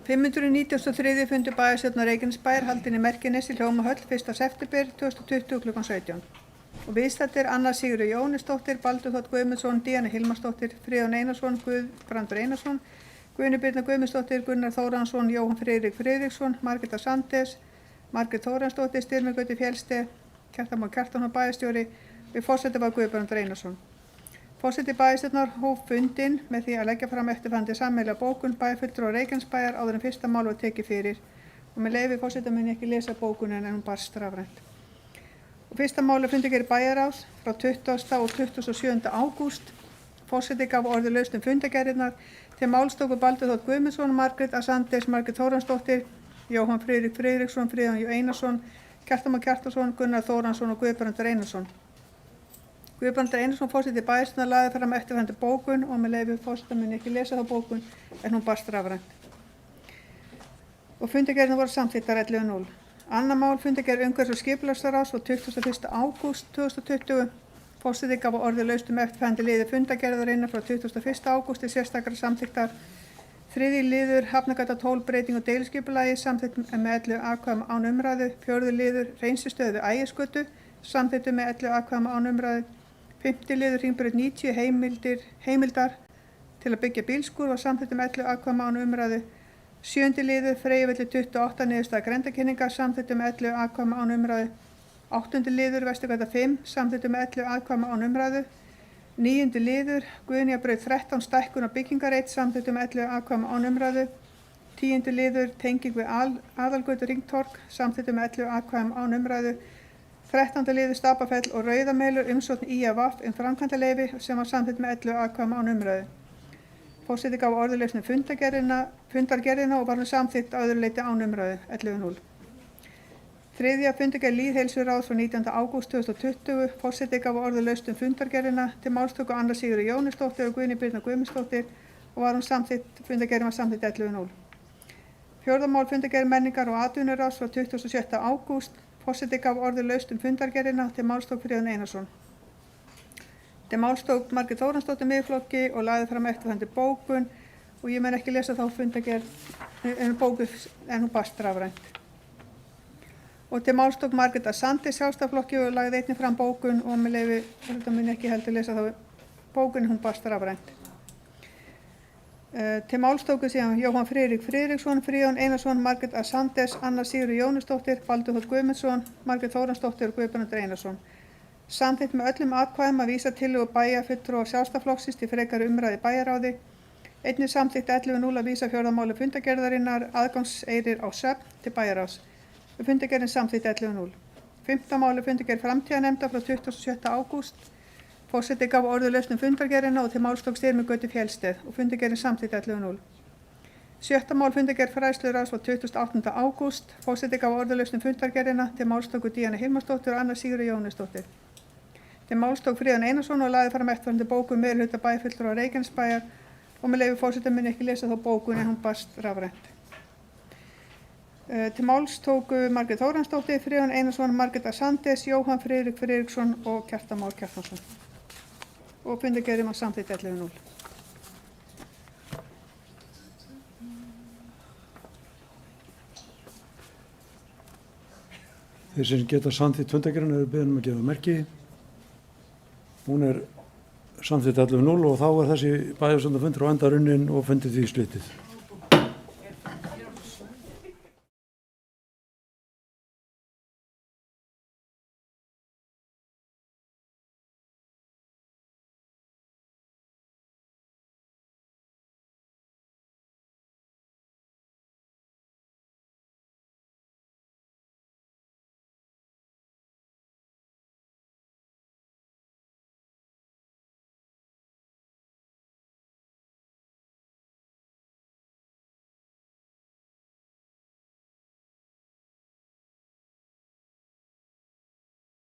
593. fundur bæjarstjórnar Reykjanesbæjar haldinn í Merkinesi Hljómahöll 1. september 2020 kl. 17. Og viðstaddir Anna Sigurður Jóhannesdóttir, Baldur Þ. Guðmundsson, Díana Hilmarsdóttir, Friðjón Einarsson, Guðbrandur Einarsson, Guðni Birna Guðmundsdóttir, Gunnar Þóransson, Jóhann Friðrik Friðriksson, Margreta Sandes, Margrét Þóransdóttir, Styrmir Gauti Fjellste, Kjartan Már Kjartansson bæjarstjóri og forseti var Guðbrandur Einarsson. Forseti bæjarstjórnar hóf fundinn með því að leggja fram eftirfarandi sameiginlega bókun bæjarfulltrúa Reykjanesbæjar áður en fyrsta mál var tekið fyrir og með leyfi forseta mun ég ekki lesa bókun en hún barst rafrænt. Og fyrsta mál er fundargerð bæjarráðs frá 20. og 27. ágúst. Forseti gaf orðið laust fundargerðirnar til málstóku Baldur Þ. Guðmundsson, Margrét Sandes, Margrét Þóransdóttir, Jóhann Friðrik Friðriksson, Friðjón Einarsson, Kjartan Már Kjartansson, Gunnar Þóransson og Guðbrandur Einarsson. Guðbrandur Einarsson forseti bæjarstjórnar lagði fram eftirfarandi bókun og með leyfi forseta mun ekki lesa þá bókun en hún barst rafrænt. Og fundargerðirnar voru samþykktar 11:0. Annað mál fundargerð umhverfis- og skipulagsráðs frá 21. ágúst 2020. Forseti gaf orðið laust eftirfarandi liði fundargerðarinnar frá 21. ágúst til sérstakrar samþykktar. 3. liður Hafnargata 12 breyting og deiliskipulagi samþykkt með 11 atkvæðum án umræðu. 4. liður reynslustöð við Ægisgötu samþykkt með 11 atkvæðum án umræðu. 5. liður Hringbraut 90 heimildar til að byggja bílskúr var samþykkt með 11 atkvæðum án umræðu. 7. liður Freyjuvelli 28 niðurstaða grenndarkynningar samþykkt með 11 atkvæðum án umræðu. 8. liður Vesturgata 5 samþykkt með 11 atkvæðum án umræðu. 9. liður Guðnýjarbraut 13 stækkun og byggingareit samþykkt með 11 atkvæðum án umræðu. 10. liður Tenging við Aðalgötu Hringtorg samþykkt með 11 atkvæðum án umræðu. 13. liður Stapafell og Rauðamelur umsókn IAVF framkvæmdaleyfi sem var samþykkt með 11 atkvæðum án umræðu. Forseti gaf orðið laust fundargerðina og var hún samþykkt að öðru leyti án umræðu 11:0. 3. fundargerð lýðheilsuráðs frá 19. ágúst 2020. Forseti gaf orðið laust fundargerðina til málstöku Anna Sigurður Jóhannesdóttir og Guðni Birna Guðmundsdóttir og var hún samþykkt, fundargerðin var samþykkt 11:0. 4. mál fundargerð menningar og atvinnuráðs frá 27. ágúst. Forseti gaf orðið laust fundargerðina til málstók Friðjón Einarsson. Til málstók Margrét Þóransdóttir Miðflokki og lagði fram eftirfarandi bókun og ég mun ekki lesa þá fundargerð bókun en hún barst rafrænt. Og til málstók Margrét Sandes Sjálfstæðisflokki og lagði einnig fram bókun og með leyfi þetta mun ekki heldur lesa þá bókun en hún barst rafrænt. Til málstóku síðan Jóhann Friðrik Friðriksson, Friðjón Einarsson, Margrét Sandes, Anna Sigurður Jóhannesdóttir, Baldur Þ. Guðmundsson, Margrét Þóransdóttir og Guðbrandur Einarsson. Samþykkt með öllum atkvæðum að vísa tillögu bæjarfulltrúa Sjálfstæðisflokksins til frekari umræðu í bæjarráði. Einnig samþykkt 11:0 að vísa 4. máli fundargerðarinnar aðgangseyrir á Söfn til bæjarráðs. Fundargerðin samþykkt 11:0. 5. máli fundargerð framtíðarnefndar frá 27. ágúst. Forseti gaf orðið laust fundargerðina og til málstók Styrmir Gauti Fjellste og fundargerðin samþykkt 11:0. 7. mál fundargerð fræðsluráðs frá 28. ágúst. Forseti gaf orðið laust fundargerðina til málstóku Díana Hilmarsdóttir og Anna Sigurður Jóhannesdóttir. Til málstók Friðjón Einarsson og lagði fram eftirfarandi bókun meirihluta bæjarfulltrúa Reykjanesbæjar og með leyfi forseta mun ekki lesa þá bókun en hún barst rafrænt. Til máls tóku Margrét Þóransdóttir, Friðjón Einarsson, Margrét Sandes, Jóhann Friðrik Friðriksson og Kjartan Már Kjartansson. Og fundargerðin var samþykkt 11:0. Þeir sem geta samþykkt fundargerðina eru beðin að gefa merki. Hún er samþykkt 11:0 og þá er þessi bæjarstjórnarfundur á enda runnin og fundið því slitið.